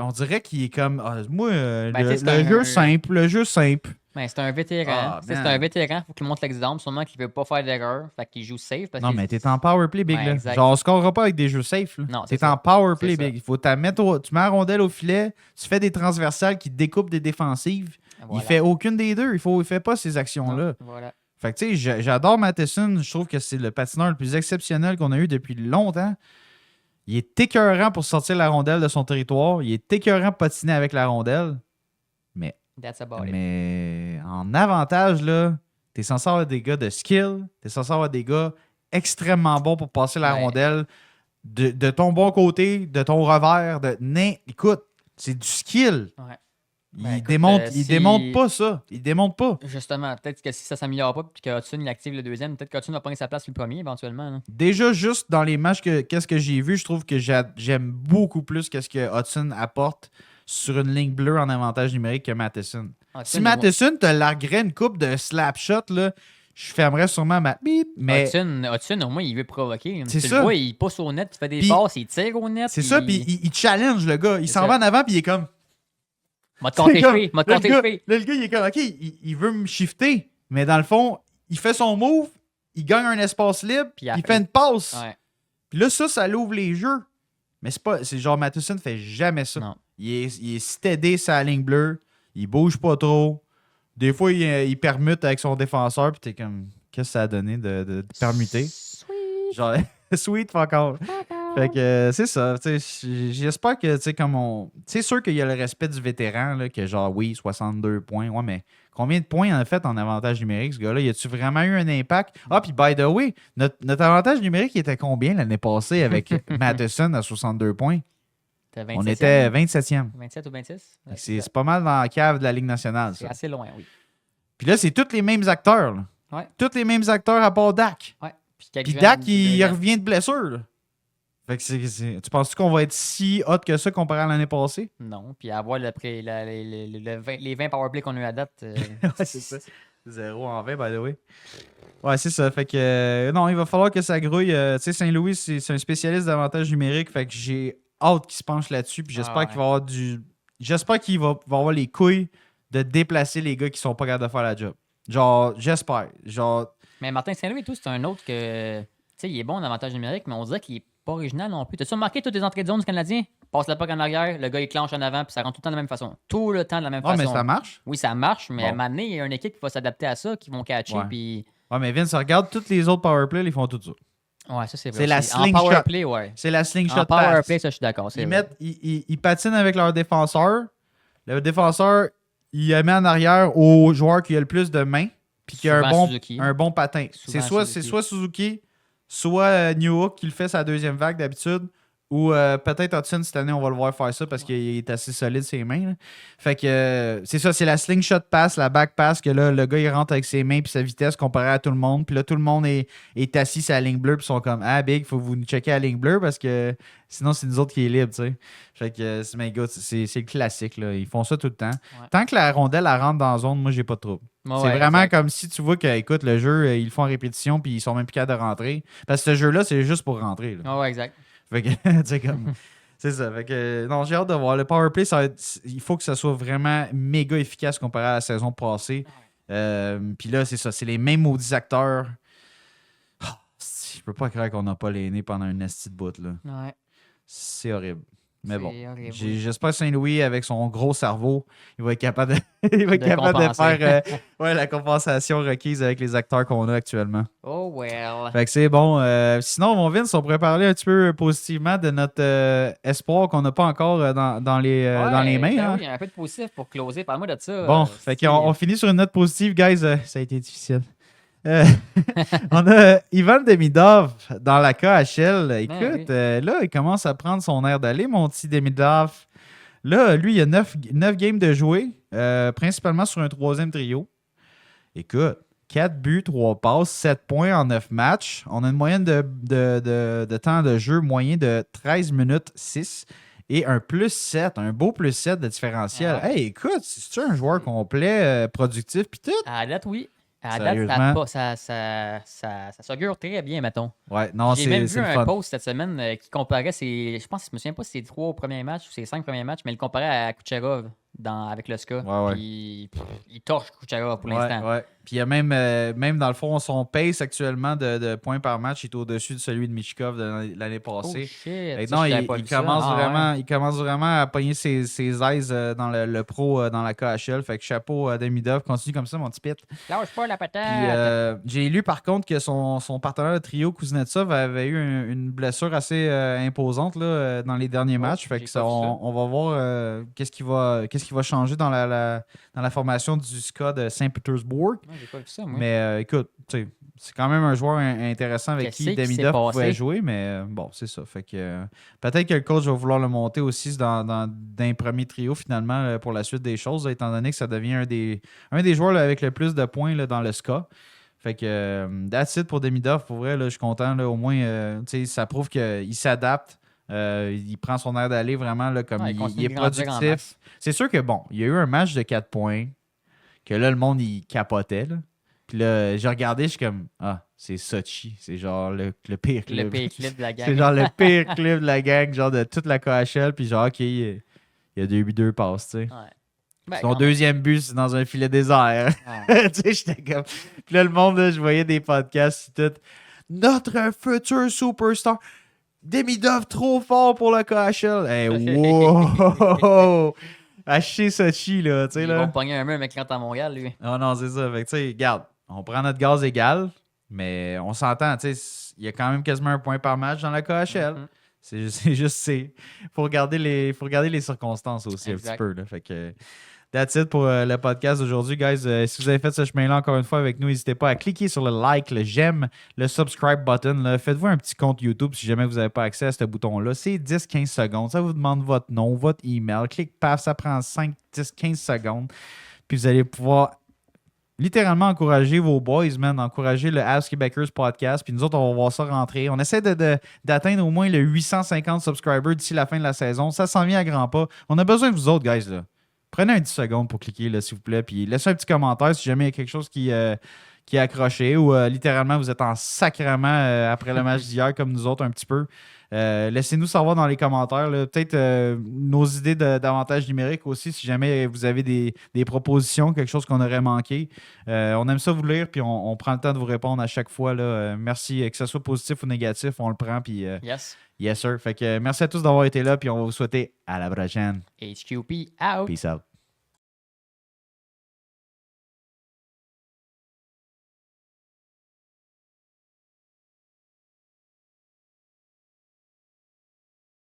On dirait qu'il est comme... moi, le jeu simple. Ben, c'est un vétéran. Ah, C'est man. un vétéran, faut qu'il montre l'exemple. Sûrement qu'il ne veut pas faire d'erreur. Fait qu'il joue safe. Parce Non, que mais t'es en power play, Big. Ouais, Là. exact. Genre, on scorera pas avec des jeux safe. Là. Non, c'est T'es en ça. power C'est play, ça. Big. Il faut tu mets la rondelle au filet, tu fais des transversales qui découpent des défensives. Voilà. Il fait aucune des deux. Il fait pas ces actions-là. Non, voilà. Fait que, tu sais, j'adore Matheson. Je trouve que c'est le patineur le plus exceptionnel qu'on a eu depuis longtemps. Il est écœurant pour sortir la rondelle de son territoire. Il est écœurant pour patiner avec la rondelle. That's about it. Mais en avantage, là, t'es censé avoir des gars de skill. T'es censé avoir des gars extrêmement bons pour passer la Ouais. rondelle de ton bon côté, de ton revers. Écoute, c'est du skill. Ouais. Il Ben, écoute, démontre, si- il démontre pas ça. Il démontre pas. Justement, peut-être que si ça s'améliore pas puis que Hudson il active le deuxième, peut-être que Hudson va prendre sa place sur le premier éventuellement. Là. Déjà, juste dans les matchs, qu'est-ce que j'ai vu, je trouve que j'aime beaucoup plus qu'est-ce que Hudson apporte sur une ligne bleue en avantage numérique que Matheson. Si Matheson te larguerait une coupe de slap shot, là, je fermerais sûrement ma bip, mais Hudson, au moins, il veut provoquer. C'est Tu ça. le vois, il pousse au net, il fait des Puis- passes, il tire au net. c'est ça, puis il challenge le gars. Il C'est s'en ça. va en avant, puis il est comme... M'a te compter C'est comme- le m'a te là, compter le le gars, fait. là, le gars, il est comme, OK, il veut me shifter, mais dans le fond, il fait son move, il gagne un espace libre, Puis il après- fait une passe. Ouais, Puis là, ça l'ouvre les jeux. Mais c'est genre, Matheson fait jamais ça. non. Il est steady sa ligne bleue, il bouge pas trop. Des fois, il permute avec son défenseur, puis t'es comme, qu'est-ce que ça a donné de permuter? Sweet. Genre, sweet fuck all. Fait que c'est ça. tu sais, J'espère que, tu sais, comme on. C'est sûr qu'il y a le respect du vétéran, là, que genre, oui, 62 points. Ouais, mais combien de points il en a fait en avantage numérique, ce gars-là? Y a-tu vraiment eu un impact? Ah, puis by the way, notre avantage numérique il était combien l'année passée avec Matheson à 62 points? T'as On 27e? était 27e. 27 ou 26? Ouais, C'est pas mal dans la cave de la Ligue nationale, c'est ça. assez loin, oui. Puis là, c'est tous les mêmes acteurs. Là. Ouais. Tous les mêmes acteurs à part Dak. Ouais. Puis Puis Dak, il revient de blessure. là. Fait que tu penses qu'on va être si hot que ça comparé à l'année passée? Non, puis avoir les 20 powerplays qu'on a eu à date. Ouais, c'est ça. 0 en 20, by the way. Ouais, c'est ça. Fait que non, il va falloir que ça grouille. Tu sais, Saint-Louis, c'est un spécialiste d'avantage numérique. Fait que j'ai hâte qu'il se penche là-dessus. Puis j'espère ouais. qu'il va avoir J'espère qu'il va avoir les couilles de déplacer les gars qui sont pas capables de faire la job. Genre, j'espère. Genre, Mais Martin Saint-Louis et tout, c'est un autre que. Tu sais, il est bon en avantage numérique, mais on dirait qu'il est pas original non plus. T'as-tu remarqué toutes les entrées de zone du Canadien? Passe la puck en arrière, le gars il clenche en avant, puis ça rentre tout le temps de la même façon. Tout le temps de la même ouais, façon. mais ça marche. Oui, ça marche, mais à un Bon. moment donné, il y a une équipe qui va s'adapter à ça, qui vont catcher, Ouais. puis. Ouais, mais Vince, regarde tous les autres powerplay, ils font tout ça. Ouais, ça c'est vrai. C'est la aussi. En slingshot. powerplay, ouais. C'est la slingshot En pass. powerplay, ça je suis d'accord. c'est vrai. Ils patinent avec leur défenseur. Le défenseur, il met en arrière au joueur qui a le plus de mains puis qui a Souvent Suzuki. un bon patin. C'est Souvent soit Suzuki, soit New Hook qui le fait sa deuxième vague d'habitude. Ou peut-être Hudson cette année, on va le voir faire ça parce qu'il est assez solide ses mains. Là. Fait que c'est ça, c'est la slingshot pass, la back pass, que là, le gars il rentre avec ses mains puis sa vitesse comparé à tout le monde. Puis là, tout le monde est assis sur la ligne bleue puis ils sont comme ah big, faut que vous nous checker la ligne bleue parce que sinon c'est nous autres qui est libre, tu sais. Fait que c'est my God, c'est le classique, là. Ils font ça tout le temps. Ouais. Tant que la rondelle elle rentre dans la zone, moi j'ai pas de trouble. Ouais, C'est ouais, vraiment exact. comme si tu vois que, écoute, le jeu, ils le font en répétition puis ils sont même plus capables de rentrer. Parce que ce jeu-là, c'est juste pour rentrer. Là. Ouais, exact. Fait que, tu sais, comme. C'est ça. Fait que, non, j'ai hâte de voir. Le powerplay, il faut que ça soit vraiment méga efficace comparé à la saison passée. Puis là, c'est ça. C'est les mêmes maudits acteurs. Ah, je peux pas croire qu'on n'a pas les nez pendant une esti de bout, là. Ouais. C'est horrible. Mais bon. C'est horrible. J'espère que Saint-Louis, avec son gros cerveau, il va être capable de, il va être De capable de compenser. faire la compensation requise avec les acteurs qu'on a actuellement. Oh well. Fait que c'est bon. Sinon, mon Vince, on pourrait parler un petit peu positivement de notre espoir qu'on n'a pas encore dans les mains. Ben hein. oui, il y a un peu de positif pour closer. Parle-moi de ça. Bon, fait qu'on finit sur une note positive, guys. Ça a été difficile. On a Ivan Demidov dans la KHL. Écoute, oui. là, il commence à prendre son air d'aller, mon petit Demidov. Là, lui, il a 9 games de jouer, principalement sur un troisième trio. Écoute, 4 buts, 3 passes, 7 points en 9 matchs. On a une moyenne de temps de jeu moyen de 13 minutes 6 et un plus 7, un beau plus 7 de différentiel. Ouais. Hey, écoute, c'est-tu un joueur complet, productif, puis tout? À la date, oui. À la Sérieusement? date, ça s'augure très bien, mettons. Ouais, non, J'ai même c'est vu le un fun. post cette semaine qui comparait je pense, je me souviens pas si c'est les 3 premiers matchs ou ses 5 premiers matchs, mais il comparait à Kucherov avec le ska. Ouais. Puis il torche Kuchera pour l'instant. Ouais. Puis il y a même dans le fond, son pace actuellement de points par match est au-dessus de celui de Michkov de l'année passée. Oh shit! Non, il il commence vraiment à pogner ses eyes dans le pro dans la KHL. Fait que chapeau à Demidov, continue comme ça, mon petit pit. Lâche pas la patate! Puis j'ai lu par contre que son partenaire de trio, Kuznetsov, avait eu une blessure assez imposante là, dans les derniers matchs. Fait que on va voir qu'est-ce qui va changer dans la formation du SKA de Saint-Pétersbourg. J'ai pas vu ça, moi. Mais écoute, c'est quand même un joueur intéressant avec qui Demidov pouvait jouer, mais bon, c'est ça. Fait que peut-être que le coach va vouloir le monter aussi dans un premier trio finalement pour la suite des choses, là, étant donné que ça devient un des joueurs là, avec le plus de points là, dans le SKA. Fait que that's it pour Demidov. Pour vrai, là, je suis content. Là, au moins, ça prouve qu'il s'adapte. Il prend son air d'aller vraiment là, comme il est productif. C'est sûr que bon, il y a eu un match de 4 points que là, le monde il capotait. Là. Puis là, j'ai regardé, je suis comme c'est Sochi. C'est genre le pire club. Le pire clip de la gang. C'est genre le pire club de la gang, genre de toute la KHL. Puis genre, OK, il y a 2 passes, tu sais. Ouais. Son deuxième but, c'est dans un filet désert. Ouais. Tu sais, j'étais comme... Puis là, le monde, là, je voyais des podcasts, tout. Notre futur superstar. Demidov trop fort pour le KHL. Hey, wow! Haché Sochi, là, tu sais, là. Ils vont pogner un mur, mais quand à Montréal, lui. Non, c'est ça. Fait que, tu sais, regarde, on prend notre gaz égal, mais on s'entend, tu sais, il y a quand même quasiment un point par match dans la KHL. C'est juste, faut regarder les circonstances aussi un petit peu, là. Fait que... That's it pour le podcast d'aujourd'hui, guys. Si vous avez fait ce chemin-là encore une fois avec nous, n'hésitez pas à cliquer sur le like, le j'aime, le subscribe button. Là. Faites-vous un petit compte YouTube si jamais vous n'avez pas accès à ce bouton-là. C'est 10-15 secondes. Ça vous demande votre nom, votre email. Clique, paf, ça prend 5, 10, 15 secondes. Puis vous allez pouvoir littéralement encourager vos boys, man. Encourager le Ask Québecers podcast. Puis nous autres, on va voir ça rentrer. On essaie d'atteindre au moins le 850 subscribers d'ici la fin de la saison. Ça s'en vient à grands pas. On a besoin de vous autres, guys, là. Prenez un 10 secondes pour cliquer, là, s'il vous plaît. Puis laissez un petit commentaire si jamais il y a quelque chose qui est accroché ou littéralement vous êtes en sacrement après le match d'hier comme nous autres un petit peu. Laissez-nous savoir dans les commentaires. Là, peut-être nos idées d'avantages numériques aussi si jamais vous avez des propositions, quelque chose qu'on aurait manqué. On aime ça vous lire puis on prend le temps de vous répondre à chaque fois. Là. Merci, que ce soit positif ou négatif, on le prend. Puis, yes, sir. Fait que merci à tous d'avoir été là puis on va vous souhaiter à la prochaine. HQP out. Peace out.